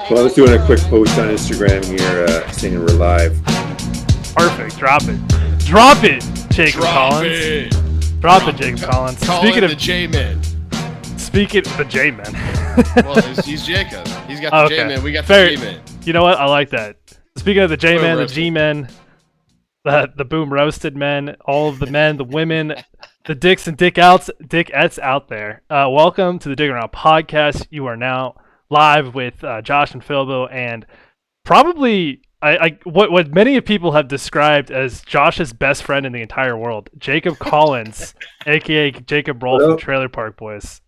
Well, I was doing a quick post on Instagram here saying we're live. Perfect. Drop it. Drop it, Jacob Collins. Drop it, Jacob Collins. Speaking of the J-Men. Speaking of the J-Men. Well, he's Jacob. He's got the J-Men. We got the J-Men. You know what? I like that. Speaking of the J-Men, the G-Men, the boom roasted men, all of the men, the women, the dicks and dickettes out there. Welcome to the Dig Around podcast. You are now live with Josh and Philbo, and probably what many people have described as Josh's best friend in the entire world, Jacob Collins, aka Jacob Roll from Trailer Park Boys.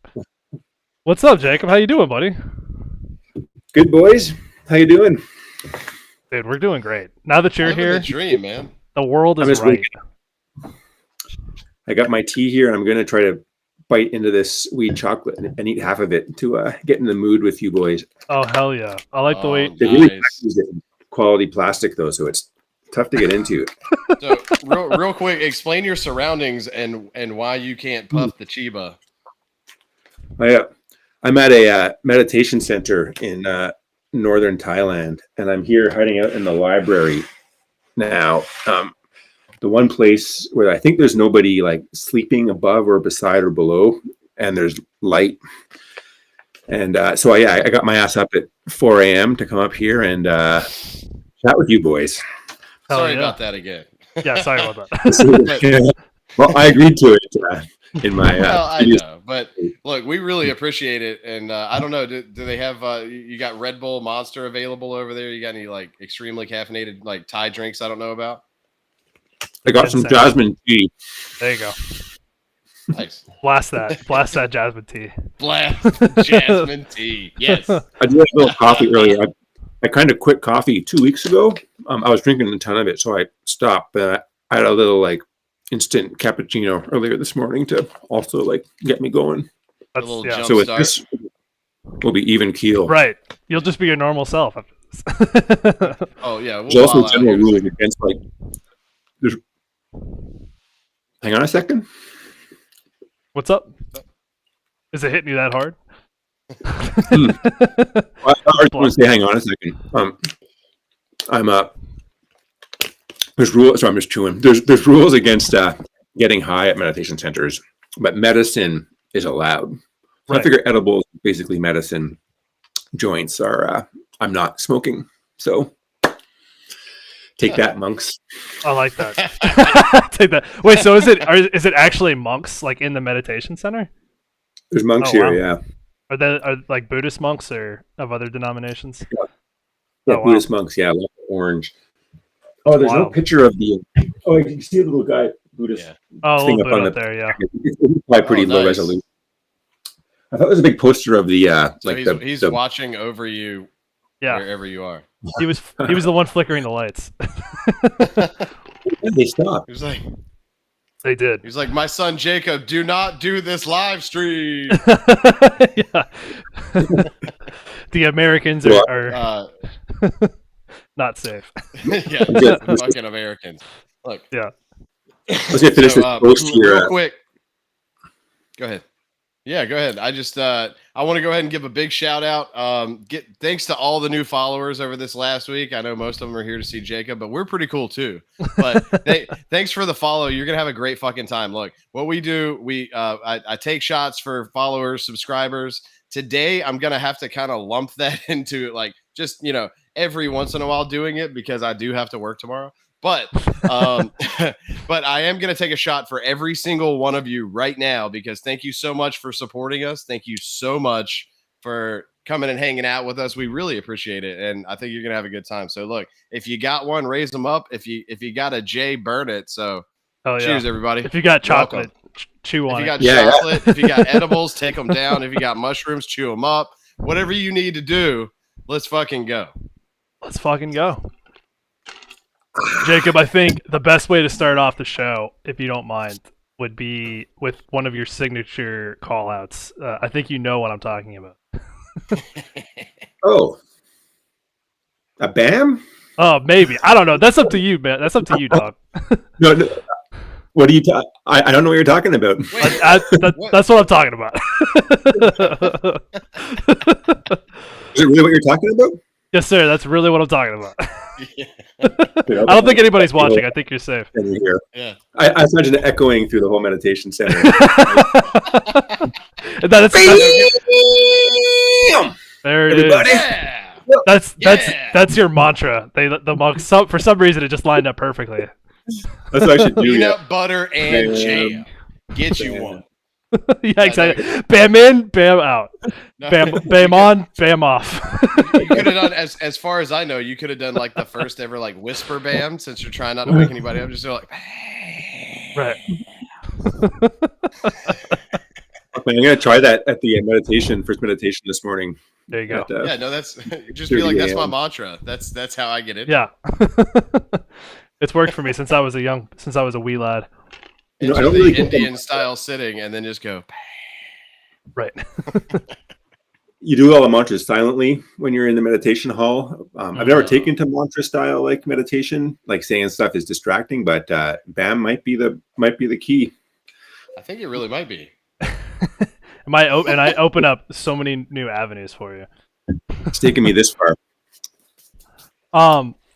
What's up, Jacob? How you doing, buddy? Good, boys. How you doing? Dude, we're doing great. Now that you're here, the dream, man. The world is right. I got my tea here, and I'm going to try to bite into this wheat chocolate and eat half of it to get in the mood with you boys. Oh, hell yeah. I like the way... They really use it in quality plastic, though, so it's tough to get into. So, real quick, explain your surroundings and why you can't puff the Chiba. I'm at a meditation center in northern Thailand, and I'm here hiding out in the library now. The one place where I think there's nobody like sleeping above or beside or below, and there's light. And so I got my ass up at 4 a.m. to come up here and chat with you boys. Sorry about that again. Yeah, sorry about that. Well, I agreed to it in my. Well, I know, but look, we really appreciate it. And I don't know, do they have? You got Red Bull, Monster available over there? You got any like extremely caffeinated like Thai drinks I don't know about? I got some jasmine tea. There you go. Nice. Blast that jasmine tea. Blast jasmine tea. Yes. I did a little coffee earlier. I kind of quit coffee 2 weeks ago. I was drinking a ton of it, so I stopped. But I had a little like instant cappuccino earlier this morning to also like get me going. A little jump so start. This will be even keel. Right. You'll just be your normal self after this. Oh yeah. There's also general ruling against like. Hang on a second. What's up? Is it hitting you that hard? Well, I was going to say, hang on a second. I'm up. There's rules. So I'm just chewing. There's rules against getting high at meditation centers, but medicine is allowed. So right. I figure edibles, basically medicine. Joints are. I'm not smoking, so. Take that, monks. I like that. Take that. Wait, so is it actually monks like in the meditation center? There's monks here, yeah. Are like Buddhist monks or of other denominations? Yeah, Buddhist monks, yeah, like orange. Oh, there's no picture of the. Oh, you can see a little guy, Buddhist. Yeah. Oh, a thing little bit up there, yeah. It's probably pretty low resolution. I thought there was a big poster of the so he's watching over you, wherever you are. He was the one flickering the lights. They stopped. He was like, they did. He was like, my son Jacob, do not do this live stream. Yeah. The Americans are not safe. Yeah, fucking Americans. Look. Yeah. Let's get finish this post here. Real quick. Go ahead. Yeah, go ahead. I just I want to go ahead and give a big shout out. Thanks to all the new followers over this last week. I know most of them are here to see Jacob, but we're pretty cool too. But thanks for the follow. You're gonna have a great fucking time. Look, what we do, I take shots for followers, subscribers. Today, I'm gonna have to kind of lump that into like just every once in a while doing it because I do have to work tomorrow. But but I am going to take a shot for every single one of you right now because thank you so much for supporting us. Thank you so much for coming and hanging out with us. We really appreciate it, and I think you're going to have a good time. So look, if you got one, raise them up. If you got a J, burn it. So cheers, everybody. If you got chocolate, chew on it. If you got chocolate, if you got edibles, take them down. If you got mushrooms, chew them up. Whatever you need to do, let's fucking go. Let's fucking go. Jacob, I think the best way to start off the show, if you don't mind, would be with one of your signature call-outs. I think you know what I'm talking about. Oh. A BAM? Oh, maybe. I don't know. That's up to you, man. That's up to you, dog. No. What are you talking? I don't know what you're talking about. Wait, that's what I'm talking about. Is it really what you're talking about? Yes, sir. That's really what I'm talking about. Yeah. I don't think anybody's watching. I think you're safe. Here. Yeah. I imagine it echoing through the whole meditation center. There it Everybody. is. Yeah. That's your mantra. The monks, for some reason it just lined up perfectly. That's what I should do. Peanut Yeah. butter and Bam. jam. Get you Bam. one. Yeah, exactly. Bam in, bam out. No. Bam on, bam off. You could have done, as far as I know, you could have done like the first ever like whisper bam, since you're trying not to wake anybody up. Just do like, Right. I'm gonna try that at the first meditation this morning. There you go. At, yeah, no, that's just be 30 like, that's my a.m. mantra. That's how I get it. Yeah. It's worked for me since I was a wee lad. You know, I Into don't the really get the Indian style sitting, and then just go. Right. You do all the mantras silently when you're in the meditation hall. I've never taken to mantra style like meditation. Like saying stuff is distracting, but BAM might be the key. I think it really might be. I open up so many new avenues for you. It's taken me this far.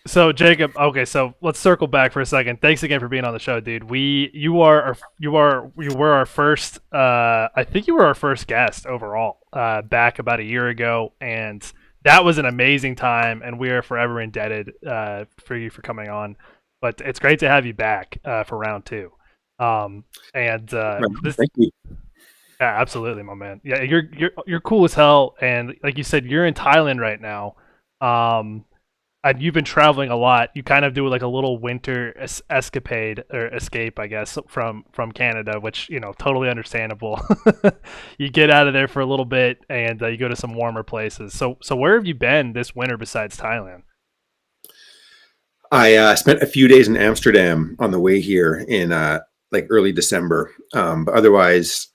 So Jacob, okay, so let's circle back for a second. Thanks again for being on the show, dude. You were our first I think you were our first guest overall back about a year ago, and that was an amazing time, and we are forever indebted for you for coming on. But it's great to have you back for round 2. Thank you. Yeah, absolutely, my man. Yeah, you're cool as hell, and like you said, you're in Thailand right now. And you've been traveling a lot. You kind of do like a little winter escapade or escape, I guess, from Canada, which, you know, totally understandable. You get out of there for a little bit and you go to some warmer places. So where have you been this winter besides Thailand? I spent a few days in Amsterdam on the way here in like early December. But otherwise,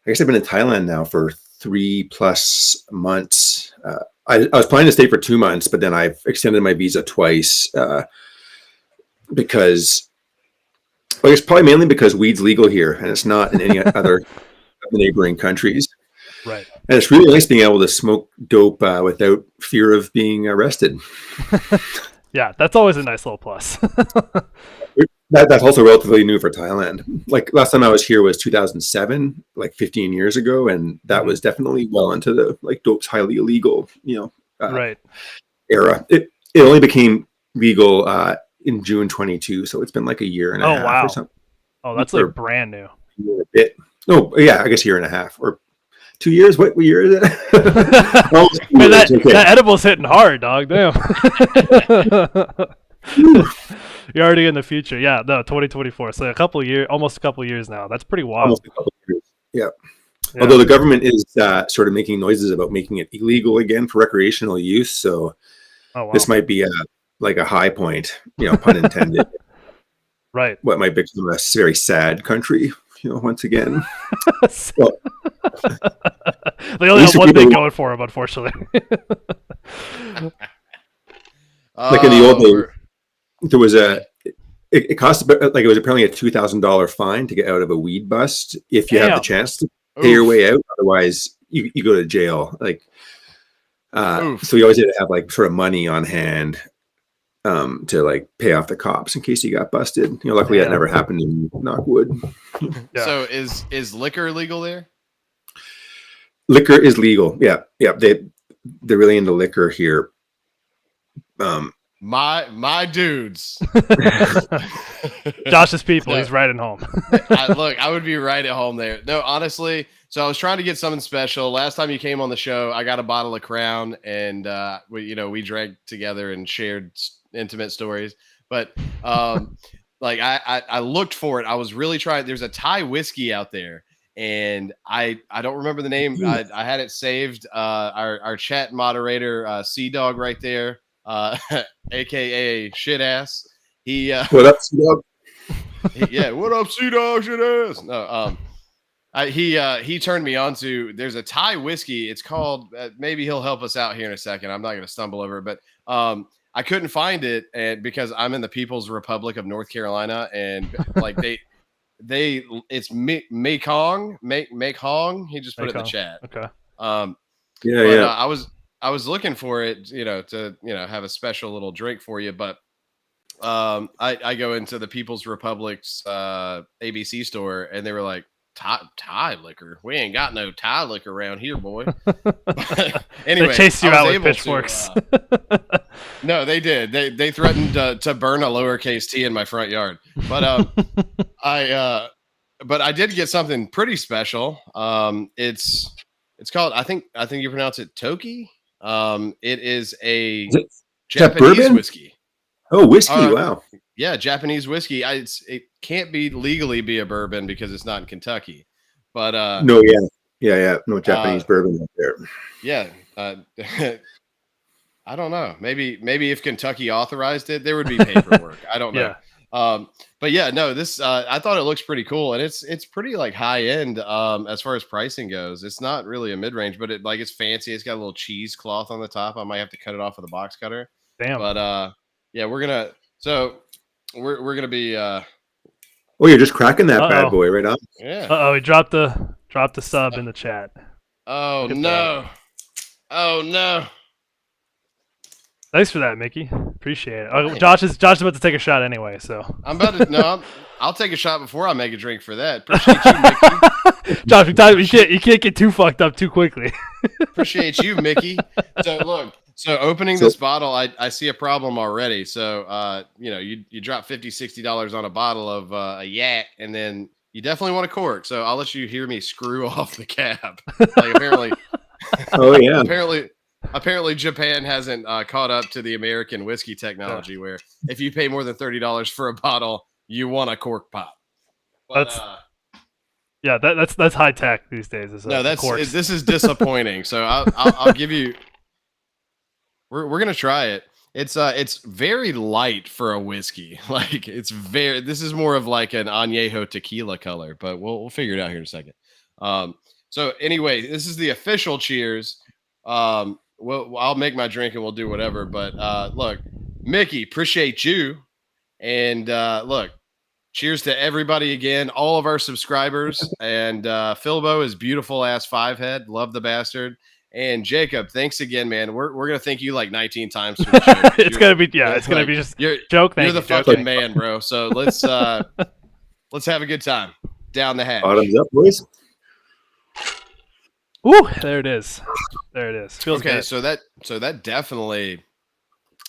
I guess I've been in Thailand now for 3+ months. I was planning to stay for 2 months, but then I've extended my visa twice because, I guess probably mainly because weed's legal here and it's not in any other of the neighboring countries. Right. And it's really nice being able to smoke dope without fear of being arrested. Yeah, that's always a nice little plus. That's also relatively new for Thailand. Like last time I was here was 2007, like 15 years ago, and that was definitely well into the like dope's highly illegal, Right. era. It only became legal in June 22, so it's been like a year and a half wow. or something. Oh, that's like brand new. A bit. Oh yeah, I guess a year and a half or 2 years. What year is it? Man, that edible's hitting hard, dog. Damn. You're already in the future. Yeah, no, 2024. So almost a couple of years now. That's pretty wild. Almost a couple of years. Yeah. Although the government is sort of making noises about making it illegal again for recreational use. So this might be like a high point, pun intended. Right. What might become a very sad country, once again. Well, they only have one thing going for them, unfortunately. Like in the old days. There was it cost about, like, it was apparently a $2,000 fine to get out of a weed bust if you have the chance to pay your way out. Otherwise, you go to jail. Like, so you always had to have like sort of money on hand to like pay off the cops in case you got busted. Luckily that never happened in Knockwood. Yeah. So is liquor legal there? Liquor is legal. Yeah. They're really into liquor here. My dudes. Josh's people. He's right at home. I would be right at home there. No, honestly. So I was trying to get something special. Last time you came on the show, I got a bottle of Crown, and we drank together and shared intimate stories. But like I looked for it. I was really trying. There's a Thai whiskey out there, and I don't remember the name. I had it saved. Our chat moderator, Sea Dog, right there. AKA shit ass. What up, Sea Dog? What up, Sea Dog, shit ass? No, he turned me on to. There's a Thai whiskey. It's called. Maybe he'll help us out here in a second. I'm not going to stumble over it, but I couldn't find it, and because I'm in the People's Republic of North Carolina, and like it's Mekong. He just put it in the chat. Okay. I looking for it, to have a special little drink for you, but I go into the People's Republic's ABC store, and they were like, Thai liquor. We ain't got no Thai liquor around here, boy. Anyway, they chased you I was out with able pitchforks. no, they did. They threatened to burn a lowercase t in my front yard. But I did get something pretty special. It's called, I think you pronounce it Toki. It is a Is that Japanese bourbon? whiskey. Oh, whiskey! Wow. Yeah, Japanese whiskey. It can't legally be a bourbon because it's not in Kentucky. But No, yeah. No Japanese bourbon up there. yeah. I don't know. Maybe if Kentucky authorized it, there would be paperwork. I don't know. Yeah. But yeah, no. This I thought it looks pretty cool, and it's pretty like high end as far as pricing goes. It's not really a mid range, but it's fancy. It's got a little cheesecloth on the top. I might have to cut it off with a box cutter. Damn. But yeah, we're gonna be Oh, you're just cracking that bad boy right on. yeah. He dropped the sub in the chat. Oh no. Oh no. Thanks for that, Mickey. Appreciate it. Oh, Josh is about to take a shot anyway, so I'm about to I'll take a shot before I make a drink for that. Appreciate you, Mickey. Josh, you can't get too fucked up too quickly. Appreciate you, Mickey. So look, opening this bottle, I see a problem already. So you drop $50-$60 on a bottle of a yak, and then you definitely want a cork. So I'll let you hear me screw off the cap. Like apparently. Oh yeah. Apparently Japan hasn't caught up to the American whiskey technology, where if you pay more than $30 for a bottle, you want a cork pop. But, that's high tech these days. This is disappointing. So I'll give you. We're gonna try it. It's very light for a whiskey. Like this is more of like an añejo tequila color, but we'll figure it out here in a second. So anyway, this is the official cheers. Well, I'll make my drink and we'll do whatever. But look, Mickey, appreciate you. And look, cheers to everybody again, all of our subscribers. And Philbo is beautiful ass 5-head. Love the bastard. And Jacob, thanks again, man. We're gonna thank you like 19 times for the show. It's gonna be just joke. You're the fucking man, bro. So let's have a good time. Down the hatch. Bottoms up, boys. Ooh, there it is. Feels okay, good. so that definitely,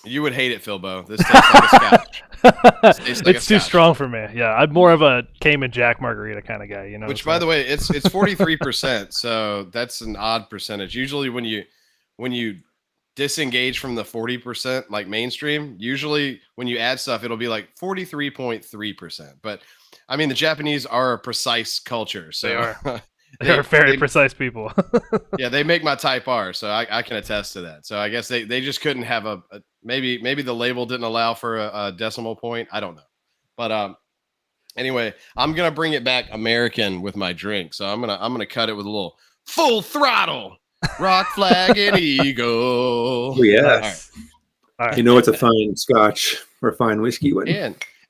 you would hate it, Philbo. This tastes like a scotch. It's too strong for me. Yeah, I'm more of a Cayman Jack margarita kind of guy. You know. Which, by the way, it's 43%. So that's an odd percentage. Usually, when you disengage from the 40% like mainstream, usually when you add stuff, it'll be like 43.3%. But I mean, the Japanese are a precise culture, so they are. They're very precise people. Yeah, they make my type R, so I can attest to that. So I guess they just couldn't have a maybe the label didn't allow for a decimal point. I don't know. But anyway, I'm gonna bring it back American with my drink. So I'm gonna cut it with a little full throttle. Rock, flag, and eagle. Oh, yeah. All right. You know it's a fine scotch or fine whiskey when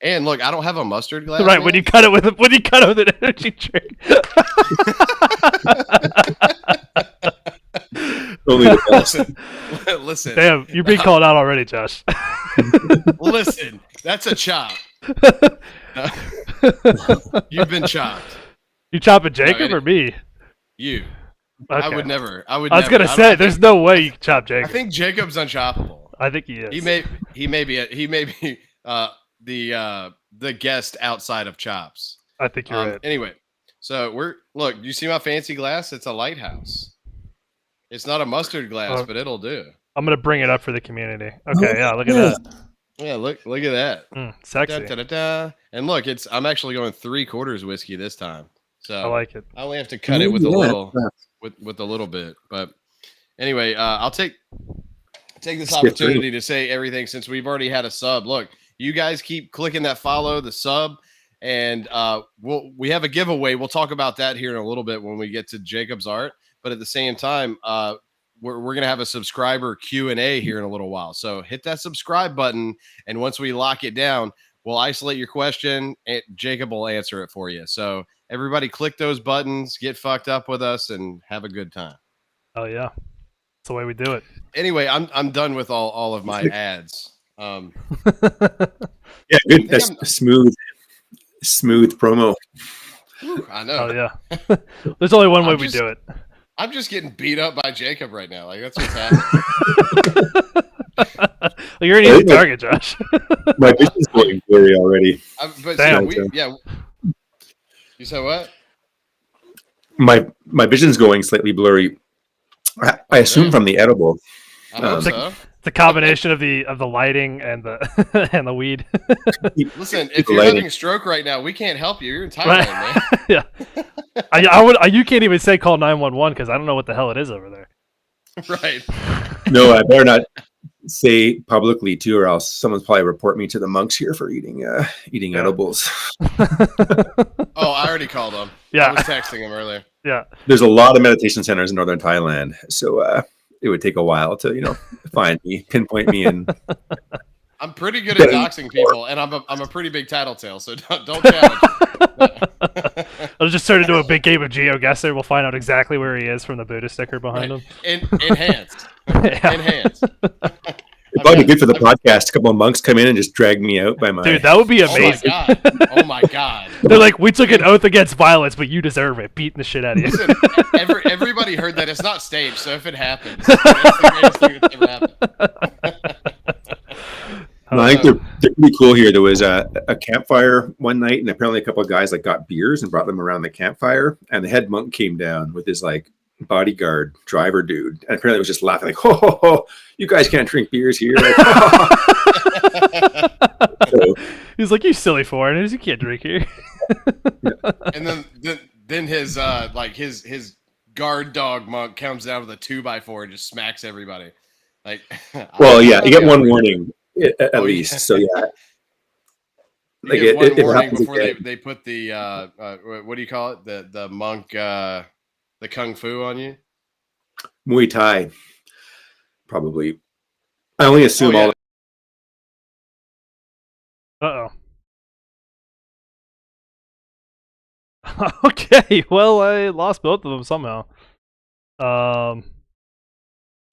And look, I don't have a mustard glass. Right, man. when you cut it with an energy drink. only the best. Listen. Damn, you're being called out already, Josh. Listen, that's a chop. You've been chopped. You chopping Jacob or me? You. Okay. I would never. I was gonna say, there's no way you can chop Jacob. I think Jacob's unchoppable. I think he is. He may be the guest outside of chops. I think you're right. Anyway, so look. You see my fancy glass? It's a lighthouse. It's not a mustard glass, but it'll do. I'm gonna bring it up for the community. Okay, yeah, look at that. Yeah, look at that. Sexy. Da, da, da, da. And look, I'm actually going 3/4 whiskey this time. So I like it. I only have to cut it with a little with a little bit. But anyway, I'll take this opportunity to say everything since we've already had a sub. Look, you guys keep clicking that follow, the sub, and we have a giveaway. We'll talk about that here in a little bit when we get to Jacob's art. But at the same time, we're gonna have a subscriber Q&A here in a little while. So hit that subscribe button, and once we lock it down, we'll isolate your question, and Jacob will answer it for you. So everybody, click those buttons, get fucked up with us, and have a good time. Oh yeah, the way we do it. Anyway, I'm done with all of my ads. Yeah, good. That's smooth promo. I know. Oh yeah. There's only one way we do it. I'm just getting beat up by Jacob right now. Like that's what's happening. Well, you're an easy target, Josh. My vision's going blurry already. But Damn. see, You said what? My vision's going slightly blurry. I assume from the edible. I hope so. It's a combination of the lighting and the and the weed. Listen, if you're having a stroke right now, we can't help you. You're in Thailand, man. Yeah. You can't even say call 911 because I don't know what the hell it is over there. Right. No, I better not say publicly too, or else someone's probably report me to the monks here for eating edibles. Oh, I already called him. Yeah. I was texting him earlier. Yeah. There's a lot of meditation centers in northern Thailand, so it would take a while to find me, pinpoint me, and I'm pretty good at doxing people, and I'm a pretty big tattletale, so don't challenge. I'll just turn into a big game of GeoGuessr. We'll find out exactly where he is from the Buddha sticker behind him. Enhanced. Yeah. Enhanced. it'd probably be good for the podcast. A couple of monks come in and just drag me out by my. Dude, that would be amazing. Oh my god. They're like, we took an oath against violence, but you deserve it. Beating the shit out of you. Listen, everybody heard that. It's not staged, so if it happens, it's the greatest thing that's ever happened. No, I think they're pretty cool here. There was a campfire one night, and apparently a couple of guys got beers and brought them around the campfire. And the head monk came down with his bodyguard driver dude, and apparently was just laughing like, "Ho ho ho! You guys can't drink beers here." So, he's like, "You silly foreigners! You can't drink here." And then his his guard dog monk comes down with a 2x4 and just smacks everybody. Well, yeah, you get one warning. At least, so yeah. One warning before they put the what do you call it? The monk the kung fu on you? Muay Thai, probably. I only assume all. Uh-oh. Okay, well, I lost both of them somehow.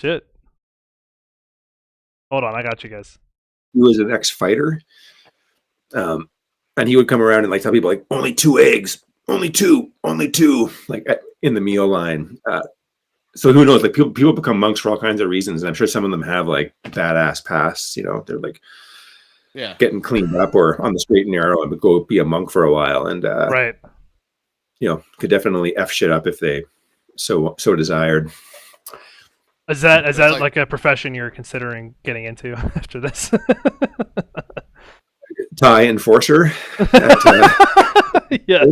Shit. Hold on, I got you guys. He was an ex-fighter, and he would come around and tell people only 2 eggs, only two, in the meal line. So who knows? People become monks for all kinds of reasons, and I'm sure some of them have badass pasts. They're getting cleaned up or on the straight and narrow and would go be a monk for a while, and right. Could definitely F shit up if they so desired. Is that like a profession you're considering getting into after this? Thai enforcer. Yeah,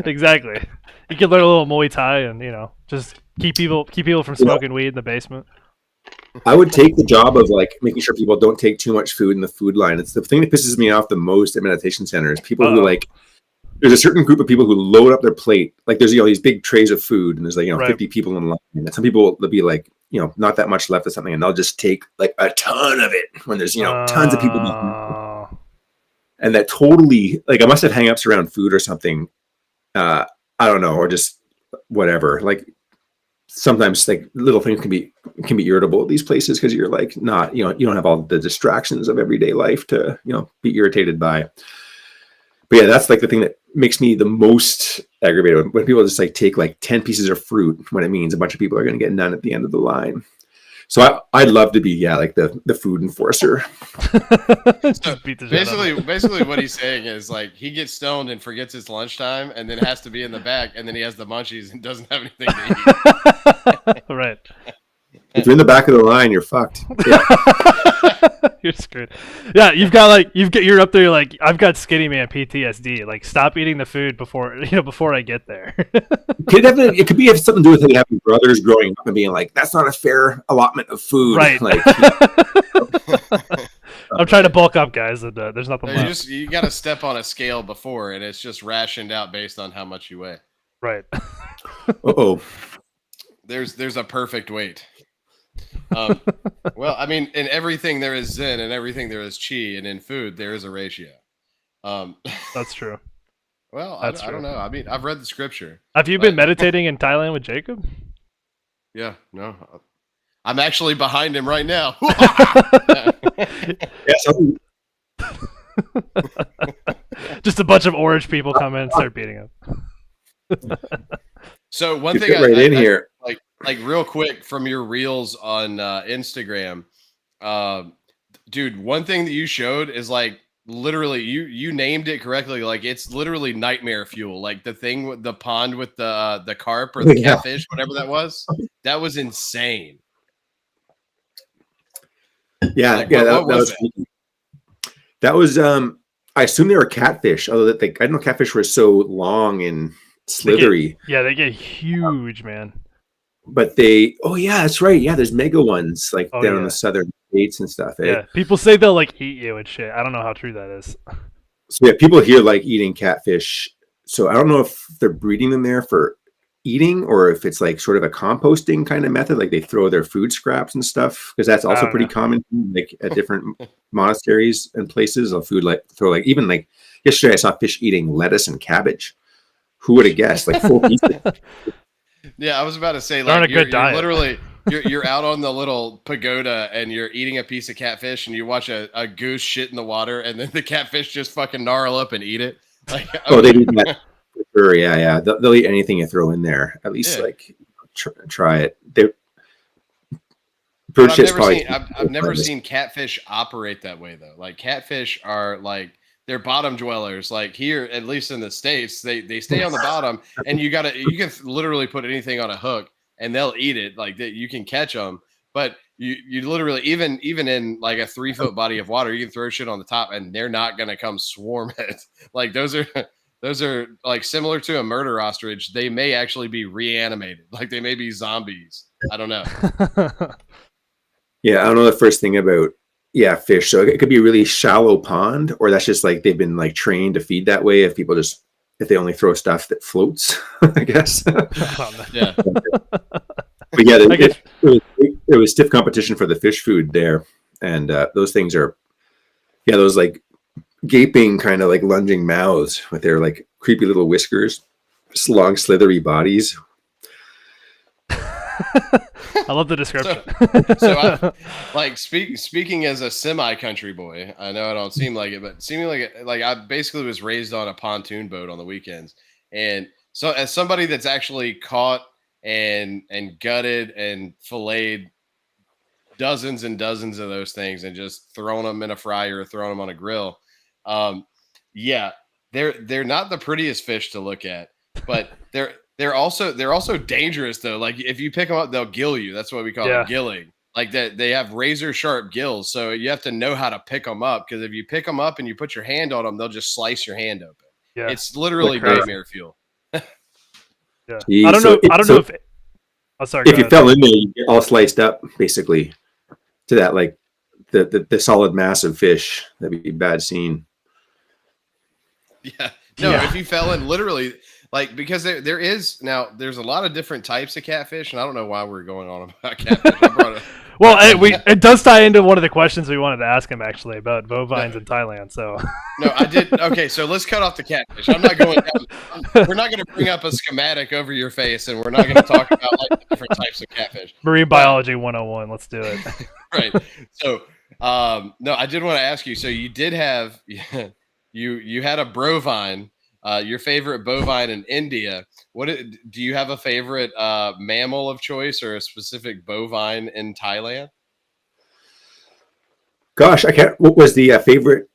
exactly. You can learn a little Muay Thai and just keep people from smoking weed in the basement. I would take the job of making sure people don't take too much food in the food line. It's the thing that pisses me off the most at meditation centers. People who there's a certain group of people who load up their plate. There's these big trays of food, and there's 50 people in line. And some people will be not that much left of something, and they'll just take a ton of it when there's tons of people behind. And that totally I must have hang-ups around food or something. I don't know, or just whatever. Sometimes little things can be irritable at these places because you're not you don't have all the distractions of everyday life to be irritated by. But yeah, that's the thing that makes me the most aggravated when people just take 10 pieces of fruit when it means a bunch of people are going to get none at the end of the line. So I'd love to be the food enforcer. So basically what he's saying is he gets stoned and forgets it's lunchtime and then has to be in the back, and then he has the munchies and doesn't have anything to eat. Right. If you're in the back of the line, you're fucked. Yeah. You're screwed. Yeah, you're up there. You're I've got skinny man PTSD. Stop eating the food before I get there. It could be have something to do with having brothers growing up and being that's not a fair allotment of food. Right. I'm trying to bulk up, guys, and there's nothing left. You got to step on a scale before, and it's just rationed out based on how much you weigh. Right. Uh-oh. There's a perfect weight. Well, I mean, in everything there is zen, and everything there is chi, and in food there is a ratio. That's true. Well, I don't know. I mean, I've read the scripture. Have you been meditating in Thailand with Jacob? Yeah, no. I'm actually behind him right now. Just a bunch of orange people come in and start beating him. So one You thing fit right in here. like real quick from your reels on Instagram, dude, one thing that you showed is like literally you named it correctly. Like it's literally nightmare fuel. Like the thing with the pond with the carp or the catfish, whatever that was insane. Yeah, Like, yeah, what was that? That was I assume they were catfish, although that I didn't know catfish were so long and slithery. They get huge, man. But that's right. Yeah, there's mega ones like down in the southern states and stuff. Yeah, people say they'll like eat you and shit. I don't know how true that is. So yeah, people here like eating catfish. So I don't know if they're breeding them there for eating or if it's like sort of a composting kind of method, like they throw their food scraps and stuff, because that's also pretty common, like at different monasteries and places. They'll throw even like yesterday I saw fish eating lettuce and cabbage. Who would have guessed? Like 4 pieces. Yeah, I was about to say, they're like, on a good diet. You're literally you're out on the little pagoda and you're eating a piece of catfish and you watch a goose shit in the water and then the catfish just fucking gnarl up and eat it. Like, they do that for sure. Yeah. They'll eat anything you throw in there. At least like try it. I've never seen catfish operate that way though. Like catfish are like they're bottom dwellers. Like here, at least in the States, they stay on the bottom, and you can literally put anything on a hook and they'll eat it. Like that, you can catch them, but you literally even in like a 3-foot body of water, you can throw shit on the top and they're not gonna come swarm it. Like those are like similar to a murder ostrich. They may actually be reanimated. Like they may be zombies. I don't know. Yeah, I don't know the first thing about fish. So it could be a really shallow pond, or that's just like they've been like trained to feed that way. If they only throw stuff that floats, I guess. Yeah. But yeah, it was stiff competition for the fish food there, and those things are, those like gaping kind of like lunging mouths with their like creepy little whiskers, long slithery bodies. I love the description. So like speaking as a semi-country boy, I know I don't seem like it, but seeming like I basically was raised on a pontoon boat on the weekends. And so as somebody that's actually caught and gutted and filleted dozens and dozens of those things and just thrown them in a fryer or thrown them on a grill. They're not the prettiest fish to look at, but they're also dangerous though. Like if you pick them up, they'll gill you. That's what we call it, gilling. Like that, they have razor sharp gills, so you have to know how to pick them up. Because if you pick them up and you put your hand on them, they'll just slice your hand open. Yeah, it's literally nightmare fuel. Yeah, I don't know if. Oh, sorry. If you fell in there, you get all sliced up, basically, to that like the solid mass of fish. That'd be a bad scene. Yeah. No, if you fell in, literally. Like, because there's a lot of different types of catfish, and I don't know why we're going on about catfish. Well, it does tie into one of the questions we wanted to ask him, actually, about bovines in Thailand. So no, I did. Okay, so let's cut off the catfish. I'm not going down. We're not going to bring up a schematic over your face, and we're not going to talk about like the different types of catfish. Marine biology 101. Let's do it. Right. So, no, I did want to ask you. So you did have you had a brovine. Your favorite bovine in India. Do you have a favorite mammal of choice or a specific bovine in Thailand? Gosh, I can't. What was the favorite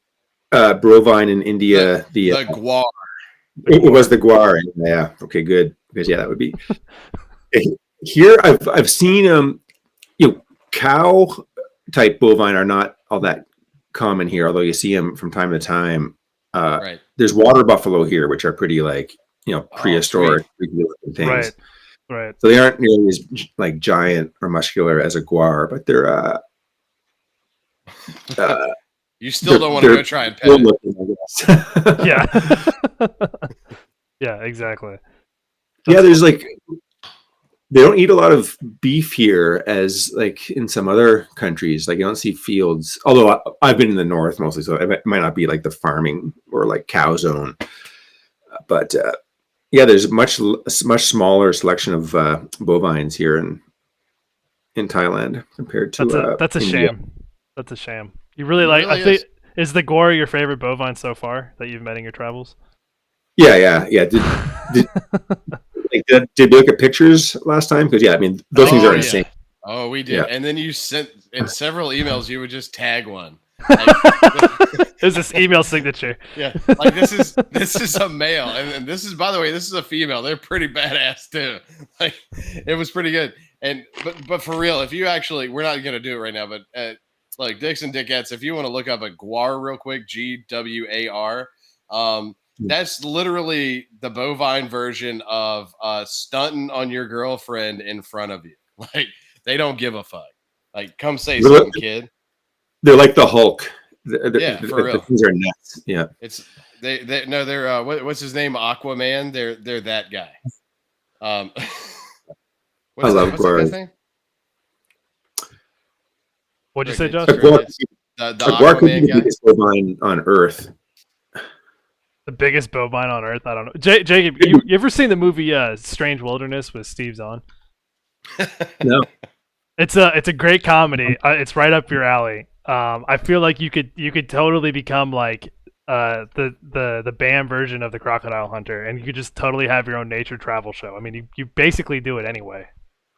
bovine in India? The guar. It was the guar. Yeah. Okay. Good. Because that would be here. I've seen cow type bovine are not all that common here, although you see them from time to time. Right. There's water buffalo here, which are pretty like prehistoric things. Right. So they aren't nearly as like giant or muscular as a guar, but they're. You still don't want to go try and pet it. Looking, Yeah. Yeah. Exactly. There's like they don't eat a lot of beef here as like in some other countries. Like you don't see fields, although I've been in the north mostly, so it might not be like the farming or like cow zone. But there's much smaller selection of bovines here, and in Thailand compared to that's a India. sham. That's a sham. You really like? really I think is the Gore your favorite bovine so far that you've met in your travels? Yeah. Did we look at pictures last time? Because I mean those things are insane. Oh, we did. Yeah. And then you sent in several emails. You would just tag one. There's this email signature. Yeah, like this is a male, and this is, by the way, this is a female. They're pretty badass too. Like it was pretty good. And but for real, if you actually, we're not gonna do it right now, but like Dicks and Dickettes, if you want to look up a Gwar real quick, GWAR, that's literally the bovine version of stunting on your girlfriend in front of you. Like they don't give a fuck. Like come say something, kid. They're like the Hulk. For real. The things are nuts. Yeah. It's they're what's his name? Aquaman. They're that guy. I love Gwar. Name? What'd you say, Josh? The Gwar could be Aquaman the guy. biggest bovine on Earth. The biggest bovine on Earth? I don't know. Jacob, you ever seen the movie Strange Wilderness with Steve Zahn? No. It's a great comedy. It's right up your alley. I feel like you could totally become like the band version of the Crocodile Hunter, and you could just totally have your own nature travel show. I mean, you basically do it anyway.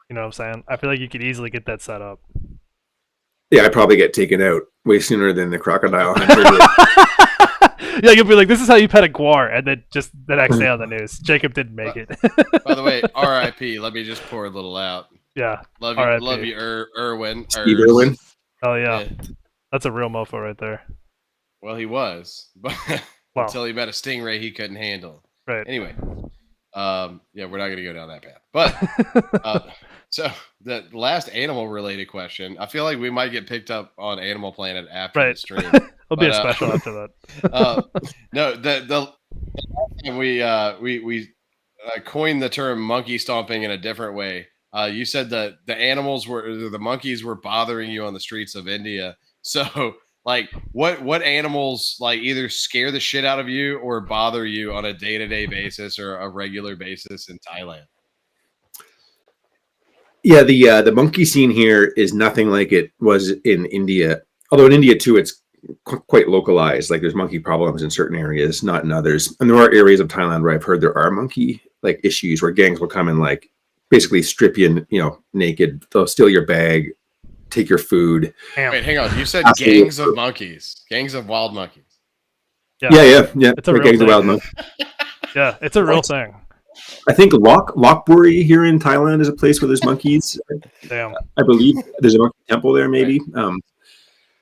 You know what I'm saying? I feel like you could easily get that set up. Yeah, I'd probably get taken out way sooner than the Crocodile Hunter did. Yeah, you'll be like, this is how you pet a Gwar, and then just the next day on the news, Jacob didn't make it. By the way, R.I.P. Let me just pour a little out. Yeah. Love you, Irwin. Steve Irwin. Oh yeah, that's a real mofo right there. Well, he was, but until he met a stingray he couldn't handle. Right. Anyway, we're not going to go down that path. But so the last animal-related question, I feel like we might get picked up on Animal Planet after the stream. It'll be a special after that. No, the we coined the term monkey stomping in a different way. You said that the monkeys were bothering you on the streets of India. So, like, what animals like either scare the shit out of you or bother you on a day-to-day basis or a regular basis in Thailand? Yeah, the monkey scene here is nothing like it was in India. Although in India too, it's quite localized. Like there's monkey problems in certain areas, not in others. And there are areas of Thailand where I've heard there are monkey like issues where gangs will come and like basically strip you, naked. They'll steal your bag, take your food. Damn. Wait, hang on. You said Absolutely. gangs of monkeys, gangs of wild monkeys. Yeah. It's a real gangs thing. of wild monkeys. Yeah, it's a real thing. I think Lokburi here in Thailand is a place where there's monkeys. Damn. I believe there's a monkey temple there, maybe.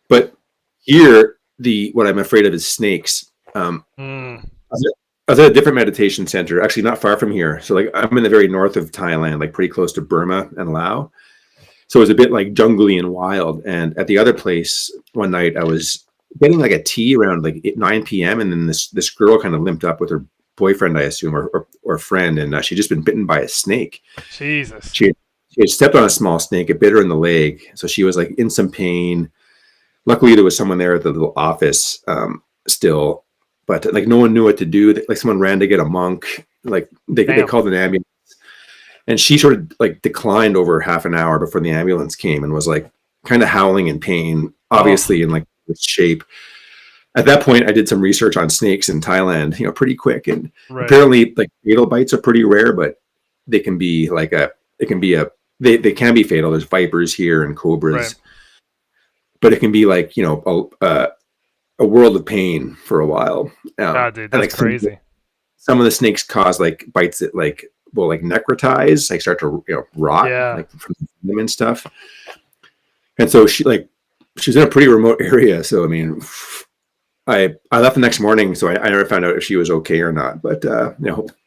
But here, what I'm afraid of is snakes. I was at a different meditation center, actually not far from here. So like I'm in the very north of Thailand, like pretty close to Burma and Laos. So it was a bit like jungly and wild. And at the other place one night, I was getting like a tea around like 9 p.m. And then this girl kind of limped up with her boyfriend, I assume, or friend. And she'd just been bitten by a snake. Jesus. She had stepped on a small snake. It bit her in the leg. So she was like in some pain. Luckily, there was someone there at the little office still. But like no one knew what to do. Like someone ran to get a monk. Like they called an ambulance. And she sort of like declined over half an hour before the ambulance came and was like kind of howling in pain, obviously in like this shape. At that point, I did some research on snakes in Thailand, pretty quick. And apparently like fatal bites are pretty rare, but they can be they can be fatal. There's vipers here and cobras, right. But it can be like, a world of pain for a while. Dude, that's crazy. Some of the snakes cause like bites that like will like necrotize, like start to rot, like from them and stuff. And so she was in a pretty remote area. So I mean, I left the next morning, so I never found out if she was okay or not. But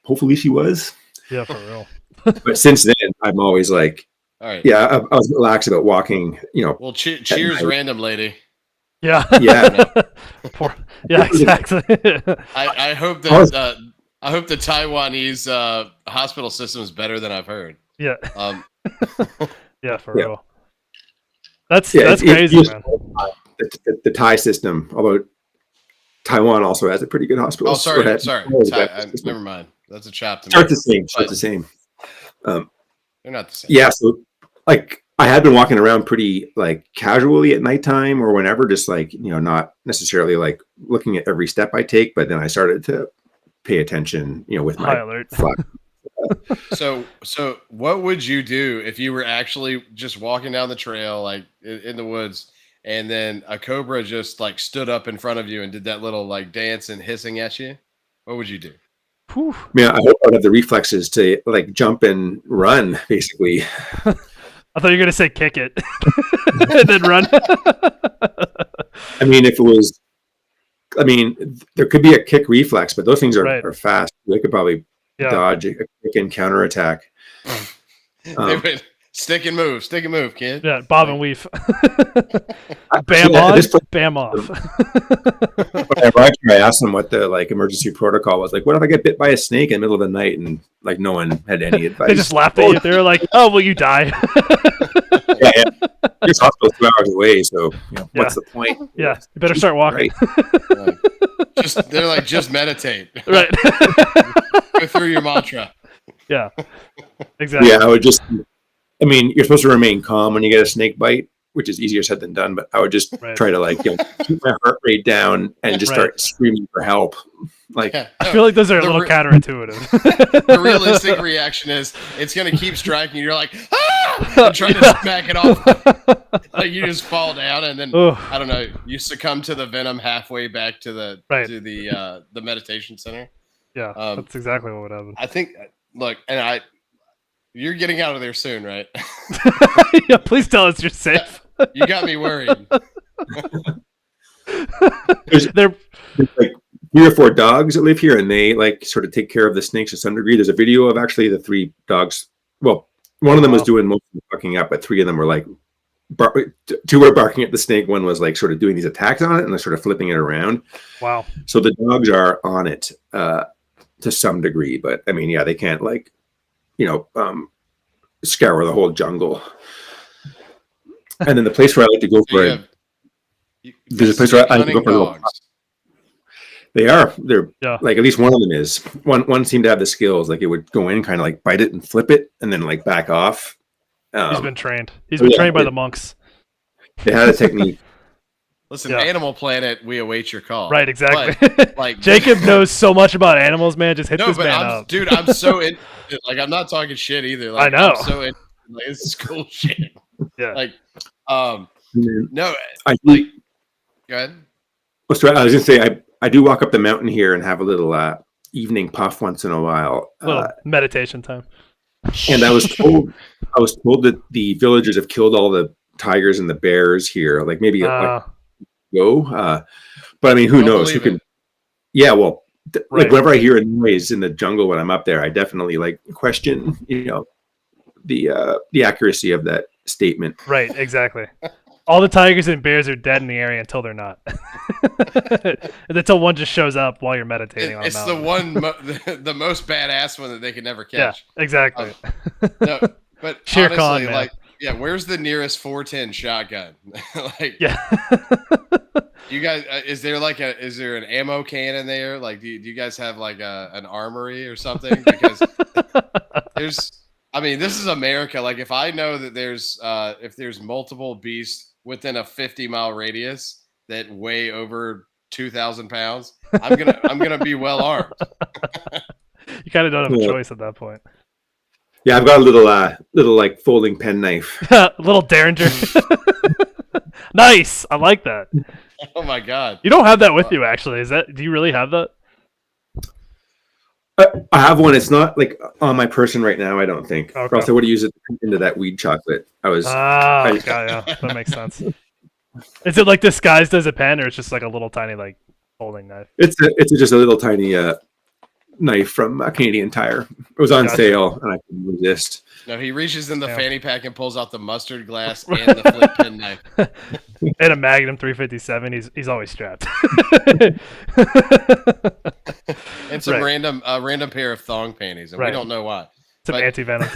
hopefully she was. Yeah, for real. But since then, I'm always like, all right, yeah, I was relaxed about walking. Well, cheers, random lady. Yeah. Yeah. Yeah, exactly. I hope that I hope the Taiwanese hospital system is better than I've heard. Yeah. Yeah, for real. That's crazy, man. The Thai system, although Taiwan also has a pretty good hospital. Oh, sorry. Never mind. That's a chop to me. It's the same. They're not the same. Yeah, so like I had been walking around pretty like casually at nighttime or whenever, just like, not necessarily like looking at every step I take, but then I started to pay attention, with High my alert. flat. So what would you do if you were actually just walking down the trail, like in the woods, and then a cobra just like stood up in front of you and did that little like dance and hissing at you? What would you do? Whew. I hope I'd have the reflexes to like jump and run, basically. I thought you were gonna say kick it and then run. There could be a kick reflex, but those things Right. are fast. They could probably dodge a kick and counterattack. They would stick and move, kid. Yeah, bob and weave. Bam Yeah, on, this place- bam off. When I arrived here, I asked them what the like emergency protocol was. Like, what if I get bit by a snake in the middle of the night? And like, no one had any advice. They just laughed at you. They were like, "Oh, well, you die." Yeah. This hospital's 2 hours away, so what's the point? Yeah, you better start walking. Right. They're like, just meditate. Right. Go through your mantra. Yeah. Exactly. Yeah, I would just. You're supposed to remain calm when you get a snake bite, which is easier said than done. But I would just try to like keep my heart rate down and just start screaming for help. Like, I feel like those are a little counterintuitive. The realistic reaction is it's going to keep striking. You're like, ah! And trying to smack it off. Like you just fall down, and then I don't know. You succumb to the venom halfway back to the the meditation center. Yeah, that's exactly what would happen. I think. Look, and you're getting out of there soon, right? Yeah, please tell us you're safe. You got me worried. There's like 3 or 4 dogs that live here, and they like sort of take care of the snakes to some degree. There's a video of actually the 3 dogs. Well, one of them was doing most of the fucking up, but 3 of them were like 2 were barking at the snake. One was like sort of doing these attacks on it, and they're sort of flipping it around. Wow. So the dogs are on it to some degree, but they can't like scour the whole jungle. And then the place where I like to go for it. There's a place where I like to go for dogs. They're like, at least one of them is. One seemed to have the skills, like it would go in, kind of like bite it and flip it, and then like back off. He's been trained. He's been trained by the monks. They had a technique. Listen, Animal Planet, we await your call. Right, exactly. But, like Jacob knows so much about animals, man. Just hit this man up. Dude, I'm so in. Like, I'm not talking shit either. Like, I know. I'm so in. Like, this is cool shit. Yeah. Like, go ahead. I was gonna say I do walk up the mountain here and have a little evening puff once in a while. Little meditation time. And I was told that the villagers have killed all the tigers and the bears here. Like maybe but who knows? Who can? Yeah, well, like whenever I hear a noise in the jungle when I'm up there, I definitely like question, the accuracy of that statement. Right, exactly. All the tigers and bears are dead in the area until they're not. Until one just shows up while you're meditating on the mountain. It's the one, the most badass one that they can never catch. Yeah, exactly. No, but Sheer honestly, con, man. like, where's the nearest 410 shotgun? Like, you guys, is there an ammo cannon there? Like, do you guys have like an armory or something? Because this is America. Like, if I know that if there's multiple beasts within a 50-mile radius that weigh over 2,000 pounds, I'm gonna be well armed. You kind of don't have a choice at that point. Yeah, I've got a little like folding pen knife. Little Derringer. Nice. I like that. Oh my god. You don't have that with you, actually. Do you really have that? I have one. It's not like on my person right now, I don't think. Okay. Or else I would have used it into that weed chocolate. Yeah, that makes sense. Is it like disguised as a pen, or it's just like a little tiny like folding knife? It's just a little tiny knife from Canadian Tire. It was on sale, and I couldn't resist. No, he reaches in the fanny pack and pulls out the mustard glass and the flip pen knife. And a Magnum 357. He's always strapped. And some random pair of thong panties, and we don't know why. Some anti-venom.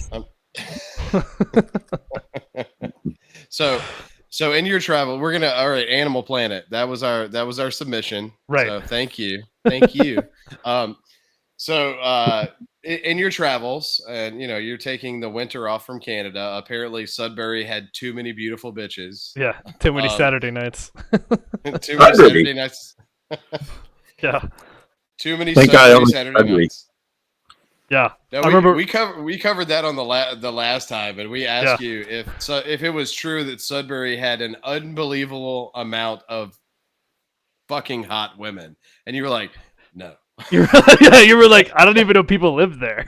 So in your travel, we're gonna Animal Planet. That was our submission. Right. So thank you. So in your travels, and you're taking the winter off from Canada. Apparently, Sudbury had too many beautiful bitches. Yeah, too many Um, Saturday nights. Too many Sudbury. Saturday nights. Yeah, Too many Thank God I Sudbury only Saturday Sudbury. nights. yeah. No, I remember. we covered that on the last time, and we asked you if it was true that Sudbury had an unbelievable amount of fucking hot women, and you were like, no. Yeah, you were like, I don't even know people live there.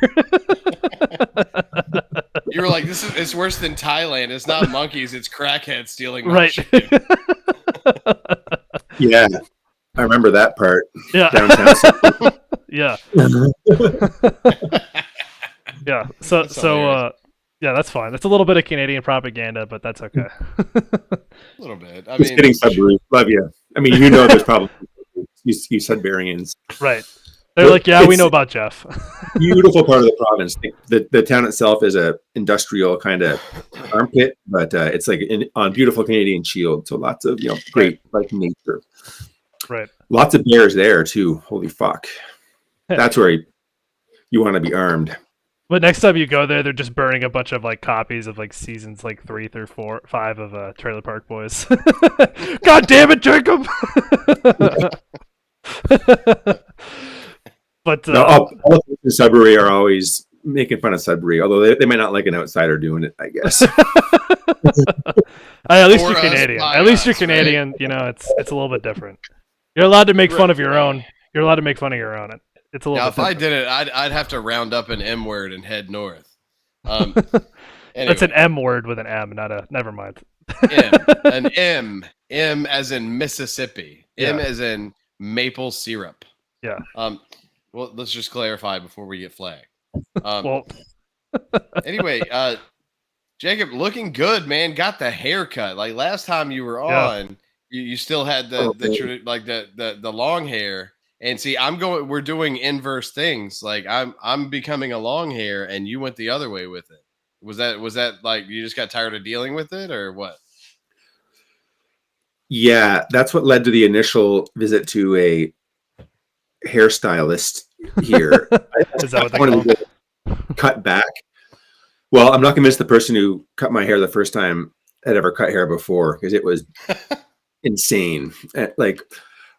You were like, it's worse than Thailand. It's not monkeys, it's crackheads stealing my Right. shit. Yeah, I remember that part. Yeah. Downtown. Yeah. Yeah. So That's hilarious. yeah, that's fine. That's a little bit of Canadian propaganda, but that's okay. A little bit. I Just mean, kidding, Sudbury. Love you. I mean, there's probably you Sudburians. Right. They're like, yeah, we know about Jeff. Beautiful part of the province. The town itself is a industrial kind of armpit, but it's like on beautiful Canadian Shield, so lots of great like nature. Right. Lots of bears there too. Holy fuck! That's where you want to be armed. But next time you go there, they're just burning a bunch of like copies of like seasons like 3 through 5 of Trailer Park Boys. God damn it, Jacob! But All the Sudbury are always making fun of Sudbury, although they might not like an outsider doing it, I guess. at least For you're us, Canadian. by At least us, you're Canadian. You know, it's a little bit different. You're allowed to make fun of your Right. own. You're allowed to make fun of your own. It's a little Now, bit if I different. did it, I'd have to round up an M word and head north. Anyway, That's an M word with an M, not a. Never mind. an M as in Mississippi, M Yeah. as in maple syrup. Yeah. Well, let's just clarify before we get flagged. Well, Anyway, Jacob, looking good, man. Got the haircut. Like last time you were Yeah. on, you still had the long hair. And see, we're doing inverse things. Like I'm becoming a long hair, and you went the other way with it. Was that like you just got tired of dealing with it, or what? Yeah, that's what led to the initial visit to a hairstylist here. is that what they wanted call? to cut back. Well, I'm not convinced the person who cut my hair the first time had ever cut hair before, because it was insane. Like,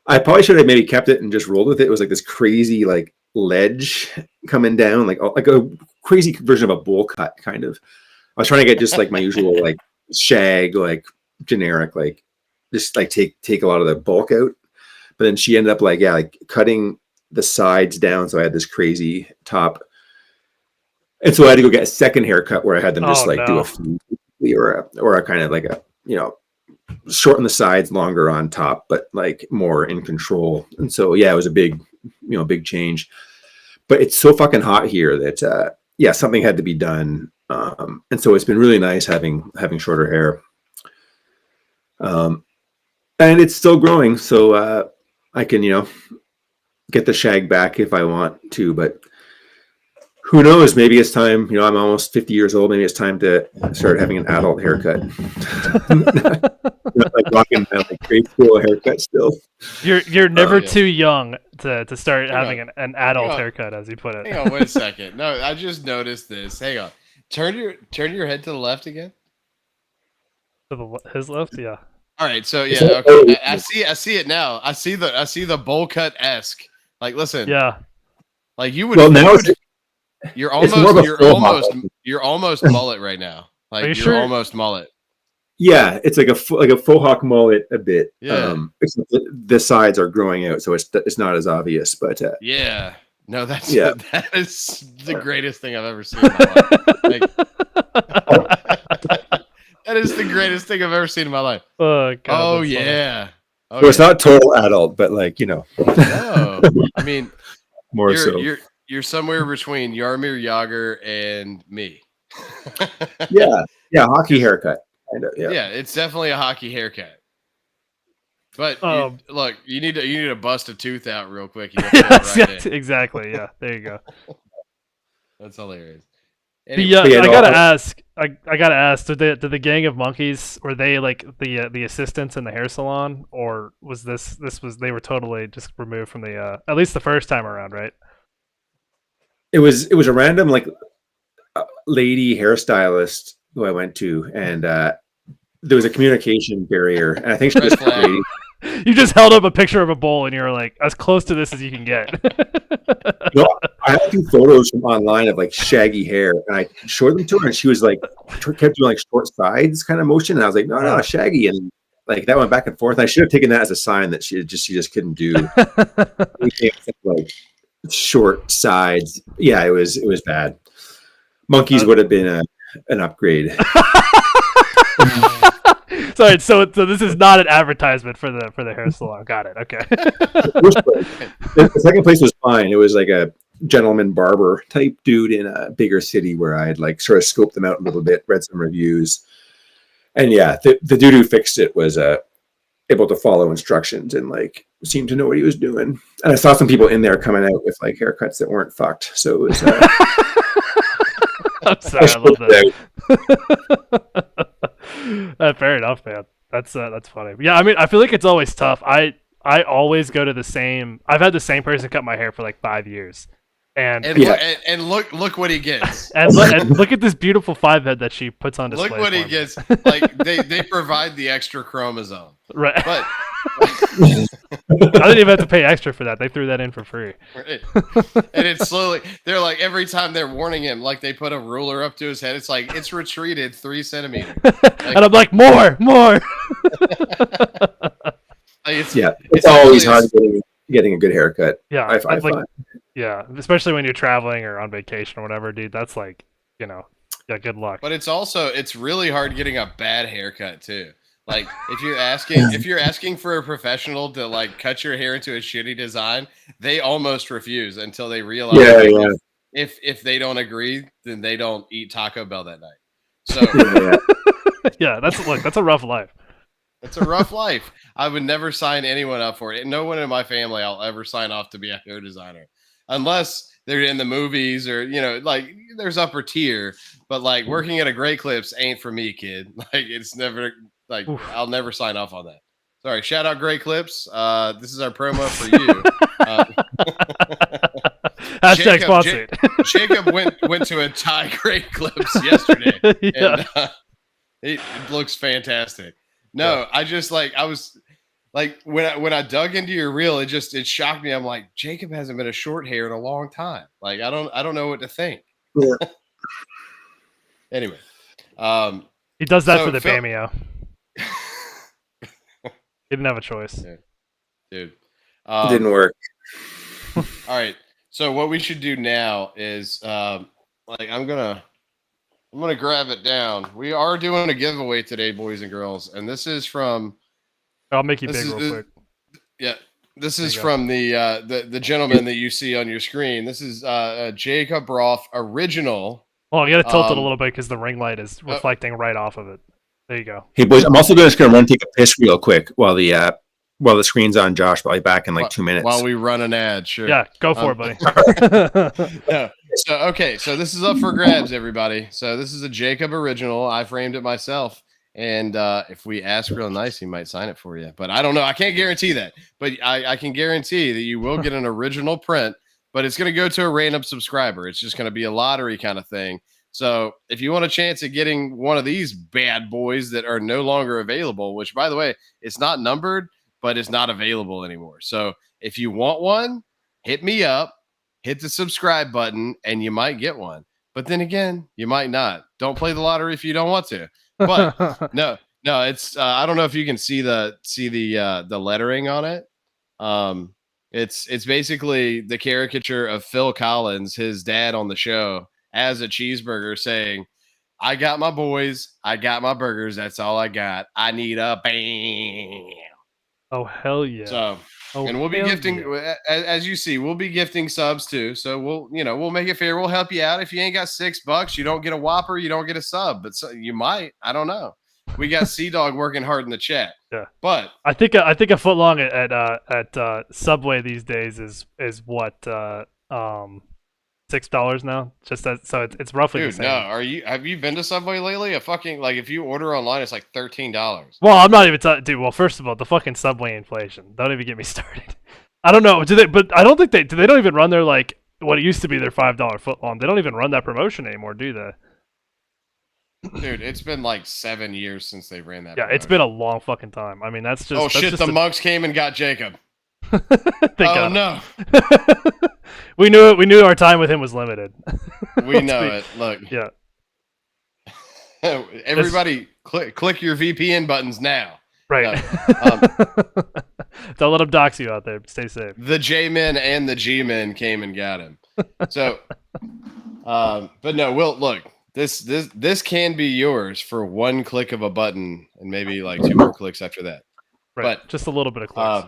I probably should have maybe kept it and just rolled with it. It was like this crazy like ledge coming down, like a crazy version of a bowl cut kind of. I was trying to get just like my usual like shag, like generic, like just like take a lot of the bulk out. But then she ended up like cutting the sides down, so I had this crazy top. And so I had to go get a second haircut where I had them just do a flea or a kind of like a shorten the sides, longer on top, but like more in control. And so yeah, it was a big change. But it's so fucking hot here that something had to be done. And so it's been really nice having shorter hair. And it's still growing, so I can get the shag back if I want to, but who knows? Maybe it's time. I'm almost 50 years old. Maybe it's time to start having an adult haircut. Not like rocking my like grade school haircut still. You're never yeah. too young to start Hang having an adult Hang on. haircut, as you put it. Hang on, wait a second. No, I just noticed this. Hang on. Turn your head to the left again. To his left, yeah. All right, so yeah, okay. I see it now. I see the bowl cut esque. Like, listen, Yeah. like you would. Well, now you're it's more of a you're almost mullet right now. Like Are you you're sure? almost mullet. yeah, it's like a faux hawk mullet a bit. Yeah. Except the sides are growing out, so it's not as obvious. But Yeah. No, that is the greatest thing I've ever seen in my life. That is the greatest thing I've ever seen in my life. Oh, God, Oh that's funny. yeah. Oh, so it's not total adult, but like No, I mean more so. you're somewhere between Yarmir Yager and me. Yeah, hockey haircut. Kind of, Yeah, it's definitely a hockey haircut. But look, you need to bust a tooth out real quick. You Yes, right yes, in. exactly. Yeah, there you go. That's hilarious. Yeah, But yeah, I no, gotta ask. I gotta ask. Did the gang of monkeys, were they like the assistants in the hair salon, or was they were totally just removed from the at least the first time around, right? it was a random like lady hairstylist who I went to, and there was a communication barrier, and I think she was lady. You just held up a picture of a bowl, and you were like, as close to this as you can get. No, I had 2 photos from online of like shaggy hair, and I showed them to her, and she was like, kept doing like short sides kind of motion, and I was like, no, shaggy, and like that went back and forth. I should have taken that as a sign that she just couldn't do like short sides. Yeah, it was bad. Monkeys would have been an upgrade. Sorry, so this is not an advertisement for the hair salon. Got it. Okay. The second place was fine. It was like a gentleman barber type dude in a bigger city where I had like sort of scoped them out a little bit, read some reviews, and yeah, the dude who fixed it was able to follow instructions and like seemed to know what he was doing. And I saw some people in there coming out with like haircuts that weren't fucked. So it was. I'm sorry, I love that. Fair enough, man. That's funny. Yeah, I mean, I feel like it's always tough. I always go to the same. I've had the same person cut my hair for like 5 years, and look what he gets. and look at this beautiful 5-head that she puts on display. Look what he gets. Like they provide the extra chromosome, right? But I didn't even have to pay extra for that. They threw that in for free. Right. And it's slowly, they're like, every time they're warning him, like they put a ruler up to his head, it's like, it's retreated 3 centimeters. Like, and I'm like, more. It's always hard getting a good haircut. Yeah. I find. Yeah. Especially when you're traveling or on vacation or whatever, dude. That's like, yeah, good luck. But it's really hard getting a bad haircut too. Like if you're asking for a professional to like cut your hair into a shitty design, they almost refuse until they realize if they don't agree, then they don't eat Taco Bell that night. So yeah, that's a rough life. It's a rough life. I would never sign anyone up for it. And no one in my family I'll ever sign off to be a hair designer. Unless they're in the movies or, like there's upper tier. But like working at a Great Clips ain't for me, kid. Like it's never like I'll never sign off on that. Sorry, shout out Great Clips. This is our promo for you. Hashtag sponsored. Jacob went to a Thai Great Clips yesterday. Yeah. And it looks fantastic. No, I was like when I dug into your reel, it shocked me. I'm like, Jacob hasn't been a short hair in a long time. Like I don't know what to think. Yeah. Anyway, he does that for the Bamio. He didn't have a choice, dude. It didn't work. All right. So what we should do now is I'm gonna grab it down. We are doing a giveaway today, boys and girls, and this is from. I'll make you big real quick. Yeah, this is from the gentleman that you see on your screen. This is Jacob Roth original. Well, you got to tilt it a little bit because the ring light is reflecting right off of it. There you go. Hey boys, I'm also just gonna run take a piss real quick while the screen's on Josh. I'll be back in like 2 minutes. While we run an ad, sure. Yeah, go for it, buddy. Yeah. So this is up for grabs, everybody. So this is a Jacob original. I framed it myself, and if we ask real nice, he might sign it for you. But I don't know. I can't guarantee that. But I can guarantee that you will get an original print. But it's going to go to a random subscriber. It's just going to be a lottery kind of thing. So if you want a chance at getting one of these bad boys that are no longer available, which by the way, it's not numbered, but it's not available anymore. So if you want one, hit me up, hit the subscribe button, and you might get one. But then again, you might not. Don't play the lottery if you don't want to. But no, it's I don't know if you can see the lettering on it. It's basically the caricature of Phil Collins, his dad on the show, as a cheeseburger saying, I got my boys, I got my burgers, that's all I got. I need a bam. Oh, hell yeah. So, and we'll be gifting, as you see, we'll be gifting subs too. So we'll make it fair. We'll help you out. If you ain't got $6, you don't get a Whopper, you don't get a sub, but you might, I don't know. We got Sea-Dog working hard in the chat. Yeah. But I think a foot long at Subway these days is what, $6 now, just that, so it's roughly the same. No, have you been to Subway lately? A fucking, like, if you order online, it's like $13. Well, I'm not even dude. Well, first of all, the fucking Subway inflation. Don't even get me started. I don't know. Do they? But I don't think they don't even run their like what it used to be their $5 footlong. They don't even run that promotion anymore, do they? Dude, it's been like 7 years since they ran that. Yeah, it's been a long fucking time. I mean, that's just. Oh that's shit! just The monks came and got Jacob. Thank God. No. We knew it. We knew our time with him was limited. We know it. Look. Yeah. Everybody, click your VPN buttons now. Right. Don't let them dox you out there. Stay safe. The J-men and the G-men came and got him. So, but no, Will, look, this can be yours for one click of a button and maybe like 2 more clicks after that. Right. But just a little bit of clicks.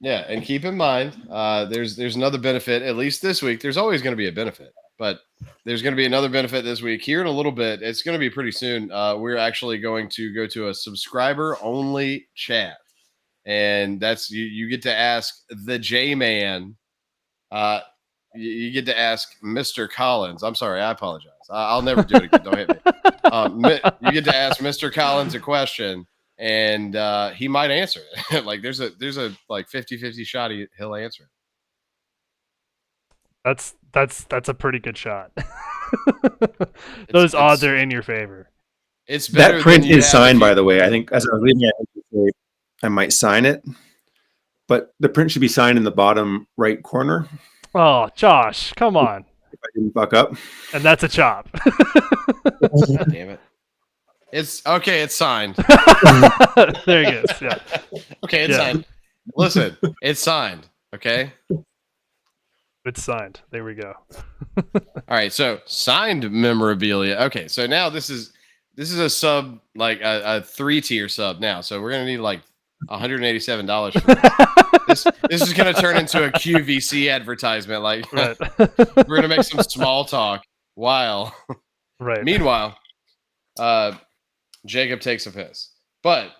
Yeah, and keep in mind, there's another benefit. At least this week, there's always going to be a benefit, but there's going to be another benefit this week. Here in a little bit, it's going to be pretty soon. We're actually going to go to a subscriber-only chat, and that's you get to ask the J-Man. You get to ask Mr. Collins. I'm sorry, I apologize. I'll never do it again. Don't hit me. You get to ask Mr. Collins a question. And he might answer it. Like there's a like 50-50 shot he'll answer it. That's a pretty good shot. Those odds are in your favor. It's better. That print is signed, by the way. I think as I was reading it, I might sign it, but the print should be signed in the bottom right corner. Oh, Josh, come on! If I didn't fuck up, and that's a chop. God damn it! It's okay. It's signed. There he goes. Yeah. Okay, it's signed. Listen, it's signed. Okay. It's signed. There we go. All right. So signed memorabilia. Okay. So now this is a sub, like a 3-tier sub now. So we're gonna need like $187 for this. This is gonna turn into a QVC advertisement. Like right. We're gonna make some small talk while. Right. Meanwhile, Jacob takes a piss. But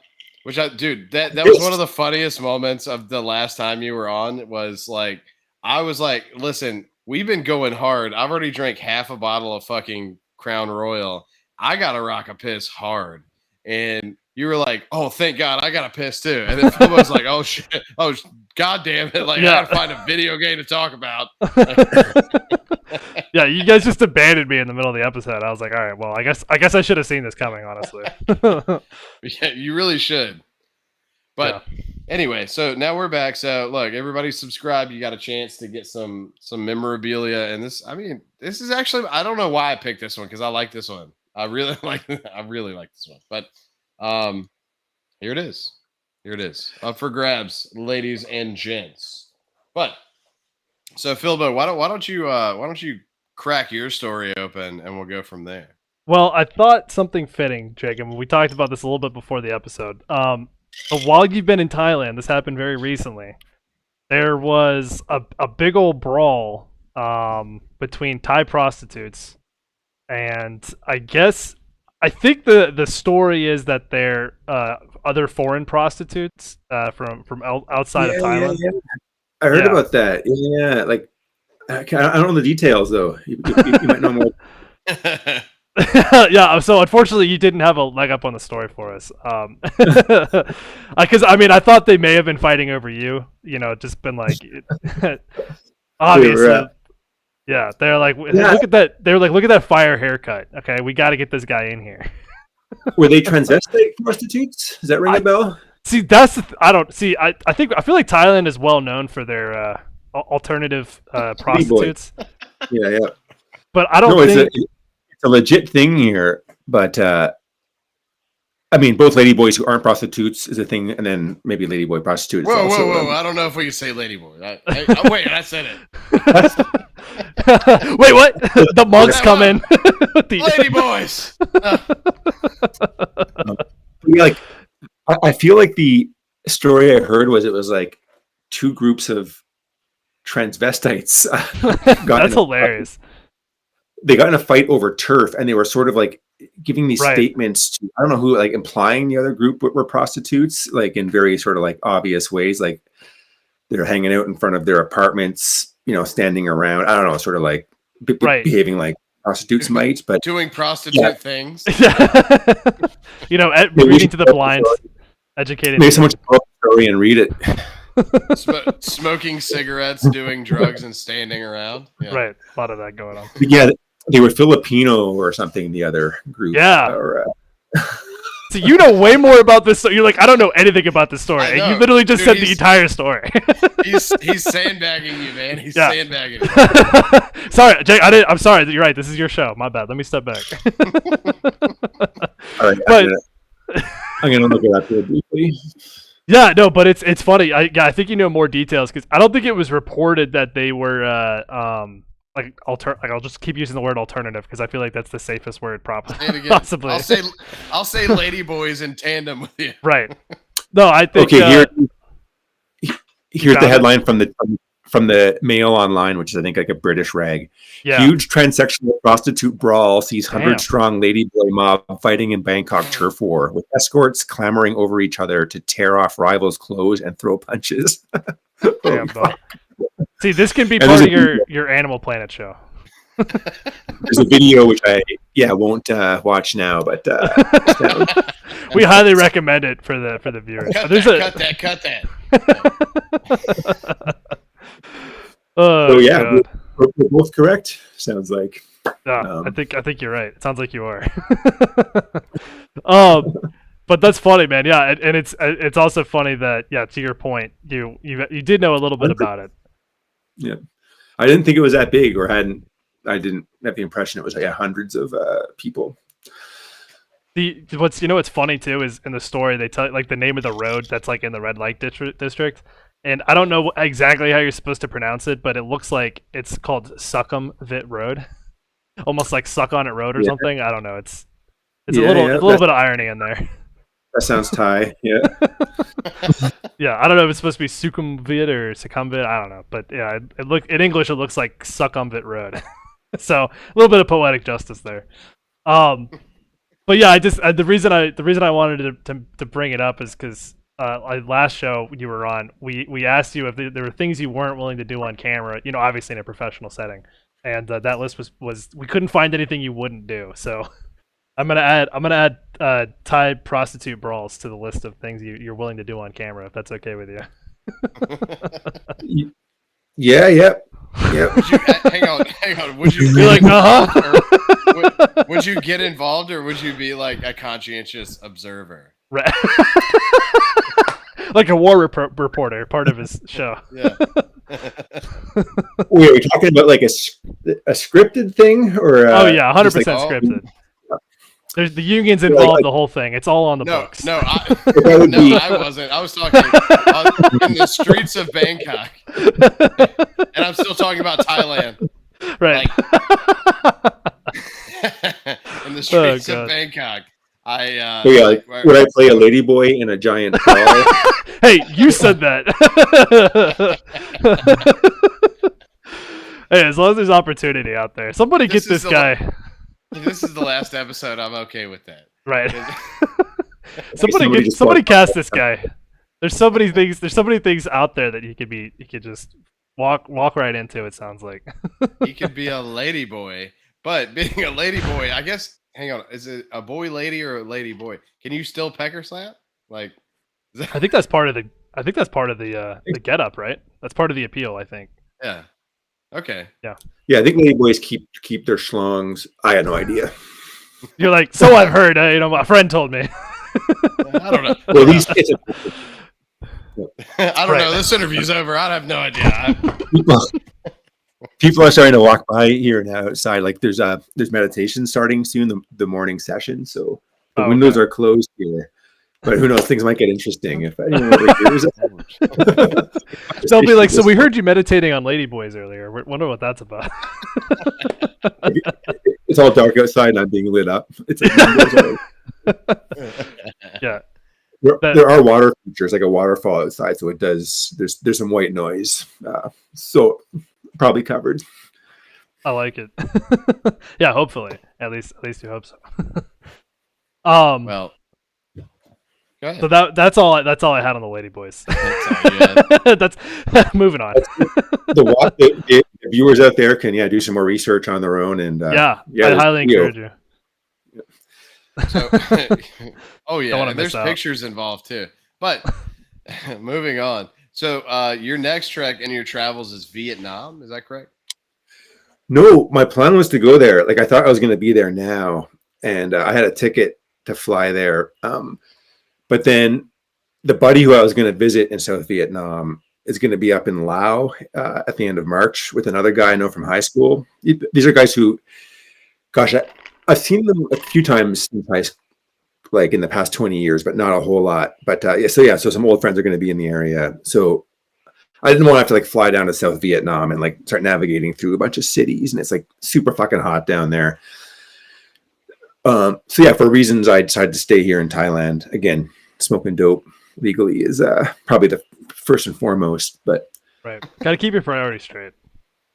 that was one of the funniest moments of the last time you were on. Was like I was like, listen, we've been going hard. I've already drank half a bottle of fucking Crown Royal. I gotta rock a piss hard. And you were like, oh, thank God, I got a piss too. And then Phil was like, oh shit, oh god damn it, like I gotta find a video game to talk about. Yeah, you guys just abandoned me in the middle of the episode. I was like, all right, well, I guess I should have seen this coming, honestly. Yeah, you really should. But anyway, so now we're back. So look, everybody subscribe. You got a chance to get some memorabilia. And this is actually, I don't know why I picked this one because I like this one. I really like this one. But here it is. Here it is. Up for grabs, ladies and gents. But so Philbo, why don't you crack your story open and we'll go from there. Well, I thought something fitting, Jacob. We talked about this a little bit before the episode. But while you've been in Thailand, this happened very recently. There was a big old brawl between Thai prostitutes, and I think the story is that they're other foreign prostitutes from outside of Thailand. Yeah. I heard about that. Yeah, like I don't know the details though. You might know more. Yeah, so unfortunately you didn't have a leg up on the story for us. Because I thought they may have been fighting over you. Just been like, obviously. Yeah, they're like, look at that. They're like, look at that fire haircut. Okay, we got to get this guy in here. Were they transvestite prostitutes? Does that ring a bell? See, that's I feel like Thailand is well known for their alternative prostitutes. Yeah. But I don't think it's a legit thing here. But both ladyboys who aren't prostitutes is a thing, and then maybe ladyboy prostitutes. Whoa! I don't know if we can say ladyboy. Wait, I said it. Wait, what? The monks come in. Ladyboys. Like, I feel like the story I heard was it was like 2 groups of transvestites. That's hilarious. They got in a fight over turf, and they were sort of like giving these statements to, I don't know who, like implying the other group were prostitutes, like in very sort of like obvious ways, like they're hanging out in front of their apartments, standing around. I don't know, sort of like behaving like prostitutes might, but doing prostitute things. Reading to the blind, educating. Maybe someone should tell the story and read it. Smoking cigarettes, doing drugs, and standing around. Yeah. Right, a lot of that going on. Yeah, they were Filipino or something. The other group. Yeah. Or, So you know way more about this. You're like, I don't know anything about this story. And you literally just said the entire story. he's sandbagging you, man. He's sandbagging you. Sorry, Jake. I'm sorry. You're right. This is your show. My bad. Let me step back. All right, I'm gonna look it up here briefly. Yeah, no, but it's funny. I think you know more details because I don't think it was reported that they were I'll just keep using the word alternative because I feel like that's the safest word possibly. I'll say ladyboys in tandem with you. Right. No, I think okay. Here's the headline from the Mail Online, which is I think like a British rag. Yeah. Huge transsexual prostitute brawl sees 100-strong ladyboy mob fighting in Bangkok turf war with escorts clamoring over each other to tear off rivals' clothes and throw punches. Damn, see, this can be part of your Animal Planet show. There's a video which I won't watch now, but we highly recommend it for the viewers. Cut that. Oh yeah, we're both correct. Sounds like. I think you're right. It sounds like you are. But that's funny, man. Yeah, and it's also funny that to your point, you did know a little bit about it. Yeah, I didn't think it was that big, or I didn't have the impression it was like hundreds of people. What's funny too is in the story they tell like the name of the road that's like in the red light district, and I don't know exactly how you're supposed to pronounce it, but it looks like it's called Sukhumvit Road, almost like Suck on It Road or something. I don't know. It's a little bit of irony in there. That sounds Thai. Yeah. Yeah, I don't know if it's supposed to be Sukhumvit or Succumbit. I don't know, but yeah, in English it looks like Sukhumvit Road. So a little bit of poetic justice there. But yeah, the reason I wanted to bring it up is because last show you were on, we asked you if there were things you weren't willing to do on camera. You know, obviously in a professional setting, and that list was we couldn't find anything you wouldn't do. So I'm gonna add Thai prostitute brawls to the list of things you're willing to do on camera, if that's okay with you. Yeah. Hang on. Would you be like, would you get involved, or would you be like a conscientious observer? Right. Like a war reporter, part of his show. Yeah. Wait, are we talking about like a scripted thing, or? 100% scripted. There's the unions involved, the whole thing. It's all on the books. No, I wasn't. I was talking in the streets of Bangkok, and I'm still talking about Thailand. Right. In the streets of Bangkok, would I play a ladyboy in a giant brawl? Hey, you said that. Hey, as long as there's opportunity out there, somebody get this guy. This is the last episode. I'm okay with that. Right. somebody cast this guy. There's so many things out there that he could just walk right into. It sounds like he could be a lady boy, but being a lady boy, I guess. Hang on, is it a boy lady or a lady boy? Can you still pecker slap? Like, I think that's part of the get up, right? That's part of the appeal, I think. Yeah. Okay. Yeah. Yeah, I think ladyboys keep their schlongs. I had no idea. You're like, so I've heard. My friend told me. I don't know. Well, these kids I don't know. This interview's over. I have no idea. People are starting to walk by here now outside. Like there's meditation starting soon, the morning session. So the windows are closed here. But who knows? Things might get interesting if anyone overhears it. They'll be like, "So we heard you meditating on ladyboys earlier. Wonder what that's about." It's all dark outside and I'm being lit up. It's yeah. There are water features, like a waterfall outside, so it does. There's some white noise, so probably covered. I like it. Yeah, hopefully. At least you hope so. Well. So that's all I had on the ladyboys. That's moving on. The viewers out there can do some more research on their own, and I highly encourage you. So, there's pictures involved too. But moving on. So your next trek in your travels is Vietnam. Is that correct? No, my plan was to go there. Like I thought I was going to be there now, and I had a ticket to fly there. But then the buddy who I was going to visit in South Vietnam is going to be up in Laos at the end of March with another guy I know from high school. These are guys who, gosh, I've seen them a few times in high school, like in the past 20 years, but not a whole lot. But so some old friends are going to be in the area. So I didn't want to have to like fly down to South Vietnam and like start navigating through a bunch of cities, and it's like super fucking hot down there. So yeah, for reasons I decided to stay here in Thailand. Again, smoking dope legally is probably the first and foremost, but right, got to keep your priorities straight.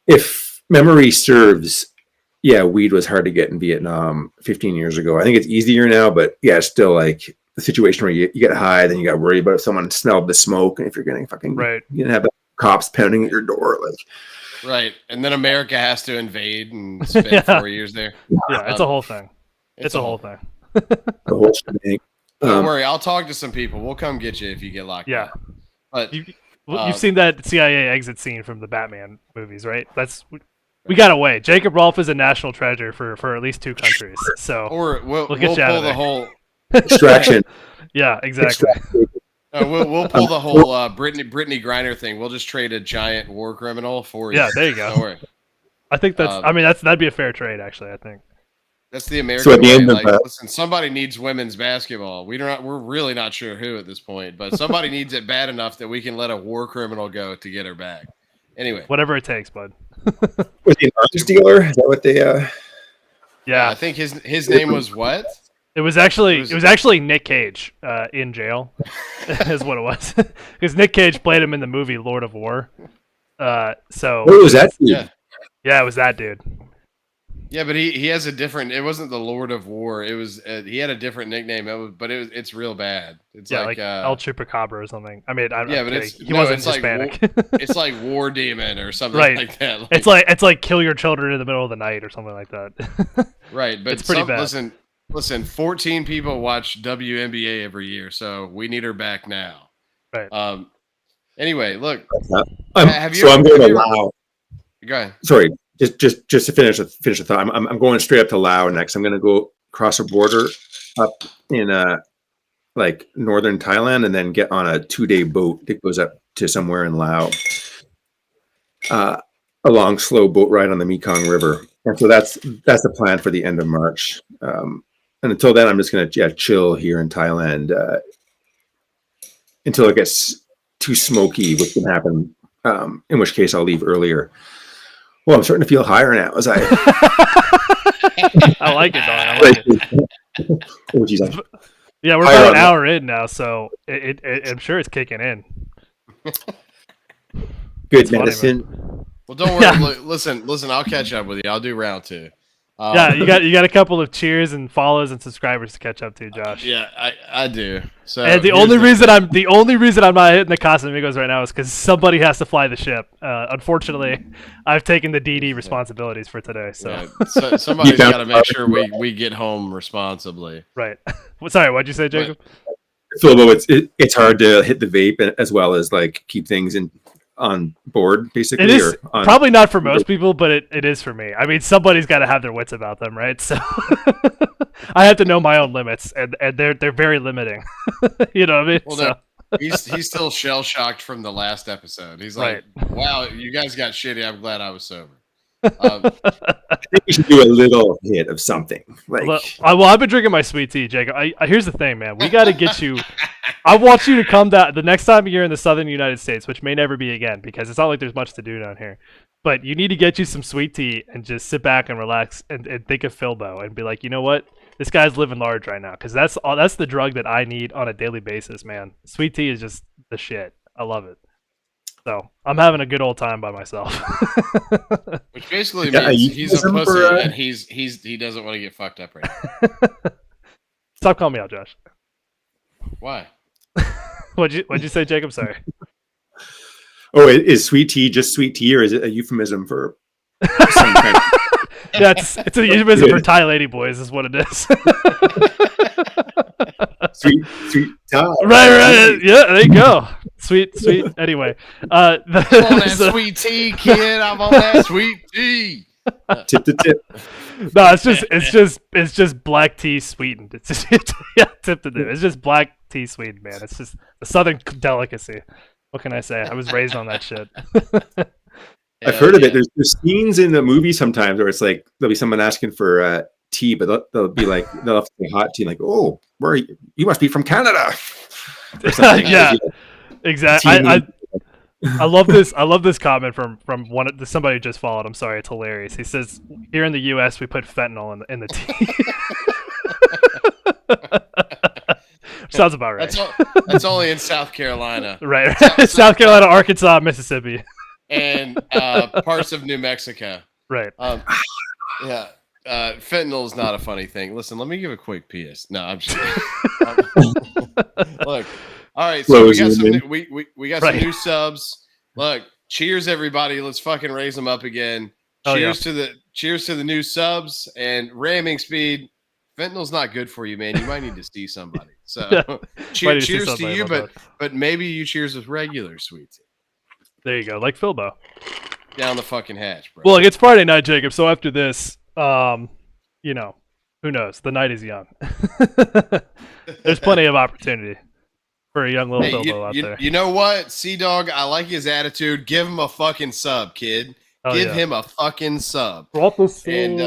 If memory serves, yeah, weed was hard to get in Vietnam 15 years ago. I think it's easier now, but yeah, it's still like the situation where you get high, then you got to worry about if someone smelled the smoke, and if you're getting fucking right, you have cops pounding at your door, like right. And then America has to invade and spend 4 years there. Yeah, it's a whole thing. It's a whole thing. The whole shebang. Don't worry, I'll talk to some people. We'll come get you if you get locked up. But you've seen that CIA exit scene from the Batman movies, right? We got away. Jacob Rolfe is a national treasure for at least 2 countries. So we'll get you pull the whole extraction. Yeah, exactly. We'll pull the whole Brittany Griner thing. We'll just trade a giant war criminal for you. Yeah, there you go. Don't worry. I think that'd be a fair trade, actually. I think that's the American way. Like, listen, somebody needs women's basketball. We're really not sure who at this point, but somebody needs it bad enough that we can let a war criminal go to get her back. Anyway, whatever it takes, bud. Was he an arms dealer? Is that what they? Yeah, I think his name was what? It was actually Nick Cage in jail, is what it was, because Nick Cage played him in the movie Lord of War. So what was that? Yeah, it was that dude. Yeah, but he has a different. It wasn't the Lord of War. It was he had a different nickname. It's real bad. It's like El Chupacabra or something. I mean, he wasn't Hispanic. It's like War Demon or something like that. Like, it's like kill your children in the middle of the night or something like that. Right, but it's pretty bad. Listen, 14 people watch WNBA every year, so we need her back now. Right. Anyway, look. I'm going to Laos. Go ahead. Sorry, just to finish the thought. I'm going straight up to Laos next. I'm going to go across a border up in like northern Thailand, and then get on a 2-day boat that goes up to somewhere in Laos. A long, slow boat ride on the Mekong River, and so that's the plan for the end of March. And until then, I'm just going to chill here in Thailand until it gets too smoky, which can happen. In which case, I'll leave earlier. Well, I'm starting to feel higher now as I. I like it, dog. I like it. Oh, geez, yeah, we're about an hour in now, so I'm sure it's kicking in. Good medicine. Well, don't worry. Listen. I'll catch up with you. I'll do round 2. Yeah, you got a couple of cheers and follows and subscribers to catch up to, Josh. Yeah, I do. So, and the only reason I'm not hitting the Casamigos right now is because somebody has to fly the ship. Unfortunately, I've taken the DD responsibilities for today. So, somebody's got to make sure we get home responsibly. Right. Sorry, what'd you say, Jacob? Philbo, it's hard to hit the vape as well as like keep things on board, basically. It is probably not for most people, but it is for me. I mean, somebody's got to have their wits about them, right? So I have to know my own limits, and they're very limiting. You know what I mean? Well, no, he's still shell shocked from the last episode. He's like, "Wow, you guys got shitty. I'm glad I was sober." I think we should do a little hit of something. Like, I've been drinking my sweet tea, Jacob. Here's the thing, man. We got to get you. I want you to come down the next time you're in the southern United States, which may never be again because it's not like there's much to do down here. But you need to get you some sweet tea and just sit back and relax and think of Philbo and be like, you know what? This guy's living large right now because that's the drug that I need on a daily basis, man. Sweet tea is just the shit. I love it. So I'm having a good old time by myself. Which basically means he's a pussy and he doesn't want to get fucked up right now. Stop calling me out, Josh. Why? What'd you say, Jacob? Sorry. Oh, is sweet tea just sweet tea, or is it a euphemism for some kind of... Yeah, it's a euphemism for Thai lady boys, is what it is. Sweet Thai. Right. Yeah, there you go. Sweet. Anyway, I'm on that sweet tea, kid. I'm on that sweet tea. Tip to tip. No, it's just black tea sweetened. It's just yeah, tip to tip. It's just black tea sweetened, man. It's just a southern delicacy. What can I say? I was raised on that shit. I've heard of it. There's scenes in the movie sometimes where it's like there'll be someone asking for tea, but they'll be like they'll have to say hot tea, like, oh, where are you? You must be from Canada. Or something. Yeah, exactly. I love this. I love this comment from somebody who just followed. I'm sorry, it's hilarious. He says, "Here in the U.S., we put fentanyl in the tea." Sounds about right. That's only in South Carolina, right? South Carolina, Arkansas, Mississippi, and parts of New Mexico. Right. Yeah. Fentanyl is not a funny thing. Listen, let me give a quick PS. No, I'm just look. All right, so we got some new subs. Look, cheers everybody. Let's fucking raise them up again. Cheers to the new subs and ramming speed. Fentanyl's not good for you, man. You might need to see somebody. So cheers to you, but maybe you cheers with regular sweet tea. There you go, like Philbo. Down the fucking hatch, bro. Well, it's Friday night, Jacob. So after this, you know, who knows? The night is young. There's plenty of opportunity for a young little Philbo out there. You know what, Sea-Dog? I like his attitude. Give him a fucking sub, kid. Give him a fucking sub. Drop a sub. And,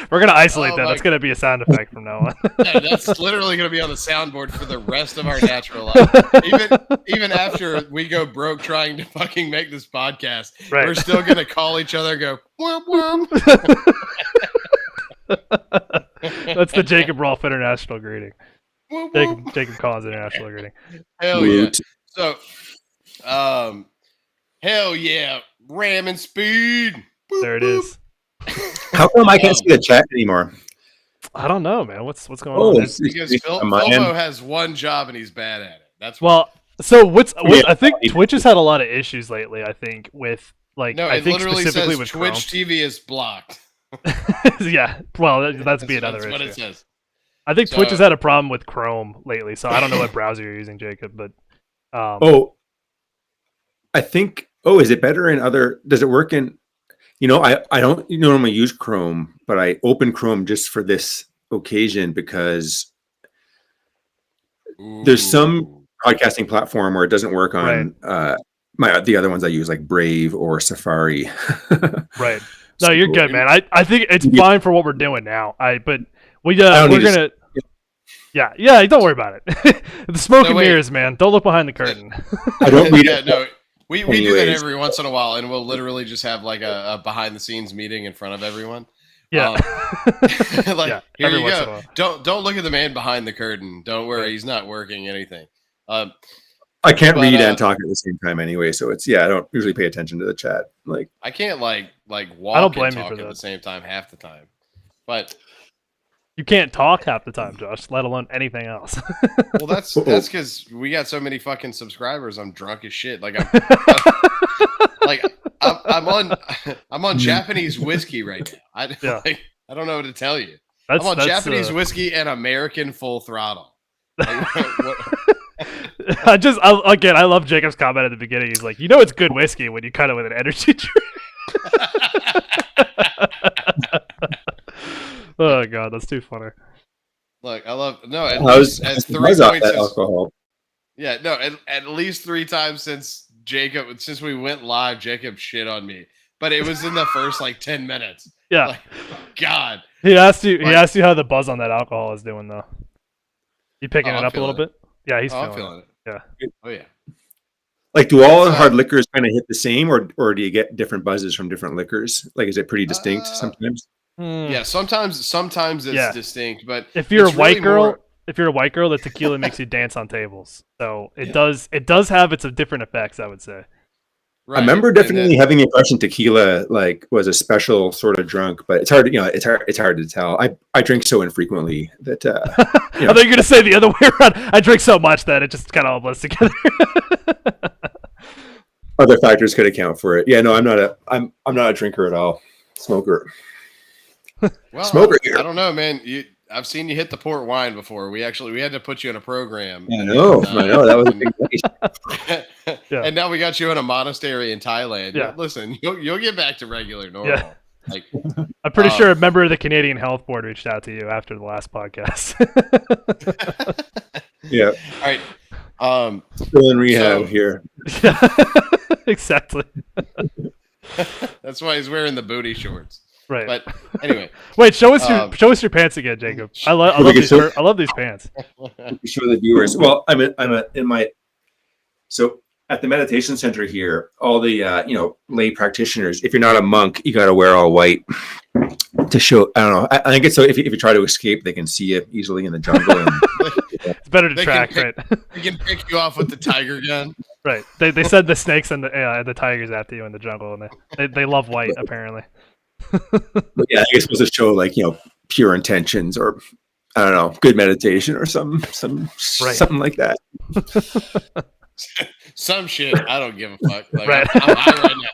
we're gonna isolate that. That's gonna be a sound effect from now on. Yeah, that's literally gonna be on the soundboard for the rest of our natural life. Even after we go broke trying to fucking make this podcast, we're still gonna call each other and go womp womp. That's the Jacob Rolfe International greeting. Womp womp. Jacob Collins International greeting. Hell yeah. So, hell yeah, ramming speed. Boop, there it is. How come I can't see the chat anymore? I don't know, man. What's going on? Because Philbo has one job and he's bad at it. That's so I think Twitch has had a lot of issues lately. I think with I think literally specifically says with Twitch Chrome. TV is blocked. Yeah, well, that's be another issue. What it says. I think Twitch has had a problem with Chrome lately, so I don't know what browser you're using, Jacob. But I think. Is it better in other? Does it work in? I don't normally use Chrome, but I open Chrome just for this occasion because there's some podcasting platform where it doesn't work on the other ones I use, like Brave or Safari. Right. No, you're good, man. I think it's fine for what we're doing now. We're gonna. Yeah. Don't worry about it. The smoke and mirrors, man. Don't look behind the curtain. I don't read it. No. We do that every once in a while, and we'll literally just have like a behind-the-scenes meeting in front of everyone. Yeah. Here you go. Don't look at the man behind the curtain. Don't worry, he's not working anything. I can't read and talk at the same time anyway, so it's I don't usually pay attention to the chat. Like I can't walk I don't blame and you talk for at the that. same time half the time. But you can't talk half the time, Josh, let alone anything else. Well, that's because we got so many fucking subscribers. I'm drunk as shit. I'm on Japanese whiskey right now. I don't know what to tell you. I'm on Japanese whiskey and American full throttle. I love Jacob's comment at the beginning. He's like, it's good whiskey when you cut it with an energy drink. Oh god, that's too funny. Look, I love at least 3 points alcohol. Yeah, no, at least 3 times since we went live, Jacob shit on me. But it was in the first 10 minutes. Yeah. God. He asked you how the buzz on that alcohol is doing though. You picking it up a little bit? Yeah, he's feeling it. Yeah. Oh yeah. Do all hard liquors kind of hit the same, or do you get different buzzes from different liquors? Is it pretty distinct sometimes? Yeah, sometimes it's distinct, but if you're a white girl, the tequila makes you dance on tables. So it does have its different effects, I would say. Right. I remember definitely having the impression tequila was a special sort of drunk, but it's hard to tell. I drink so infrequently that I thought you were gonna say the other way around. I drink so much that it just kind of all blends together. Other factors could account for it. Yeah, no, I'm not a drinker at all. Smoker. Well, Smoker here. I don't know, man. I've seen you hit the port wine before. We had to put you in a program. I know. That was a big place. Yeah. And now we got you in a monastery in Thailand. Yeah. Listen, you'll get back to regular normal. Yeah. Like, I'm pretty sure a member of the Canadian Health Board reached out to you after the last podcast. Yeah. all right. Still in rehab here. Yeah, exactly. That's why he's wearing the booty shorts. Right. But anyway, Wait, show us your pants again, Jacob. I love these pants. Show the viewers. Well, so at the meditation center here, all the lay practitioners, if you're not a monk, you got to wear all white to show. I don't know. I think it's so if you try to escape, they can see you easily in the jungle. And, It's better to track, right? They can pick you off with the tiger gun. Right. They send the snakes and the tigers after you in the jungle, and they love white apparently. But yeah, I guess it's supposed to show pure intentions or I don't know, good meditation or something like that. Some shit. I don't give a fuck. Like, Right. I'm high right now.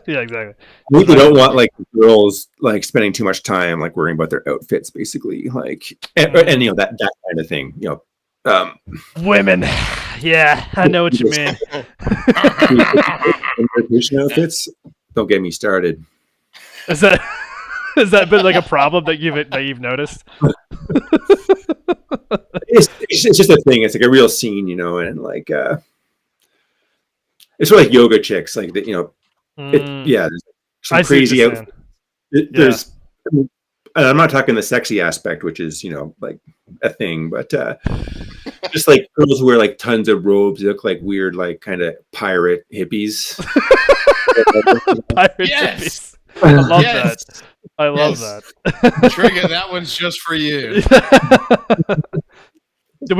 Yeah, exactly. We don't want girls spending too much time worrying about their outfits, basically, and that kind of thing. Women. Yeah, I know what you mean. Meditation outfits. Don't get me started. Has that been a problem that you've noticed? It's just a thing. It's a real scene, and it's sort of like yoga chicks, there's some crazy out. There's, and I'm not talking the sexy aspect, which is a thing, but just girls who wear tons of robes, they look like weird, kind of pirate hippies. Pirate Yes. hippies. I love that. I love that. Trigger, that one's just for you.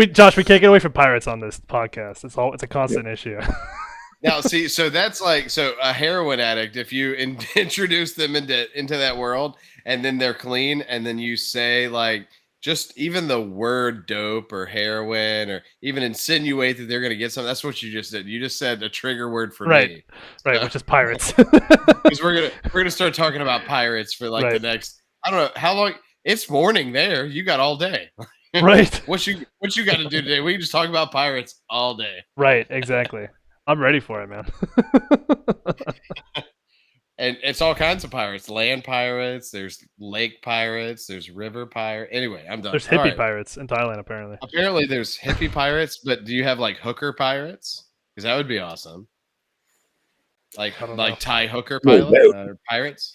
Josh, we can't get away from pirates on this podcast. It's a constant issue. Now, see, so that's a heroin addict. If you introduce them into that world, and then they're clean, and then you say just even the word dope or heroin, or even insinuate that they're going to get something. That's what you just did. You just said a trigger word for me, right? Which is pirates. Because we're gonna start talking about pirates for the next. I don't know how long. It's morning there. You got all day. Right. What you got to do today? We can just talk about pirates all day. Right. Exactly. I'm ready for it, man. And it's all kinds of pirates. Land pirates. There's lake pirates. There's river pirate. Anyway, I'm done. There's hippie pirates in Thailand, apparently. Apparently, there's hippie pirates. But do you have hooker pirates? Because that would be awesome. Thai hooker pirates.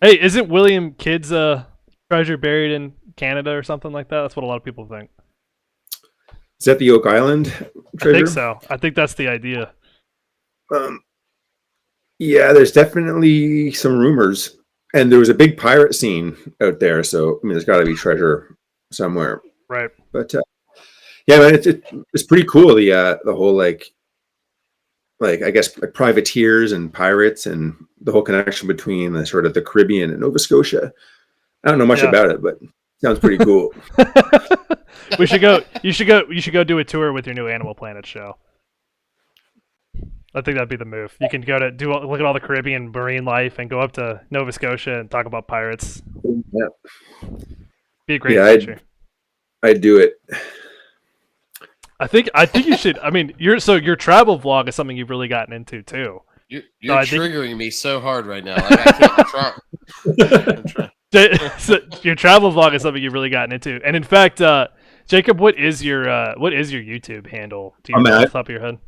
Hey, isn't William Kidd's treasure buried in Canada or something like that? That's what a lot of people think. Is that the Oak Island treasure? I think so. I think that's the idea. Yeah, there's definitely some rumors, and there was a big pirate scene out there. So there's got to be treasure somewhere, right? But yeah, man, it's pretty cool. The whole I guess privateers and pirates and the whole connection between the sort of the Caribbean and Nova Scotia. I don't know much about it, but it sounds pretty cool. You should go do a tour with your new Animal Planet show. I think that'd be the move. You can go to look at all the Caribbean marine life and go up to Nova Scotia and talk about pirates. Yeah, be a great adventure. I'd do it. I think you should. I mean, your travel vlog is something you've really gotten into too. You're triggering me so hard right now. I can't try. So your travel vlog is something you've really gotten into, and in fact, Jacob, what is your YouTube handle? Do you know off the top of your head?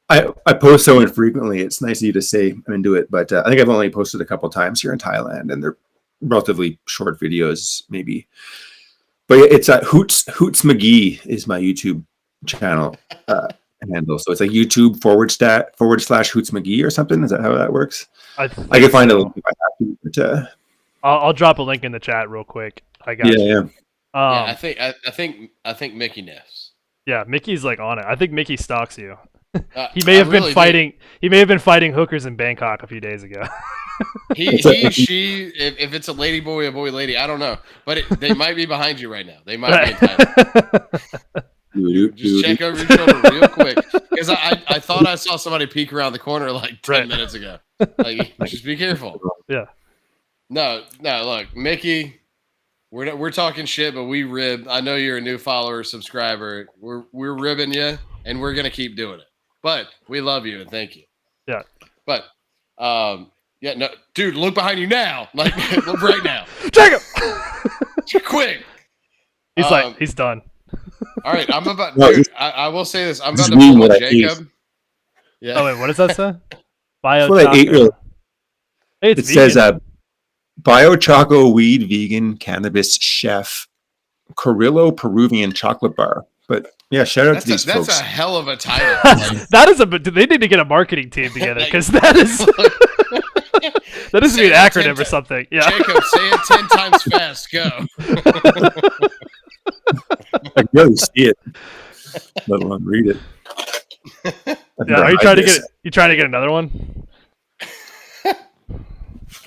I post so infrequently. It's nice of you to say I'm into it, but I think I've only posted a couple times here in Thailand, and they're relatively short videos, maybe. But it's Hoots McGee is my YouTube channel handle. So it's YouTube // Hoots McGee or something. Is that how that works? I can find a link if I have to. But, I'll drop a link in the chat real quick. I got you. Yeah. I think Mickey knows. Yeah, Mickey's on it. I think Mickey stalks you. He may have been fighting. He may have been fighting hookers in Bangkok a few days ago. She. If it's a lady boy, a boy lady, I don't know, but they might be behind you right now. They might be in Thailand. Just check over your shoulder real quick, because I thought I saw somebody peek around the corner 10 minutes ago. Just be careful. Yeah. No. Look, Mickey, we're talking shit, but we rib. I know you're a new follower, subscriber. We're ribbing you, and we're gonna keep doing it. But we love you and thank you. Yeah. But yeah, no, dude, look behind you now, like look right now, Jacob. quick. He's like, he's done. All right, I'm about. No, Dude, I will say this. I'm about just to pull what a I Jacob. Yeah. Oh wait, what does that say? Bio. What I ate earlier. Hey, it's It says vegan. Bio Choco Weed Vegan Cannabis Chef Carrillo Peruvian Chocolate Bar. But yeah, shout out to these That's folks. a hell of a title. Like, That is they need to get a marketing team together because that is that needs to be an Say it acronym 10 or something. Yeah. Jacob, say it 10 times fast. Go. I can really see it, let alone read it. Yeah. Are you trying to get? You trying to get another one?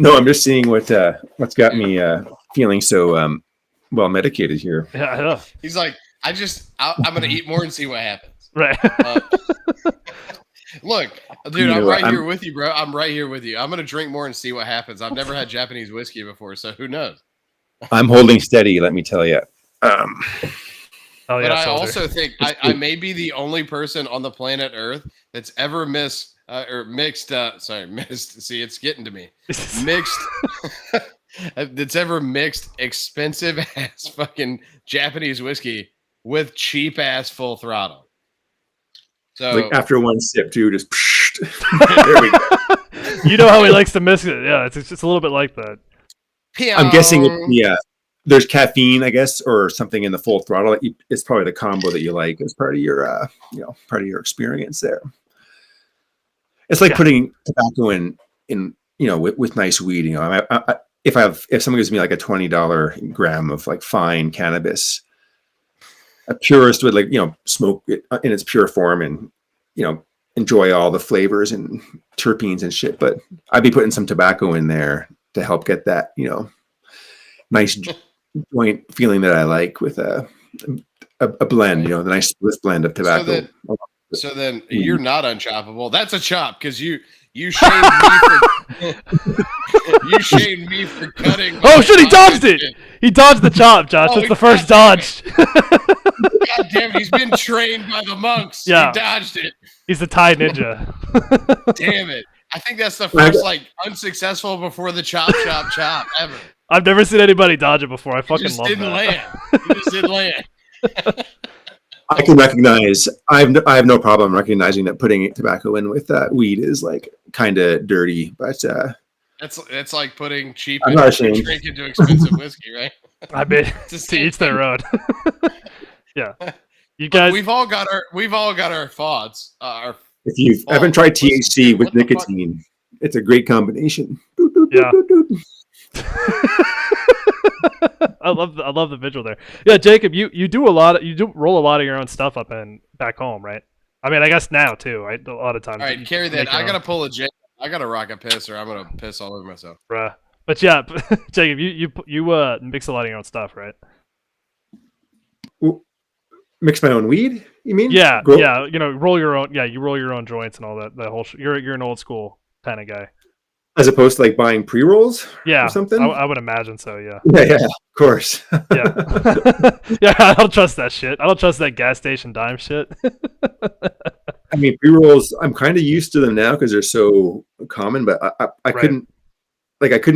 No, I'm just seeing what's got me feeling so well medicated here. Yeah, I know. He's like, I'm gonna eat more and see what happens. Right. Look, dude, You know I'm what, right here with you, bro. I'm right here with you. I'm gonna drink more and see what happens. I've never had Japanese whiskey before, so who knows? I'm holding steady, let me tell you. Oh But yeah. I soldier. also think I may be the only person on the planet Earth that's ever mixed. See, it's getting to me. Mixed. That's ever mixed expensive ass fucking Japanese whiskey with cheap ass Full Throttle. So Like after one sip, too, just there we go. You know how he likes to mix it. Yeah, it's just a little bit like that. I'm guessing there's caffeine, I guess, or something in the Full Throttle. It's probably the combo that you like as part of your part of your experience there. It's like putting tobacco in with nice weed. You know, if someone gives me like a $20 gram of like fine cannabis, a purist would smoke it in its pure form and enjoy all the flavors and terpenes and shit. But I'd be putting some tobacco in there to help get that nice joint feeling that I like with a blend. The nice split blend of tobacco. So then you're not unchoppable. That's a chop because you shamed me for cutting. Oh shit! He dodged it. He dodged the chop, Josh. That's the first dodge. God damn it! He's been trained by the monks. Yeah. He dodged it. He's the Thai ninja. Damn it! I think that's the first unsuccessful before the chop ever. I've never seen anybody dodge it before. I fucking love Didn't that. land. He just didn't land. I can recognize. I have no problem recognizing that putting tobacco in with weed is like kind of dirty, but it's like putting cheap I'm not ashamed. drink into expensive whiskey, right? I mean, to each their own. Yeah, you guys. We've all got our thoughts. If you haven't tried THC with nicotine, it's a great combination. Yeah. I love the visual there. Yeah, Jacob, you do roll a lot of your own stuff up and back home, right? I mean, I guess now too, right? A lot of times. All right, carry that. I gotta pull a J. I gotta rock a piss, or I'm gonna piss all over myself. Bruh. But yeah, Jacob, you mix a lot of your own stuff, right? Mix my own weed? You mean? Yeah, yeah. Roll your own. Yeah, you roll your own joints and all that. The whole. You're an old school kind of guy. As opposed to like buying pre-rolls? Yeah, or something? I would imagine so. Yeah. Yeah, of course. Yeah. Yeah, I don't trust that shit. I don't trust that gas station dime shit. I mean, pre-rolls, I'm kind of used to them now because they're so common, but I couldn't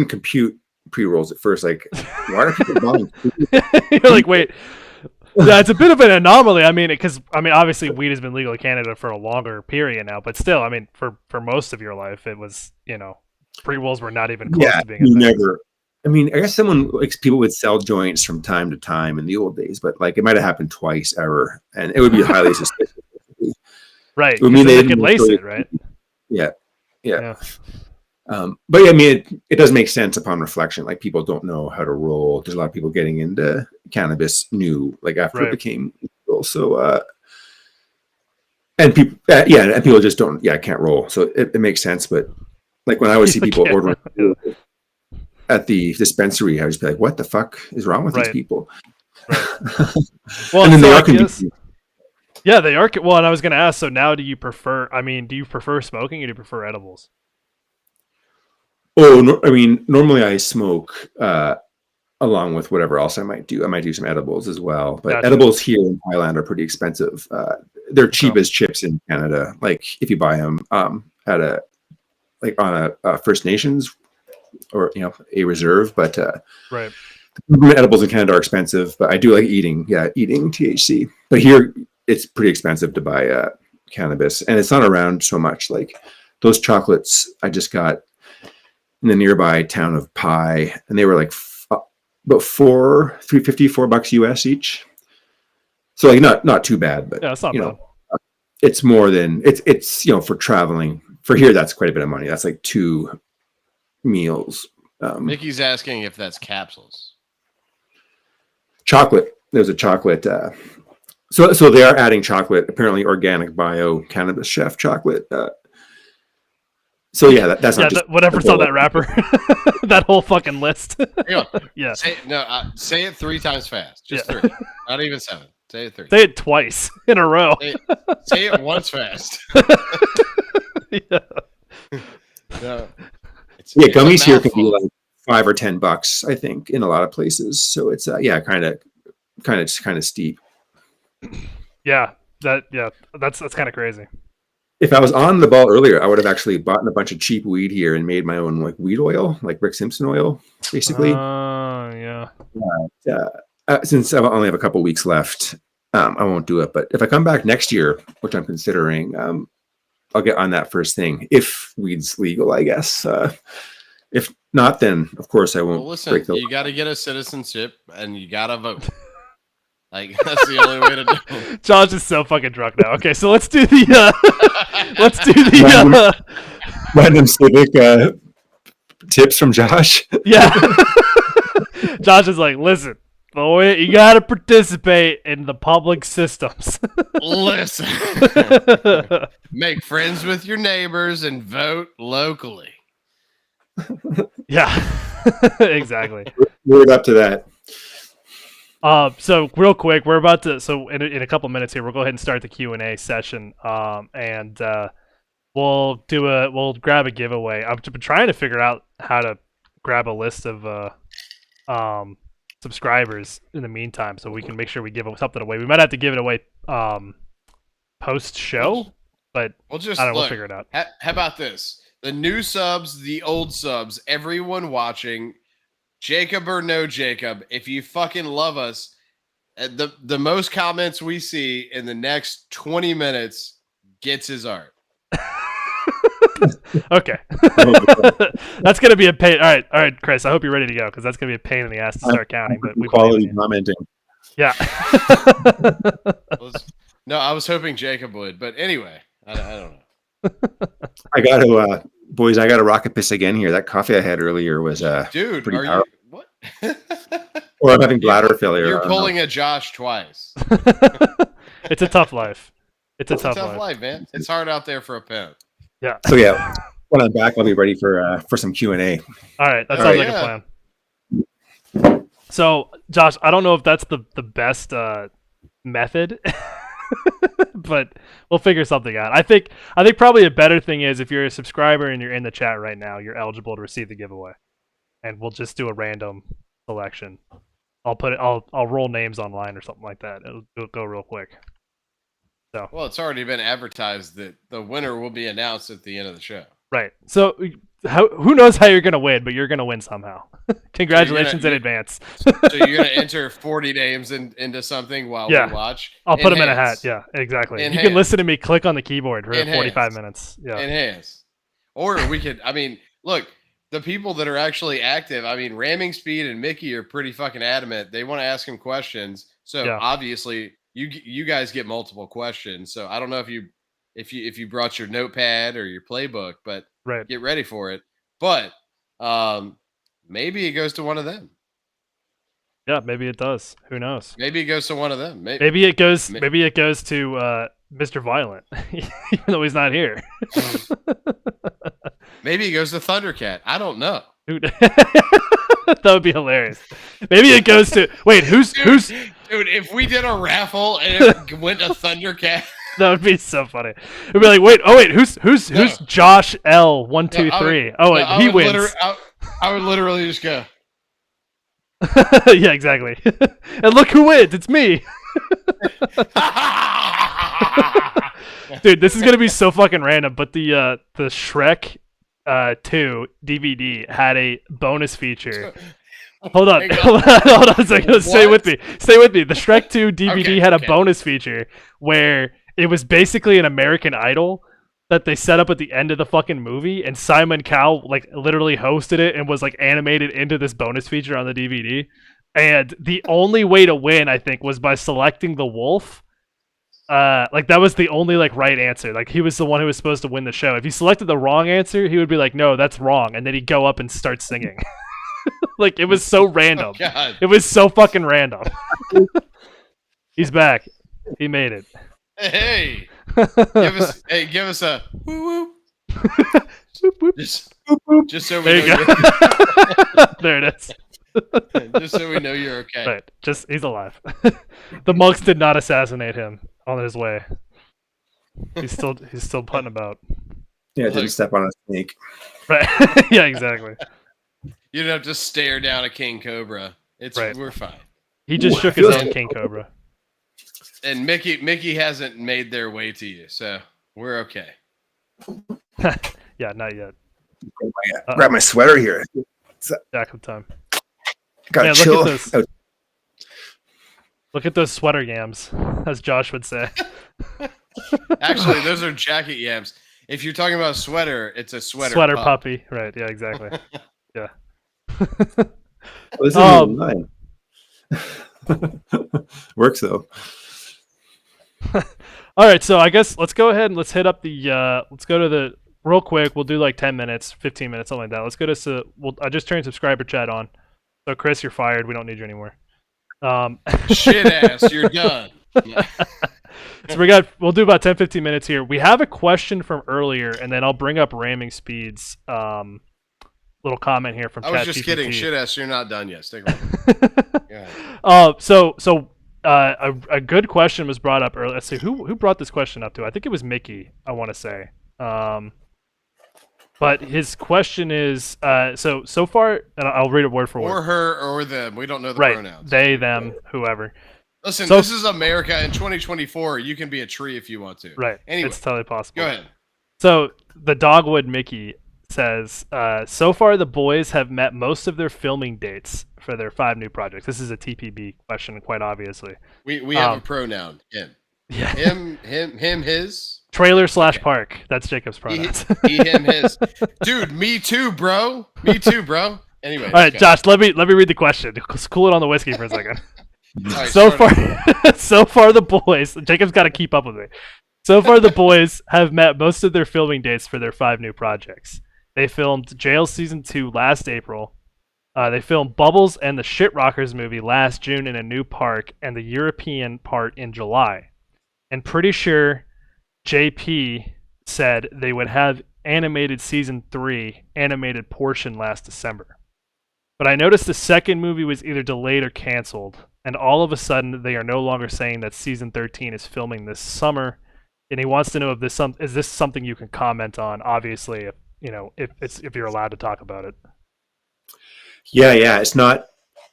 compute pre-rolls at first. Like, why are people buying pre-rolls? You're like, wait. Yeah, it's a bit of an anomaly. I mean, obviously weed has been legal in Canada for a longer period now, but still, I mean, for most of your life, it was, pre-rolls were not even close to being a thing. Never. I mean, I guess people would sell joints from time to time in the old days, but like it might have happened twice ever, and it would be highly suspicious. Right. I mean, they could lace it, right? Yeah. But yeah, I mean, it does make sense upon reflection. Like people don't know how to roll. There's a lot of people getting into cannabis new, like after it became legal. So, and people, and people just can't roll. So it makes sense. But like when I would see people ordering at the dispensary, I would just be like, "What the fuck is wrong with these people?" Right. Well, and then they are yeah, they are. Well, and I was going to ask. So now, do you prefer? I mean, do you prefer smoking or do you prefer edibles? Oh, no, I mean, normally I smoke along with whatever else I might do. I might do some edibles as well, but Gotcha. edibles here in Thailand are pretty expensive. They're cheap Okay. as chips in Canada. Like if you buy them at a like on a First Nations or a reserve, but Right. edibles in Canada are expensive. But I do like eating THC. But here it's pretty expensive to buy cannabis, and it's not around so much. Like those chocolates I just got in the nearby town of Pai, and they were like about $3.50 US each. So like not too bad, but Yeah, it's not bad. it's more than it's for traveling. For here, that's quite a bit of money. That's like 2 meals. Mickey's asking if that's capsules. Chocolate. There's a chocolate. So they are adding chocolate. Apparently, organic bio cannabis chef chocolate. So yeah, that's not just whatever's on that wrapper. That whole fucking list. Hang on. Yeah. Say it 3 times fast. Just 3. Not even 7. Say it 3. Say it twice in a row. Say it once fast. Yeah. No. Gummies here can be like $5 or $10, I think, in a lot of places. So it's kind of steep. Yeah. That's kind of crazy. If I was on the ball earlier, I would have actually bought a bunch of cheap weed here and made my own like weed oil, like Rick Simpson oil, basically. Yeah. Since I only have a couple weeks left, I won't do it. But if I come back next year, which I'm considering, I'll get on that first thing. If weed's legal, I guess. If not, then of course I won't. Well, listen, you got to get a citizenship and you got to vote. Like that's the only way to do it. Josh is so fucking drunk now. Okay, so let's do the random civic tips from Josh. Yeah. Josh is like, listen, boy, you got to participate in the public systems. Listen, make friends with your neighbors and vote locally. Yeah, exactly. We're up to that. So real quick, we're about to. So in a couple minutes here, we'll go ahead and start the Q&A session. And we'll grab a giveaway. I've been trying to figure out how to grab a list of subscribers in the meantime, so we can make sure we give something away. We might have to give it away post show, but we'll just we'll figure it out. How about this? The new subs, the old subs, everyone watching. Jacob or no Jacob, if you fucking love us, the most comments we see in the next 20 minutes gets his art. Okay. That's going to be a pain. All right, Chris, I hope you're ready to go because that's going to be a pain in the ass to start counting. But we quality commenting. Yeah. No, I was hoping Jacob would, but anyway, I don't know. I got to, boys, I got to rocket piss again here. That coffee I had earlier was dude, pretty are powerful. you what? Or I'm having bladder failure. You're pulling a Josh twice. It's a tough life. It's a tough life, man. It's hard out there for a pimp. Yeah. So yeah, when I'm back, I'll be ready for some Q&A. All right, that sounds like a plan. So, Josh, I don't know if that's the best method, but we'll figure something out. I think probably a better thing is if you're a subscriber and you're in the chat right now, you're eligible to receive the giveaway, and we'll just do a random selection. I'll roll names online or something like that. It'll go real quick. So. Well, it's already been advertised that the winner will be announced at the end of the show. Right. So, who knows how you're going to win, but you're going to win somehow. Congratulations in advance. So you're going to enter 40 names into something while we watch? I'll put them in a hat. Yeah, exactly. You can listen to me click on the keyboard for 45 minutes. Yeah. Enhance. Or we could, look, the people that are actually active, Ramming Speed and Mickey are pretty fucking adamant. They want to ask him questions. So obviously you guys get multiple questions. So I don't know if you brought your notepad or your playbook, but get ready for it. But maybe it goes to one of them. Yeah, maybe it does. Who knows? Maybe it goes to one of them. Maybe it goes to Mr. Violent, even though he's not here. Maybe it goes to Thundercat. I don't know. Dude, that would be hilarious. Maybe it goes to who's dude, if we did a raffle and it went to Thundercat. That would be so funny. It'd be like, wait, who's Josh L 123? Oh, no, he wins. I would literally just go. Yeah, exactly. And look who wins. It's me. Dude, this is gonna be so fucking random. But the Shrek 2 DVD had a bonus feature. Hold on a second. Stay with me. The Shrek 2 DVD had a bonus feature where it was basically an American Idol that they set up at the end of the fucking movie, and Simon Cowell like literally hosted it and was like animated into this bonus feature on the DVD. And the only way to win, I think, was by selecting the wolf. Like that was the only like right answer. Like he was the one who was supposed to win the show. If you selected the wrong answer, he would be like, "No, that's wrong," and then he'd go up and start singing. Like it was so random. God. It was so fucking random. He's back. He made it. Hey, give us a woo woo. Just so we There you know go. There it is. just so we know you're okay. Right. Just he's alive. The monks did not assassinate him on his way. He's still putting about. Yeah, didn't step on a snake. Right. Yeah, exactly. You don't have to stare down a king cobra. We're fine. He just shook his own king cobra. And Mickey hasn't made their way to you, so we're okay. Yeah, not yet. Grab my sweater here. Jack of time. Gotta chill. Look at those sweater yams, as Josh would say. Actually, those are jacket yams. If you're talking about a sweater, it's a sweater puppy. Right? Yeah, exactly. Yeah. This is mine. Works though. All right, so I guess let's go ahead and let's hit up the let's go to the real quick. We'll do like 10 minutes, 15 minutes, something like that. Let's go to I just turned subscriber chat on. So Chris, you're fired. We don't need you anymore. Shit ass, you're done. So we'll do about 10, 15 minutes here. We have a question from earlier, and then I'll bring up Ramming Speed's little comment here from I ChatGPT. was just kidding. Shit ass, you're not done yet. Stick around. Yeah. A good question was brought up earlier. Let's see who brought this question up to. I think it was Mickey. I want to say. But his question is so far, and I'll read it word for word. Or her or them. We don't know the pronouns. They, them, whoever. Listen, this is America in 2024. You can be a tree if you want to. Right. Anyway, it's totally possible. Go ahead. So the Dogwood Mickey says, so far the boys have met most of their filming dates for their 5 new projects. This is a TPB question, quite obviously. We have a pronoun. Him. Yeah. Him, his. Trailer/park. That's Jacob's pronouns. He, him, his. Dude, me too, bro. Anyway. All right, Josh, let me read the question. Cool it on the whiskey for a second. Right, so far the boys, Jacob's got to keep up with me. So far the boys have met most of their filming dates for their 5 new projects. They filmed Jail Season 2 last April. They filmed Bubbles and the Shit Rockers movie last June in a new park, and the European part in July. And pretty sure JP said they would have animated Season 3 animated portion last December. But I noticed the second movie was either delayed or canceled, and all of a sudden they are no longer saying that Season 13 is filming this summer. And he wants to know if is this something you can comment on, obviously, if you're allowed to talk about it. Yeah. It's not.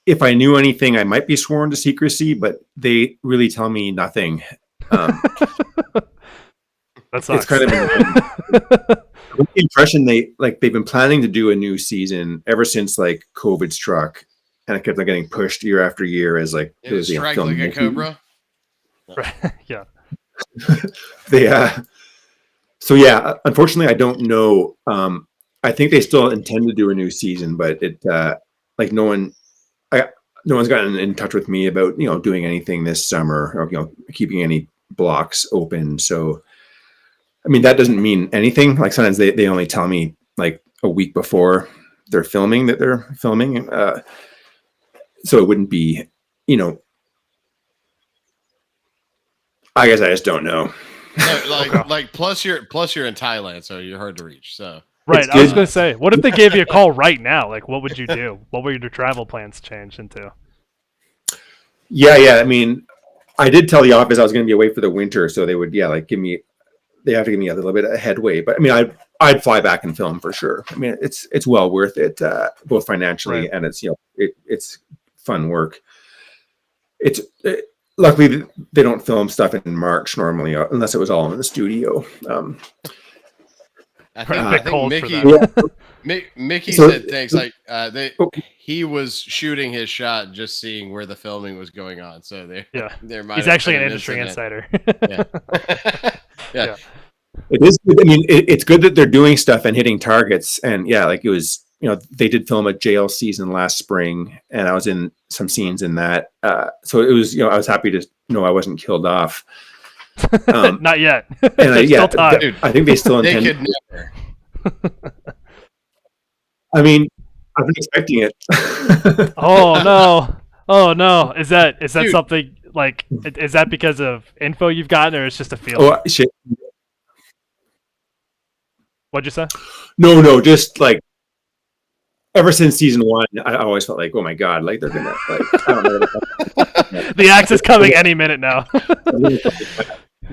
If I knew anything, I might be sworn to secrecy, but they really tell me nothing. That sucks. It's kind of the impression they've been planning to do a new season ever since like COVID struck, and it kept getting pushed year after year as like it was strike like a cobra. Right. Yeah. So yeah, unfortunately, I don't know. I think they still intend to do a new season, but no one's gotten in touch with me about doing anything this summer or keeping any blocks open. So I mean, that doesn't mean anything. Like sometimes they only tell me like a week before they're filming that they're filming. So it wouldn't be, I guess I just don't know. No, plus you're in Thailand, so you're hard to reach. So right, I was gonna say, what if they gave you a call right now? Like, what would you do? What would your travel plans change into? Yeah. I mean, I did tell the office I was going to be away for the winter, so they would, they have to give me a little bit of headway. But I mean, I'd fly back and film for sure. I mean, it's well worth it, both financially and it's it's fun work. Luckily they don't film stuff in March normally, unless it was all in the studio. I think Mickey said things like he was shooting his shot just seeing where the filming was going on. So he's actually an industry insider. Yeah. It is good. I mean, it's good that they're doing stuff and hitting targets. And it was, they did film a jail season last spring, and I was in some scenes in that. So it was, I was happy to know I wasn't killed off. Not yet. And I think they still intend. They could never. I mean, I've been expecting it. Oh no! Is that Dude. Something like? Is that because of info you've gotten, or it's just a feeling? Oh shit! What'd you say? No, just like ever since season 1, I always felt like, oh my god, like they're gonna like. I don't know. The axe is coming any minute now.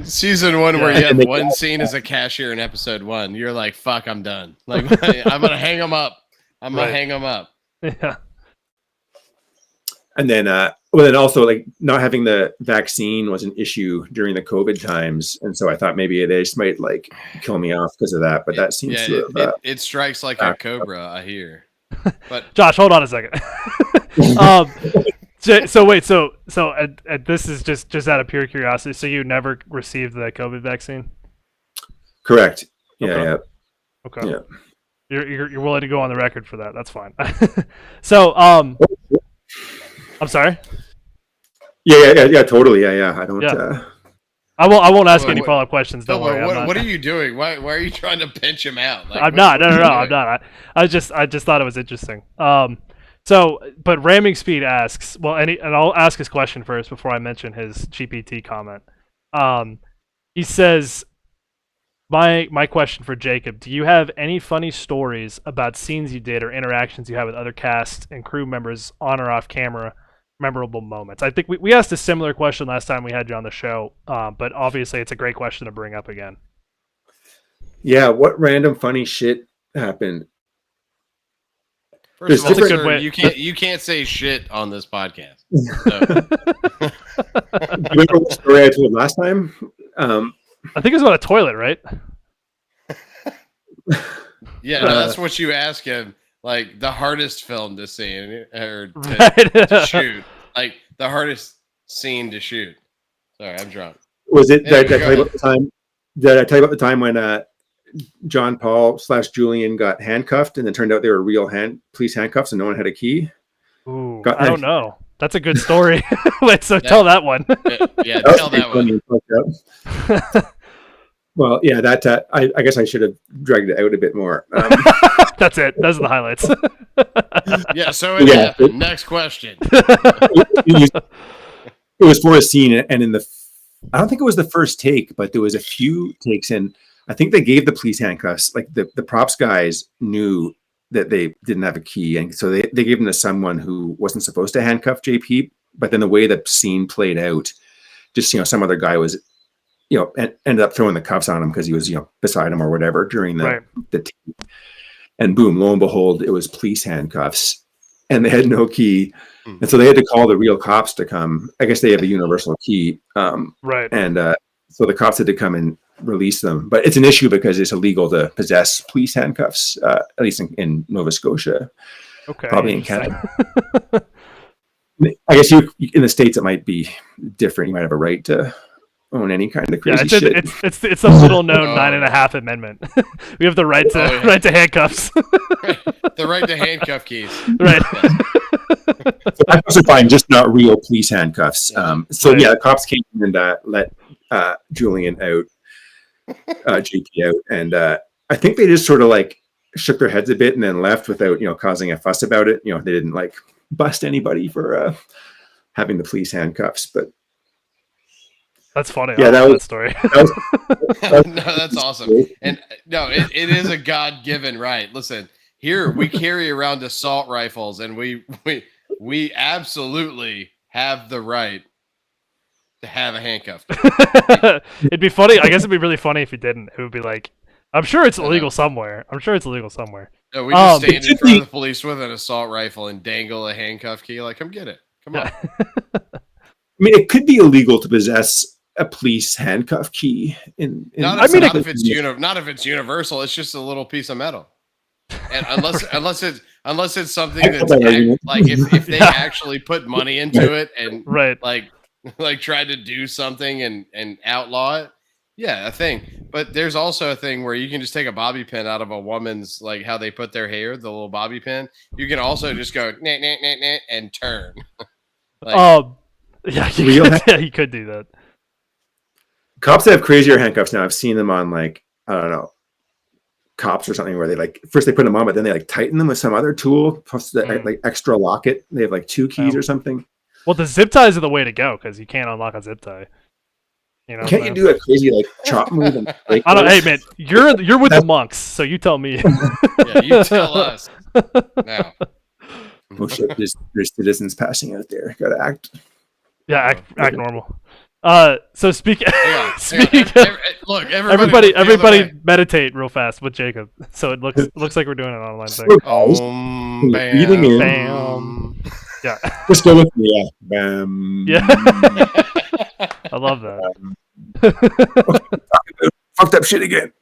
Season 1, where you have one scene as a cashier in episode 1, you're like, fuck, I'm done. Like, I'm gonna hang them up. I'm gonna hang them up. Yeah. And then, then also, like, not having the vaccine was an issue during the COVID times, and so I thought maybe they just might like kill me off because of that. But that seems to have, it strikes like a cobra, I hear. But Josh, hold on a second. So wait, so this is just out of pure curiosity. So you never received the COVID vaccine? Correct. Okay. Yeah. Okay. Yeah. You're willing to go on the record for that? That's fine. So I'm sorry. Yeah. Totally. Yeah. I don't. Yeah. I won't ask any follow-up questions. Don't worry. What are you doing? Why are you trying to pinch him out? Like, I'm not. No. I'm not. I just thought it was interesting. So, but Ramming Speed asks, and I'll ask his question first before I mention his GPT comment. He says, my question for Jacob: do you have any funny stories about scenes you did or interactions you had with other cast and crew members on or off camera? Memorable moments. I think we asked a similar question last time we had you on the show, but obviously it's a great question to bring up again. Yeah, what random funny shit happened? First of all, sir, you can't say shit on this podcast. So. You remember what story I told last time? I think it was about a toilet, right? Yeah, that's what you ask him. Like the hardest film to see or to shoot, like the hardest scene to shoot. Sorry, I'm drunk. Was it? Did I tell you about the time? Did I tell you about the time when John Paul / Julian got handcuffed, and it turned out they were real police handcuffs, and no one had a key? Ooh, I don't know. That's a good story. Wait, so tell that one. Yeah, tell that one. Well, yeah, I guess I should have dragged it out a bit more. That's it. Those are the highlights. Yeah, so it happened. Next question. It was for a scene, and I don't think it was the first take, but there was a few takes, and I think they gave the police handcuffs. Like the props guys knew that they didn't have a key, and so they gave them to someone who wasn't supposed to handcuff JP. But then the way the scene played out, just some other guy was, ended up throwing the cuffs on him because he was beside him or whatever during the tape. And boom, lo and behold, it was police handcuffs, and they had no key, and so they had to call the real cops to come. I guess they have a universal key, right? And so the cops had to come and release them. But it's an issue because it's illegal to possess police handcuffs, at least in Nova Scotia. Okay, probably in Canada. I guess in the States it might be different. You might have a right to own any kind of crazy shit. It's a little known 9.5 amendment. We have the right to handcuffs. The right to handcuff keys. Right. So handcuffs are fine, just not real police handcuffs. The cops came and let Julian out, JP out, and I think they just sort of like shook their heads a bit and then left without causing a fuss about it. They didn't like bust anybody for having the police handcuffs, but. That's funny. Yeah, that story. No, that's awesome. And no, it is a God-given right. Listen, here we carry around assault rifles, and we absolutely have the right to have a handcuff. It'd be funny. I guess it'd be really funny if you didn't. It would be like, I'm sure it's illegal somewhere. I'm sure it's illegal somewhere. No, we just stand in front of the police with an assault rifle and dangle a handcuff key. Like, come get it. Come on. I mean, it could be illegal to possess a police handcuff key. Not if it's universal. It's just a little piece of metal. And unless it's something that's like if they actually put money into it and like tried to do something and outlaw it, yeah, a thing. But there's also a thing where you can just take a bobby pin out of a woman's, like how they put their hair, the little bobby pin. You can also just go nah, nah, nah, nah, and turn. Yeah, you could do that. Cops that have crazier handcuffs now, I've seen them on like, I don't know, cops or something where they like first they put them on, but then they like tighten them with some other tool plus the like extra locket. They have like 2 keys or something. Well, the zip ties are the way to go because you can't unlock a zip tie. You know, can't you do a crazy like chop move? And break I don't. Hey man, you're with the monks, so you tell me. Yeah, you tell us now. Oh shit! There's citizens passing out there. Gotta act. Yeah, act normal. So speaking. Look, everybody, meditate real fast with Jacob. So it looks like we're doing an online thing. Bam, bam. Yeah. Just go with me. Yeah. Bam. Yeah. I love that. Fucked up shit again.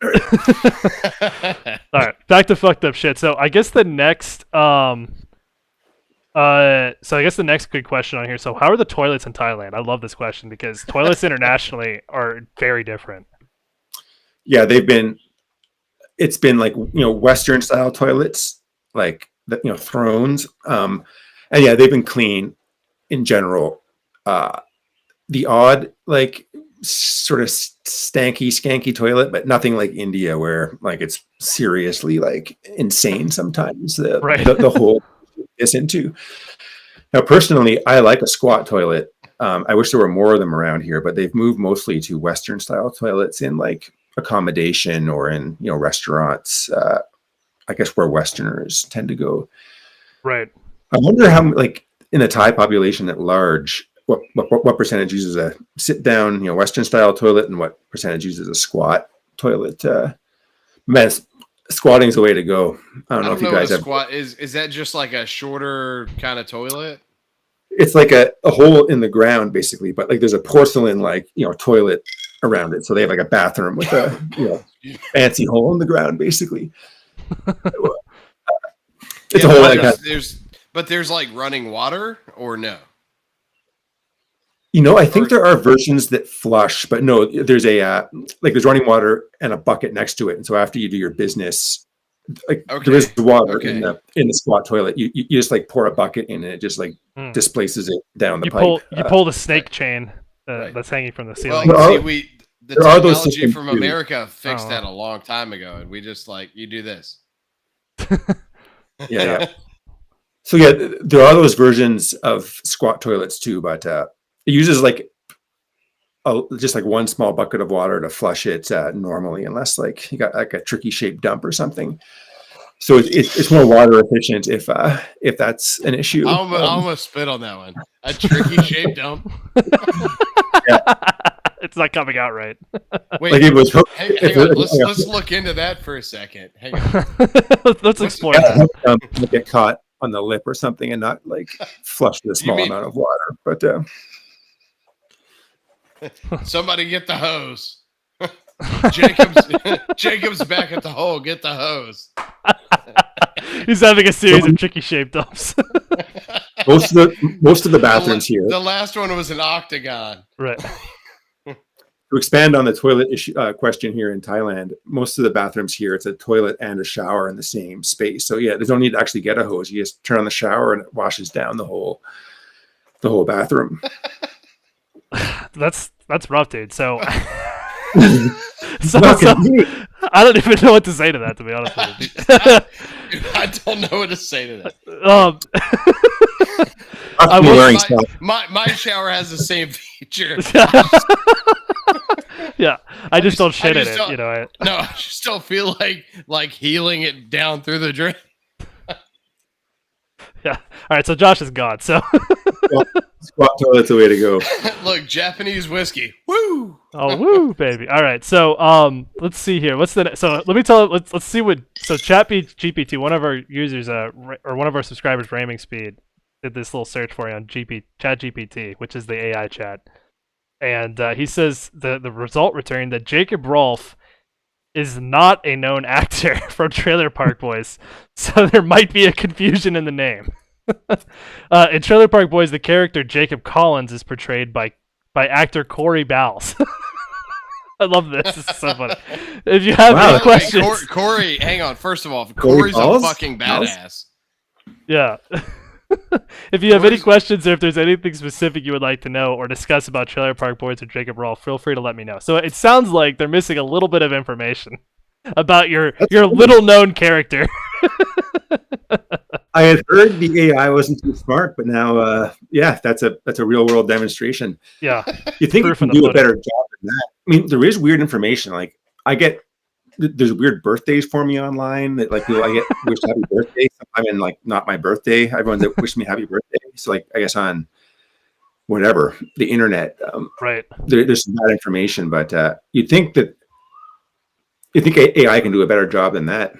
All right, back to fucked up shit. So I guess the next good question on here. So how are the toilets in Thailand? I love this question because toilets internationally are very different. Yeah, it's been like, Western style toilets, like thrones. And yeah, they've been clean in general. The odd, like sort of stanky, skanky toilet, but nothing like India where like it's seriously like insane sometimes. The whole is into. Now, personally, I like a squat toilet. I wish there were more of them around here, but they've moved mostly to Western style toilets in like accommodation or in restaurants. I guess where Westerners tend to go. Right. I wonder how like in the Thai population at large, what percentage uses a sit down Western style toilet and what percentage uses a squat toilet. Man, squatting is the way to go. I don't know if you guys have squat is that just like a shorter kind of toilet? It's like a hole in the ground basically, but like there's a porcelain toilet around it. So they have like a bathroom with a fancy hole in the ground basically. It's a whole there's like running water or no? I think there are versions that flush, but no, there's there's running water and a bucket next to it. And so after you do your business, there is water in the squat toilet. You just like pour a bucket in and it just like displaces it down the pipe. You pull the snake chain that's hanging from the ceiling. Well, the technology from America fixed that a long time ago, and we just you do this. Yeah. So yeah, there are those versions of squat toilets too, but it uses just like one small bucket of water to flush it normally, unless like you got like a tricky shaped dump or something. So it's more water efficient if that's an issue. I almost spit on that one. A tricky shaped dump. Yeah. It's not coming out right. Wait, like it was hang on. Let's look into that for a second. Hang on. let's explore that. Get caught on the lip or something and not like flush the small amount of water. But somebody get the hose. Jacob's back at the hole. Get the hose. He's having a series of tricky shaped dumps. most of the bathrooms here. The last one was an octagon. Right. To expand on the toilet issue question here in Thailand, most of the bathrooms here, it's a toilet and a shower in the same space. So yeah, there's no need to actually get a hose. You just turn on the shower and it washes down the whole bathroom. That's rough, dude. So, I don't even know what to say to that, to be honest with you. I don't know what to say to that. My shower has the same feature. Yeah, I just don't shit in it. No, I just don't feel like healing it down through the drain. Yeah. All right. So Josh is gone. So Squat toilet's the way to go. Look, Japanese whiskey. Woo! oh woo baby. All right. So let's see here. What's the so let me tell let's see what so GPT, one of our users or one of our subscribers, Raming Speed, did this little search for you on Chat GPT, which is the AI chat, and he says the result returned that Jacob Rolfe is not a known actor from Trailer Park Boys, so there might be a confusion in the name. In Trailer Park Boys, the character Jacob Collins is portrayed by actor Corey Bowles. I love this. This is so funny. If you have any questions, Corey, hang on. First of all, Corey Corey's Bowles? a fucking badass. yeah. If you have any questions or if there's anything specific you would like to know or discuss about Trailer Park Boys or Jacob Rolfe, feel free to let me know. So it sounds like they're missing a little bit of information about your little known character. I had heard the AI wasn't too smart, but now, yeah, that's a real world demonstration. Yeah. You think it Proof in can the do a pudding. better job than that? I mean, there is weird information. Like I get there's weird birthdays for me online that like people I get wished happy birthday. I'm in like not my birthday. Everyone's that wished me happy birthday. So like I guess on whatever the internet, Right. there's some bad information, but you'd think AI can do a better job than that.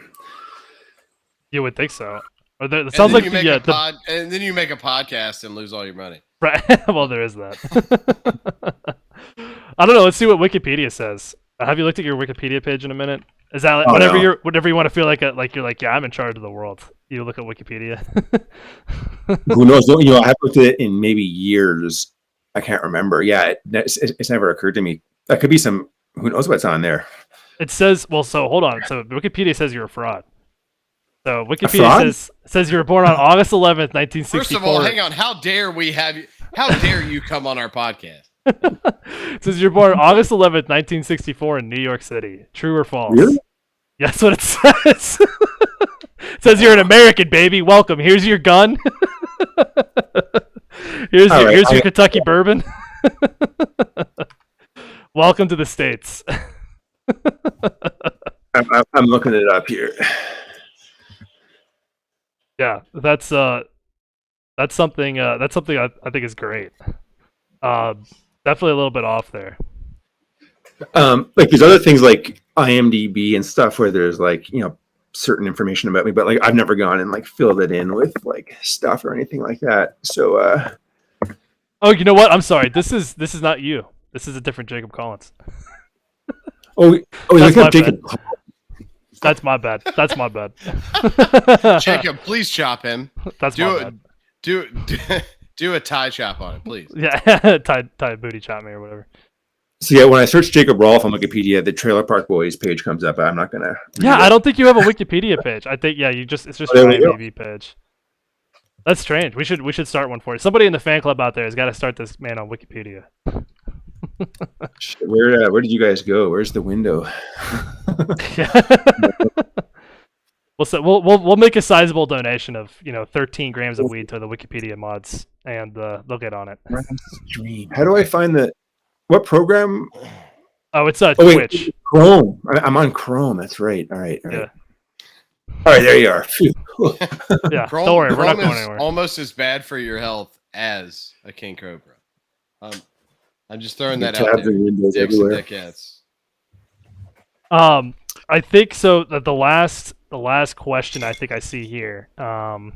You would think so. Or it sounds like and then you make a podcast and lose all your money. Right. Well, there is that. I don't know. Let's see what Wikipedia says. Have you looked at your Wikipedia page in a minute? Is that like, whenever you want to feel like you're like, yeah, I'm in charge of the world. You look at Wikipedia. Who knows? You know, I haven't looked at it in maybe years. I can't remember. Yeah, it's never occurred to me. That could be some. Who knows what's on there? It says. Well, so hold on. So Wikipedia says you're a fraud. So Wikipedia says you were born on August 11th, 1964. First of all, hang on. How dare we have you? How dare you come on our podcast? It says you're born August 11th, 1964 in New York City. True or false? Really? Yeah, that's what it says. It says you're an American, baby. Welcome. Here's your gun. Here's your Kentucky bourbon. Welcome to the States. I'm looking it up here. Yeah, that's something I think is great. Definitely a little bit off there. Like there's other things like IMDb and stuff where there's like, you know, certain information about me, but like I've never gone and like filled it in with like stuff or anything like that. So oh, you know what? I'm sorry. This is not you. This is a different Jacob Collins. That's my Jacob. That's my bad. That's my bad. Jacob, please chop him. That's my bad. Do a tie chop on it, please. Yeah, tie booty chop me or whatever. So yeah, when I search Jacob Rolfe on Wikipedia, the Trailer Park Boys page comes up. I'm not gonna. Yeah, I don't think you have a Wikipedia page. I think it's just an IMDb page. That's strange. We should start one for you. Somebody in the fan club out there has got to start this man on Wikipedia. Where did you guys go? Where's the window? We'll make a sizable donation of 13 grams of weed to the Wikipedia mods, and they'll get on it. How do I find what program? Oh, it's Twitch. Chrome. I'm on Chrome. That's right. All right. Yeah. All right, there you are. Yeah. Chrome, don't worry, we're Chrome not going is anywhere. Almost as bad for your health as a king cobra. I'm just throwing that out there. Dicks and dickheads. I think so. The last question I think I see here. And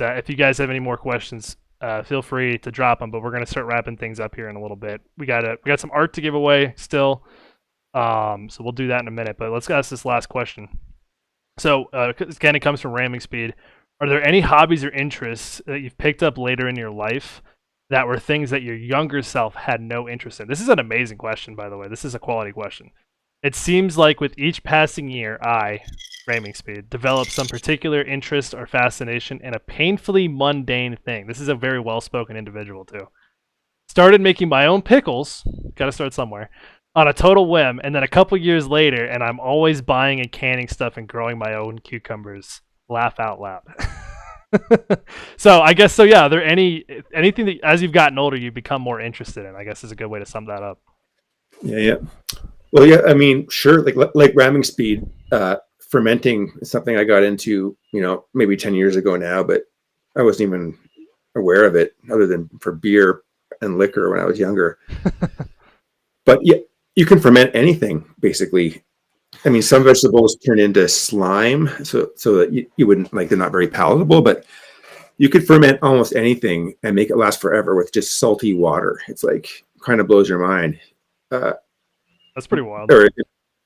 if you guys have any more questions, feel free to drop them. But we're gonna start wrapping things up here in a little bit. We got some art to give away still. So we'll do that in a minute. But let's ask this last question. So again, it comes from Ramming Speed. Are there any hobbies or interests that you've picked up later in your life that were things that your younger self had no interest in? This is an amazing question, by the way. This is a quality question. It seems like with each passing year, Ramming Speed, developed some particular interest or fascination in a painfully mundane thing. This is a very well-spoken individual, too. Started making my own pickles, gotta start somewhere, on a total whim, and then a couple years later, and I'm always buying and canning stuff and growing my own cucumbers. Laugh out loud. So I guess so. Yeah. Are there anything that as you've gotten older you become more interested in? I guess is a good way to sum that up. Yeah. Well, yeah. I mean, sure. Like Ramming Speed, fermenting is something I got into, maybe 10 years ago now. But I wasn't even aware of it other than for beer and liquor when I was younger. But yeah, you can ferment anything basically. I mean, some vegetables turn into slime, so that you wouldn't like, they're not very palatable, but you could ferment almost anything and make it last forever with just salty water. It's like, kind of blows your mind. That's pretty wild. Or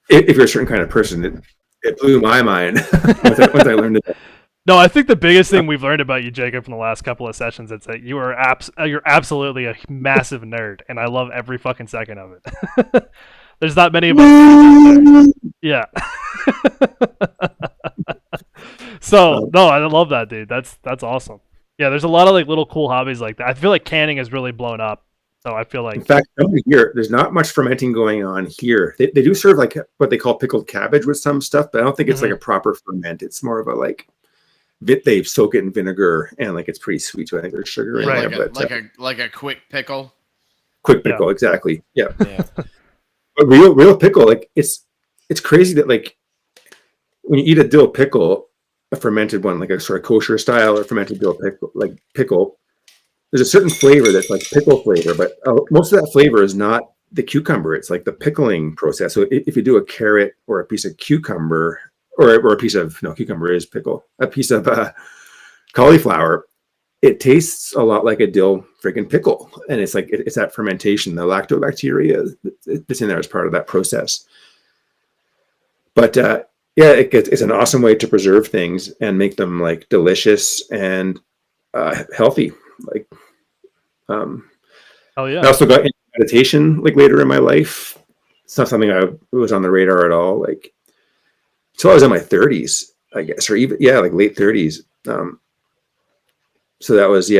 if you're a certain kind of person, it blew my mind once I learned it. No, I think the biggest thing we've learned about you, Jacob, from the last couple of sessions is that you are you're absolutely a massive nerd, and I love every fucking second of it. There's not many of us. Yeah. So no, I love that, dude. That's awesome. Yeah, there's a lot of like little cool hobbies like that. I feel like canning has really blown up. So I feel like, in fact, over here, there's not much fermenting going on here. They do serve like what they call pickled cabbage with some stuff, but I don't think it's like a proper ferment. It's more of a like, they soak it in vinegar and like it's pretty sweet. So I think there's sugar in Right, there, like a quick pickle. Quick pickle, exactly. Yeah. But real pickle, like it's crazy that like when you eat a dill pickle, a fermented one, like a sort of kosher style or fermented dill pickle, there's a certain flavor that's like pickle flavor, but most of that flavor is not the cucumber. It's like the pickling process. So if you do a carrot or a piece of cucumber or a piece of, no, cucumber is pickle, a piece of cauliflower, it tastes a lot like a dill freaking pickle. And it's like, it's that fermentation, the lactobacteria that's in there as part of that process. But yeah, it's an awesome way to preserve things and make them like delicious and healthy. Like, oh yeah. I also got into meditation like later in my life. It's not something I was on the radar at all. Like, until I was in my 30s, I guess, or even like late 30s. So that was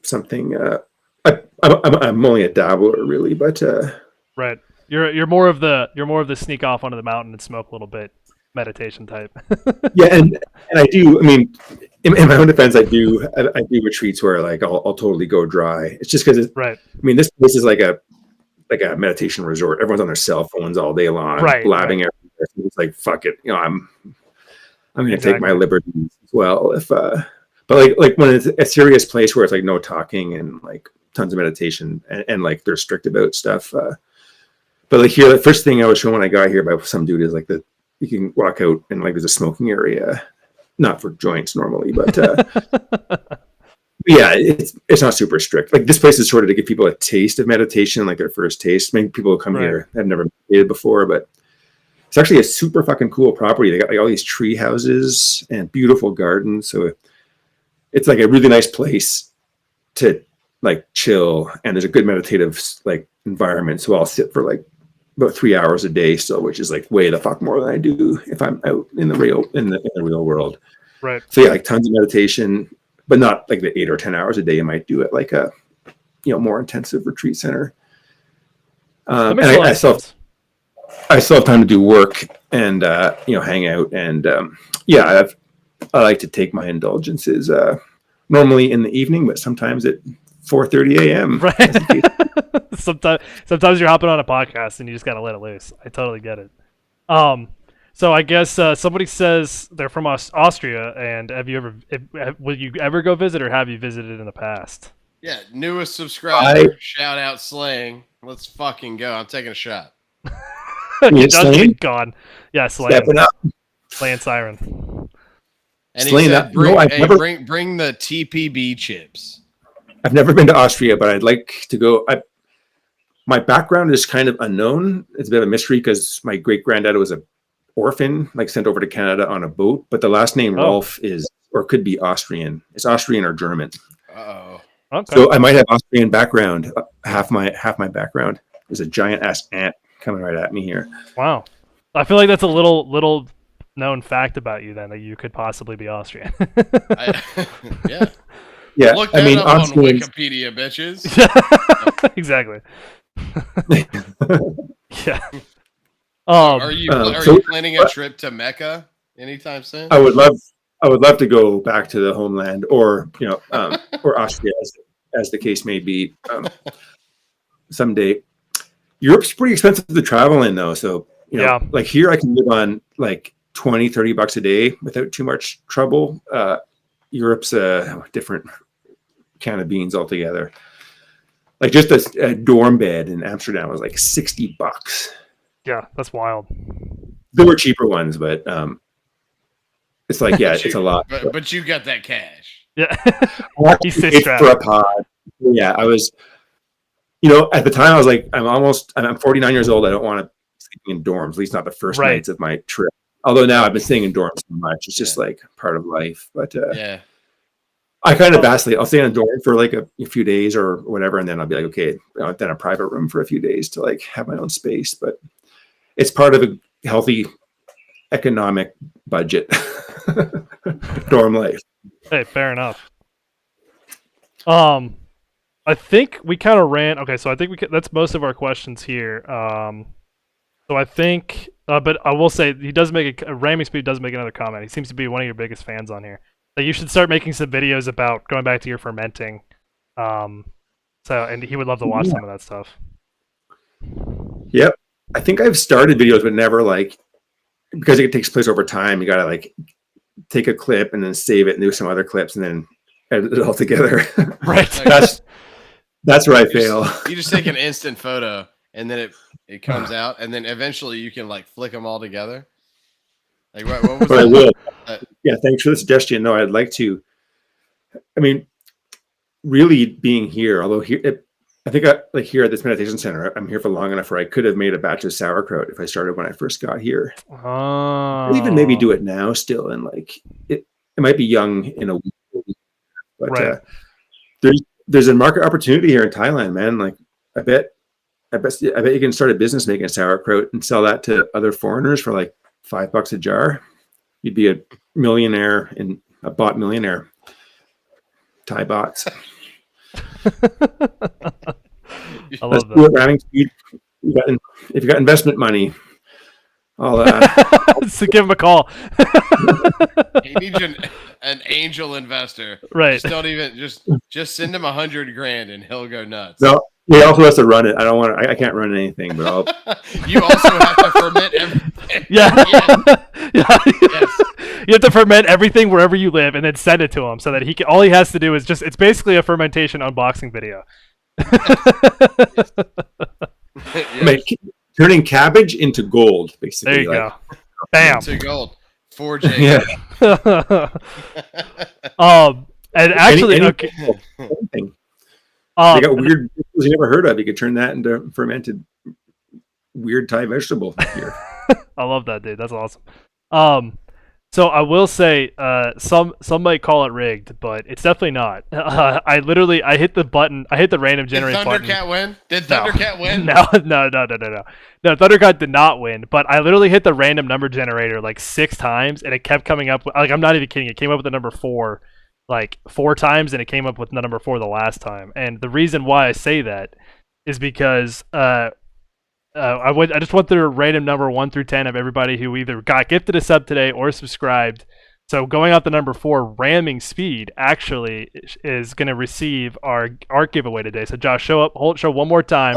something. I'm only a dabbler really, but right. You're more of the sneak off onto the mountain and smoke a little bit meditation type. Yeah, and I do. I mean, in my own defense, I do retreats where like I'll totally go dry. It's just because right. I mean, this place is like a meditation resort. Everyone's on their cell phones all day long, blabbing everywhere. So it's like, fuck it, I'm going to take my liberties as well. If but like when it's a serious place where it's like no talking and like tons of meditation and like they're strict about stuff. But like here, the first thing I was shown when I got here by some dude is like you can walk out and like there's a smoking area, not for joints normally, but yeah, it's not super strict. Like this place is sort of to give people a taste of meditation, like their first taste. Many people come here have never meditated before, but it's actually a super fucking cool property. They got like all these tree houses and beautiful gardens, so it's like a really nice place to like chill, and there's a good meditative like environment. So I'll sit for like about 3 hours a day still, which is like way the fuck more than I do if I'm out in the real world. Right. So yeah, like tons of meditation, but not like the 8 or 10 hours a day you might do at like a more intensive retreat center. And I still have time to do work and hang out, and I like to take my indulgences normally in the evening, but sometimes at 4:30 a.m. Right. Sometimes you're hopping on a podcast and you just gotta let it loose. I totally get it. So I guess somebody says they're from Austria, and will you ever go visit, or have you visited in the past? Yeah, newest subscriber. Shout out Slaying. Let's fucking go. I'm taking a shot. Just gone. Yeah, Slaying. Stepping up. Slaying Siren. And he said, bring the TPB chips. I've never been to Austria, but I'd like to go. My background is kind of unknown. It's a bit of a mystery because my great granddad was an orphan, like sent over to Canada on a boat. But the last name Rolf is, or could be Austrian. It's Austrian or German. Uh-oh. Okay. So I might have Austrian background. Half my background. There's a giant ass ant coming right at me here. Wow. I feel like that's a little known fact about you then, that you could possibly be Austrian. Yeah. Yeah, look that up on Wikipedia, bitches. Exactly. Yeah. Are you planning a trip to Mecca anytime soon? I would love to go back to the homeland, or or Austria, as the case may be, someday. Europe's pretty expensive to travel in, though. So like here, I can live on like $20-$30 a day without too much trouble. Europe's a different can of beans altogether. Like just a dorm bed in Amsterdam was like $60. Yeah, that's wild. There were cheaper ones, but it's like, yeah, it's a lot. But you got that cash. Yeah. He's for a pod. Yeah, I was, at the time I was like, I'm 49 years old. I don't want to sleep in dorms, at least not the first nights of my trip. Although now I've been staying in dorms so much. It's just like part of life. But yeah. I kind of vacillate. I'll stay in a dorm for like a few days or whatever, and then I'll be like, okay, then a private room for a few days to like have my own space. But it's part of a healthy economic budget. Dorm life. Hey, fair enough. I think we kind of ran. Okay, so I think that's most of our questions here. So I think, but I will say he does make Ramming Speed does make another comment. He seems to be one of your biggest fans on here. That you should start making some videos about going back to your fermenting. And he would love to watch some of that stuff. Yep. I think I've started videos, but never because it takes place over time. You got to take a clip and then save it and do some other clips and then edit it all together. Right. That's where I fail. You just take an instant photo and then it comes out and then eventually you can flick them all together. Like what was but that? I will. Yeah, thanks for the suggestion. No, I'd like to. I mean, really being here, although I think here at this meditation center, I'm here for long enough where I could have made a batch of sauerkraut if I started when I first got here. Oh. I'd even maybe do it now still, and it might be young in a week, but there's a market opportunity here in Thailand, man. I bet you can start a business making sauerkraut and sell that to other foreigners for $5 a jar. You'd be a millionaire in a bot millionaire. Thai bots. I love that. Do it, Ramming Speed. If you got investment money, I'll so give him a call. He needs an angel investor. Right. Just don't even just send him $100,000 and he'll go nuts. No, he also has to run it. I can't run anything, but I'll. You also have to ferment everything. Yeah. Yes. You have to ferment everything wherever you live and then send it to him so that all he has to do is it's basically a fermentation unboxing video. Turning cabbage into gold, basically. There you go. Bam. Into gold. For Jacob. Yeah. And actually, anything. They got weird you never heard of. You could turn that into fermented weird Thai vegetable here. I love that, dude. That's awesome. So I will say, some might call it rigged, but it's definitely not. I hit the button. I hit the random generate button. Did Thundercat win? Did Thundercat win? No. No, Thundercat did not win. But I literally hit the random number generator 6 times, and it kept coming up. I'm not even kidding. It came up with the number 4, 4 times, and it came up with the number 4 the last time. And the reason why I say that is because I just went through a random number 1 through 10 of everybody who either got gifted a sub today or subscribed. So going out the number 4, Ramming Speed actually is going to receive our art giveaway today. So Josh, show one more time.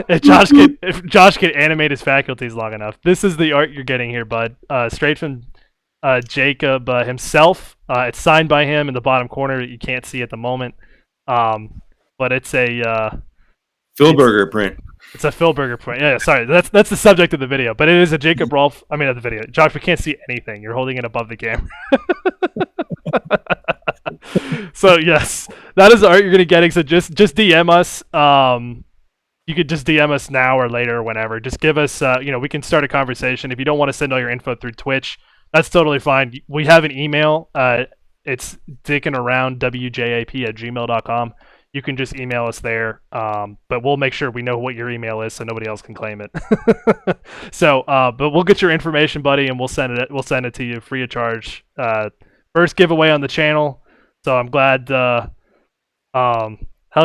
if Josh can animate his faculties long enough, this is the art you're getting here, bud. Straight from Jacob himself. It's signed by him in the bottom corner. You can't see at the moment, but it's a. Philberger print. It's a Philberger print. Yeah, sorry. That's the subject of the video, but it is a Jacob Rolfe. I mean, of the video. Josh, we can't see anything. You're holding it above the camera. So yes, that is the art you're gonna get. So just DM us. You could just DM us now or later or whenever. Just give us. We can start a conversation. If you don't want to send all your info through Twitch, that's totally fine. We have an email. It's dickingaroundwjap@gmail.com. You can just email us there, but we'll make sure we know what your email is so nobody else can claim it. So, but we'll get your information, buddy, and we'll send it to you free of charge. First giveaway on the channel, so I'm glad. Hell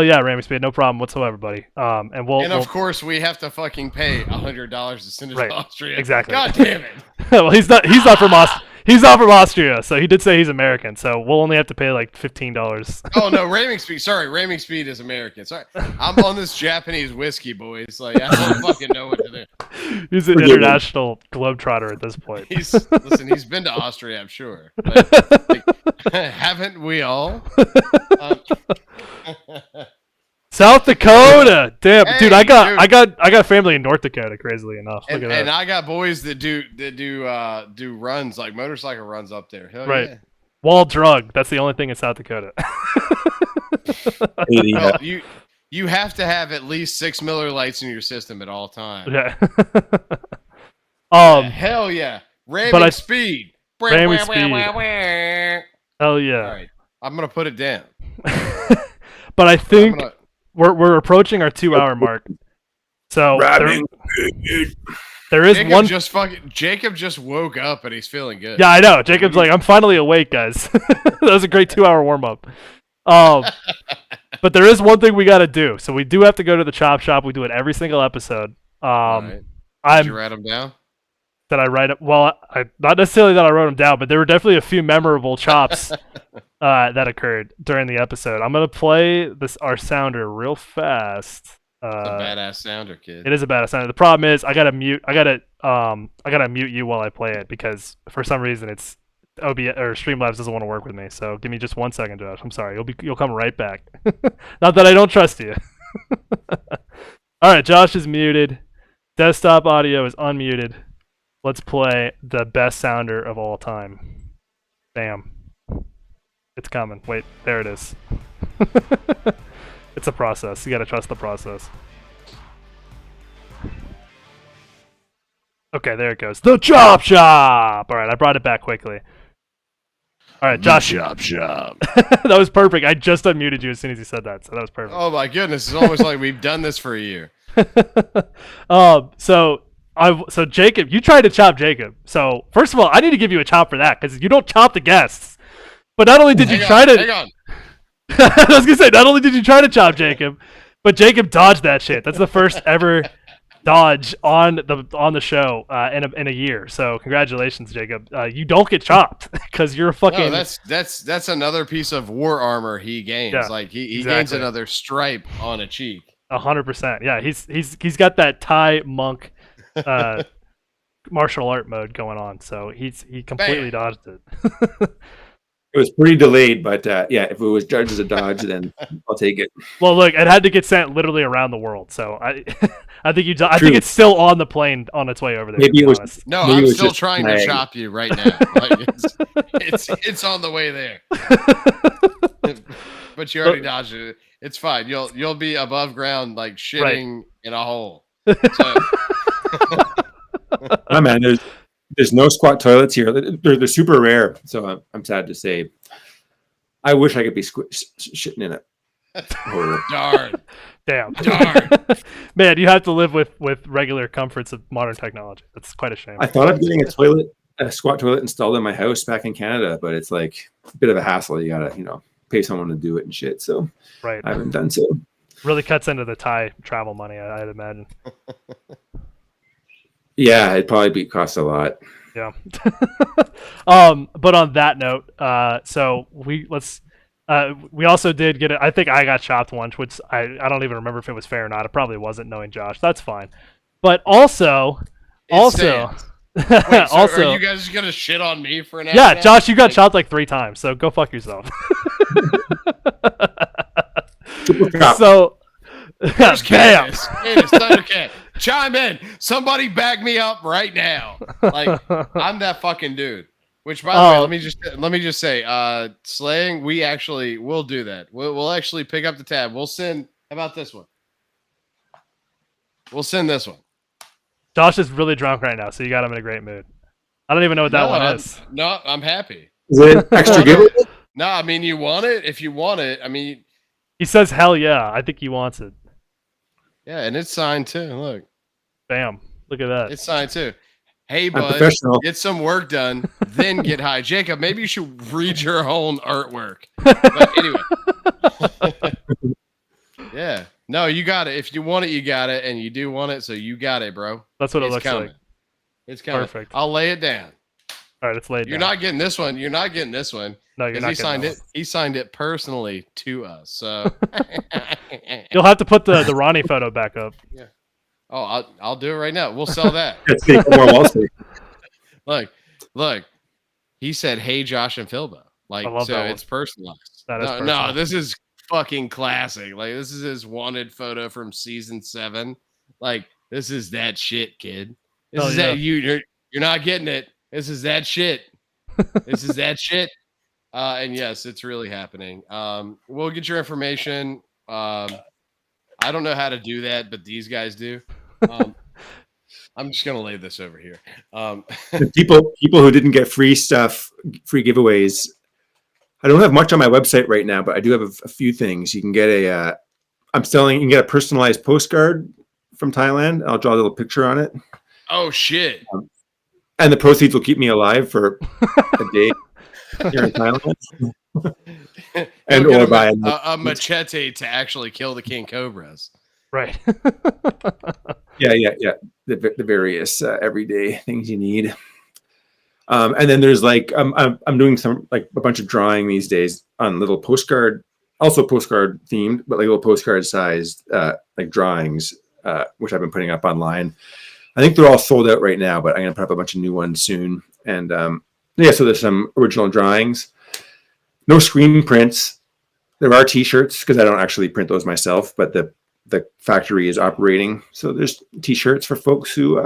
yeah, Ramming Speed, no problem whatsoever, buddy. Of course we have to fucking pay $100 to send it to Austria. Exactly. God damn it. Well, he's not from Austria. He's not from Austria, so he did say he's American. So we'll only have to pay like $15. Oh no, Ramming Speed. Sorry, Ramming Speed is American. Sorry, I'm on this Japanese whiskey, boys. Like I don't fucking know what to do. He's an international globetrotter at this point. He's been to Austria, I'm sure. But, like, haven't we all? South Dakota, damn, Hey, dude, I got family in North Dakota. Crazily enough, look And at that. I got boys that do runs like motorcycle runs up there. Hell Right. yeah. Wall drug. That's the only thing in South Dakota. Well, you have to have at least 6 Miller Lights in your system at all times. Yeah. Hell yeah. But I- Speed. Ramming Speed. Hell yeah. All right. I'm gonna put it down. But I think we're approaching our 2-hour mark. So there is Jacob just woke up and he's feeling good. Yeah, I know. Jacob's like, I'm finally awake, guys. That was a great 2-hour warm up. But there is one thing we got to do. So we do have to go to the chop shop. We do it every single episode. Right. Did you write them down? That I write up. Well, not necessarily that I wrote them down, but there were definitely a few memorable chops that occurred during the episode. I'm gonna play our sounder real fast. It's a badass sounder, kid. It is a badass sounder. The problem is I gotta mute you while I play it because for some reason it's OBS or Streamlabs doesn't want to work with me. So give me just 1 second, Josh. I'm sorry. You'll come right back. Not that I don't trust you. All right, Josh is muted. Desktop audio is unmuted. Let's play the best sounder of all time. Bam. It's coming. Wait, there it is. It's a process. You gotta trust the process. Okay, there it goes. The Chop Shop! Alright, I brought it back quickly. Alright, Josh. Chop Shop. That was perfect. I just unmuted you as soon as you said that, so that was perfect. Oh my goodness, it's almost like we've done this for a year. So Jacob, you tried to chop Jacob. So first of all, I need to give you a chop for that because you don't chop the guests. But not only did you try to, hang on. I was gonna say, not only did you try to chop Jacob, but Jacob dodged that shit. That's the first ever dodge on the show in a year. So congratulations, Jacob. You don't get chopped because you're a fucking. No, that's another piece of war armor he gains. Yeah, like he exactly. gains another stripe on a cheek. 100%. Yeah, he's got that Thai monk martial art mode going on. So he completely dodged it. It was pretty delayed, but yeah, if it was judged as a dodge, then I'll take it. Well, look, it had to get sent literally around the world, so I think it's still on the plane on its way over there. Maybe it was. No, Maybe I'm it was still just trying to chop you right now. Like it's on the way there. But you already dodged it. It's fine. You'll be above ground like shitting in a hole. So. Oh man, there's no squat toilets here. They're super rare, so I'm sad to say. I wish I could be shitting in it. Darn. Damn. Darn. Man, you have to live with regular comforts of modern technology. That's quite a shame. I thought of getting a squat toilet installed in my house back in Canada, but it's like a bit of a hassle. You gotta, pay someone to do it and shit. So right. I haven't done so. Really cuts into the Thai travel money, I'd imagine. Yeah, it'd probably cost a lot. Yeah. But on that note, so we also did get it. I think I got chopped once, which I don't even remember if it was fair or not. It probably wasn't, knowing Josh. That's fine. But also, Wait, so are you guys gonna shit on me for an hour? Yeah, now? Josh, you got chopped like 3 times, so go fuck yourself. So, Where's bam. Candace, Thundercat, chime in. Somebody back me up right now. Like I'm that fucking dude. Which, by the way, let me just say, slaying. We'll do that. We'll actually pick up the tab. We'll send. How about this one? We'll send this one. Josh is really drunk right now, so you got him in a great mood. I don't even know what that one is. No, I'm happy. Is it extra giveaway? No, I mean you want it. If you want it, I mean. He says, "Hell yeah!" I think he wants it. Yeah, and it's signed too. Look. Bam! Look at that. It's signed too. Hey, I'm bud, professional. get some work done, then get high. Jacob, maybe you should read your own artwork. But anyway. Yeah. No, you got it. If you want it, you got it. And you do want it, so you got it, bro. That's what it looks coming. like. It's coming. Perfect. I'll lay it down. All right, it's laid You're down. not getting this one. You're not getting this one. No, you're not He signed getting it. He signed it personally to us. So You'll have to put the Ronnie photo back up. yeah. Oh, I'll do it right now. We'll sell that. Let's take more Wall Street. Look. He said, "Hey, Josh and Philbo." Like, I love so that one. it's personalized. That is no, personal. this is fucking classic. Like, this is his wanted photo from season 7. Like, this is that shit, kid. This Hell is yeah. that you're not getting it. This is that shit. This is that shit. And yes, it's really happening. We'll get your information. I don't know how to do that, but these guys do. I'm just gonna lay this over here. The people who didn't get free stuff, free giveaways. I don't have much on my website right now, but I do have a few things. You can get you can get a personalized postcard from Thailand. I'll draw a little picture on it. Oh shit! And the proceeds will keep me alive for a day here in Thailand. And You'll or get buy a machete to actually kill the king cobras. Right. yeah. The various everyday things you need. And then there's like I'm doing some like a bunch of drawing these days on little postcard, also postcard themed, but like little postcard sized like drawings, which I've been putting up online. I think they're all sold out right now, but I'm gonna put up a bunch of new ones soon. And so there's some original drawings, no screen prints. There are T-shirts because I don't actually print those myself, but the factory is operating. So there's T-shirts for folks who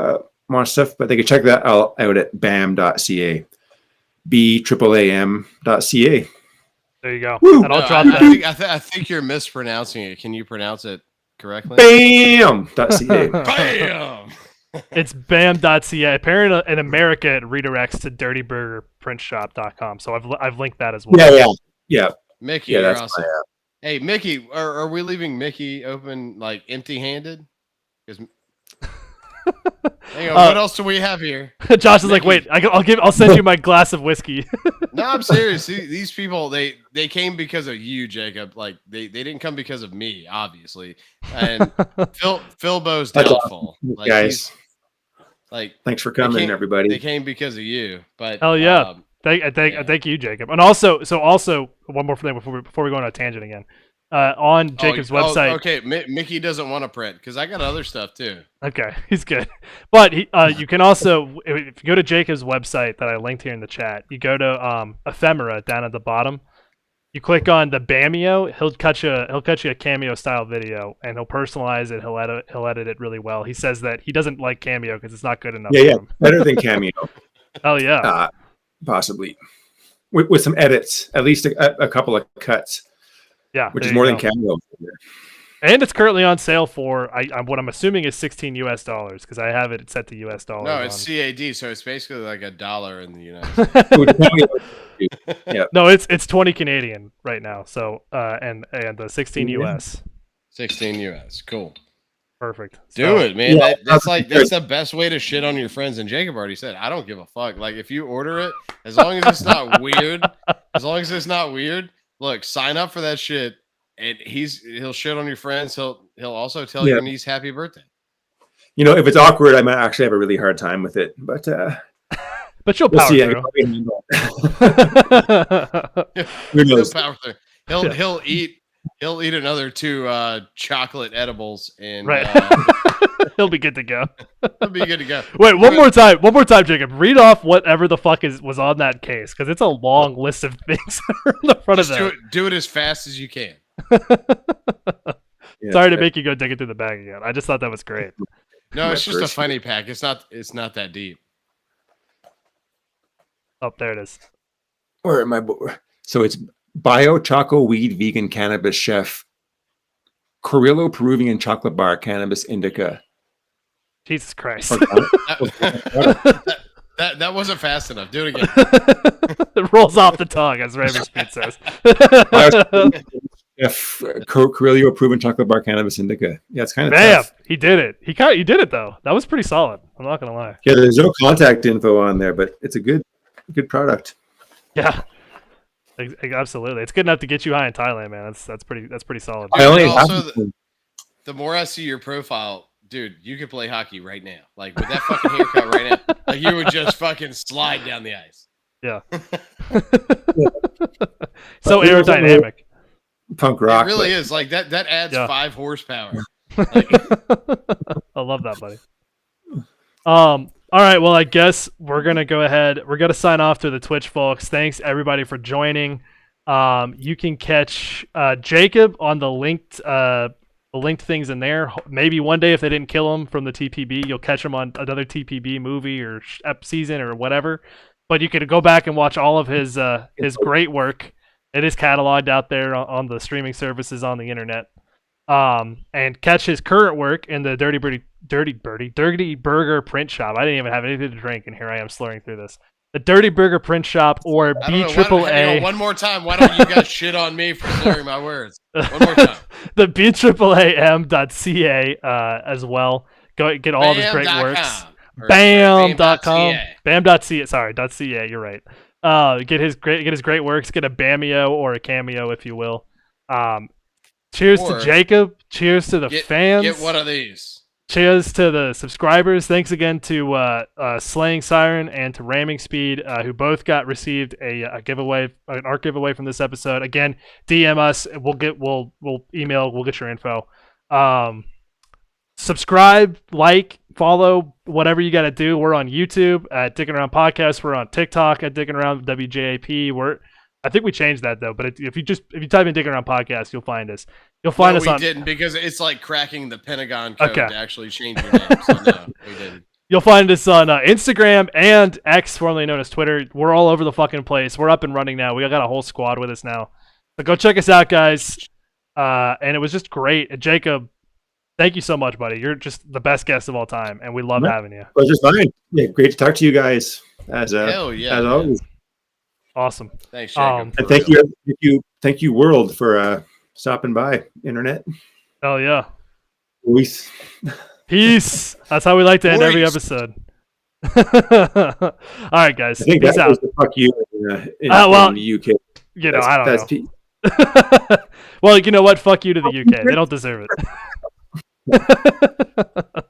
want stuff, but they can check that out at bam.ca, BAAM.ca. There you go. Woo! And I'll drop that. I think you're mispronouncing it. Can you pronounce it correctly? Bam.ca. Bam! It's bam.ca. Apparently in America it redirects to dirtyburgerprintshop.com. So I've linked that as well. Yeah. Mickey, Yeah, you're that's awesome. my Hey, Mickey, are we leaving Mickey open like empty-handed? Hang on, what else do we have here? Josh is like, wait, I'll send you my glass of whiskey. No, I'm serious. These people, they came because of you, Jacob. Like they didn't come because of me, obviously. And Philbo's downfall. Like, guys. Thanks for coming, everybody. They came because of you. But hell yeah. Thank you, Jacob. And also one more thing before we go on a tangent again. On Jacob's website. Okay, Mickey doesn't want to print because I got other stuff too. Okay, he's good. But you can also, if you go to Jacob's website that I linked here in the chat, you go to Ephemera down at the bottom. You click on the Bamio. He'll cut you a Cameo style video, and he'll personalize it. He'll edit it really well. He says that he doesn't like Cameo because it's not good enough. Yeah, better than Cameo. Hell yeah, possibly with some edits, at least a couple of cuts. Yeah, which is more than Cameo. And it's currently on sale for what I'm assuming is $16 because I have it set to US dollars. No, it's CAD, so it's basically like $1 in the United States. Yeah. No, it's 20 Canadian right now. So and the 16 US. 16 US. Cool. Perfect. Do it, man. Yeah, that's the best way to shit on your friends. And Jacob already said, I don't give a fuck. Like if you order it, as long as it's not weird. Look, sign up for that shit, and he'll shit on your friends. He'll also tell your niece happy birthday. You know, if it's awkward, I might actually have a really hard time with it. But you'll power through. Who knows? He'll eat another 2 chocolate edibles, and he'll be good to go. He'll be good to go. Wait, one more time, Jacob. Read off whatever the fuck was on that case, because it's a long list of things on the front of that. Do it as fast as you can. Sorry to make you go digging through the bag again. I just thought that was great. No, it's just a funny pack. It's not that deep. Oh, there it is. Where am I? So it's Bio Choco Weed Vegan Cannabis Chef, Carrillo Peruvian Chocolate Bar Cannabis Indica. Jesus Christ. That wasn't fast enough. Do it again. It rolls off the tongue, as Raven Speed says. Carrillo Proven Chocolate Bar Cannabis Indica. Yeah, it's kind of tough. He did it. He did it though. That was pretty solid. I'm not gonna lie. Yeah, there's no contact info on there, but it's a good product. Yeah, absolutely. It's good enough to get you high in Thailand, man. That's pretty solid. The more I see your profile, dude, you could play hockey right now. Like with that fucking haircut right now, like you would just fucking slide down the ice. Yeah. So aerodynamic. Punk rock. It really is. Like that adds 5 horsepower. I love that, buddy. All right, well, I guess we're gonna go ahead. We're gonna sign off to the Twitch folks. Thanks everybody for joining. You can catch Jacob on the linked things in there. Maybe one day, if they didn't kill him from the TPB, you'll catch him on another TPB movie or season or whatever. But you could go back and watch all of his great work. It is cataloged out there on the streaming services on the internet. And catch his current work in the Dirty Burger Print Shop. I didn't even have anything to drink, and here I am slurring through this. The Dirty Burger Print Shop, or BAAA. One more time. Why don't you guys shit on me for slurring my words? One more time. The BAAM.ca as well. Go get all of his great works. Bam.com. Bam.ca. Sorry, .ca. You're right. Get his great works. Get a Bameo or a cameo, if you will. Cheers to Jacob. Cheers to the fans. Get one of these. Cheers to the subscribers. Thanks again to Slaying Siren and to Ramming Speed, who both received a giveaway, an art giveaway from this episode. Again, DM us. We'll email. We'll get your info. Subscribe, like, follow, whatever you got to do. We're on YouTube at Dickin' Around Podcast. We're on TikTok at Dickin' Around WJAP. I think we changed that though, but if you type in Dickin' Around Podcast, you'll find us. You'll find us on. We didn't, because it's like cracking the Pentagon code to actually change your name. So no, we didn't. You'll find us on Instagram and X, formerly known as Twitter. We're all over the fucking place. We're up and running now. We got a whole squad with us now. So go check us out, guys. And it was just great. Jacob, thank you so much, buddy. You're just the best guest of all time, and we love having you. Pleasure's mine. Yeah, great to talk to you guys. Hell yeah, as always. Awesome. Thanks, Jacob. And thank you, world, for stopping by. Internet. Hell yeah. Peace. That's how we like to end every episode. All right, guys. I think peace out. Was the fuck you in the UK. You know, I don't know. Well, you know what? Fuck you to the UK. They don't deserve it.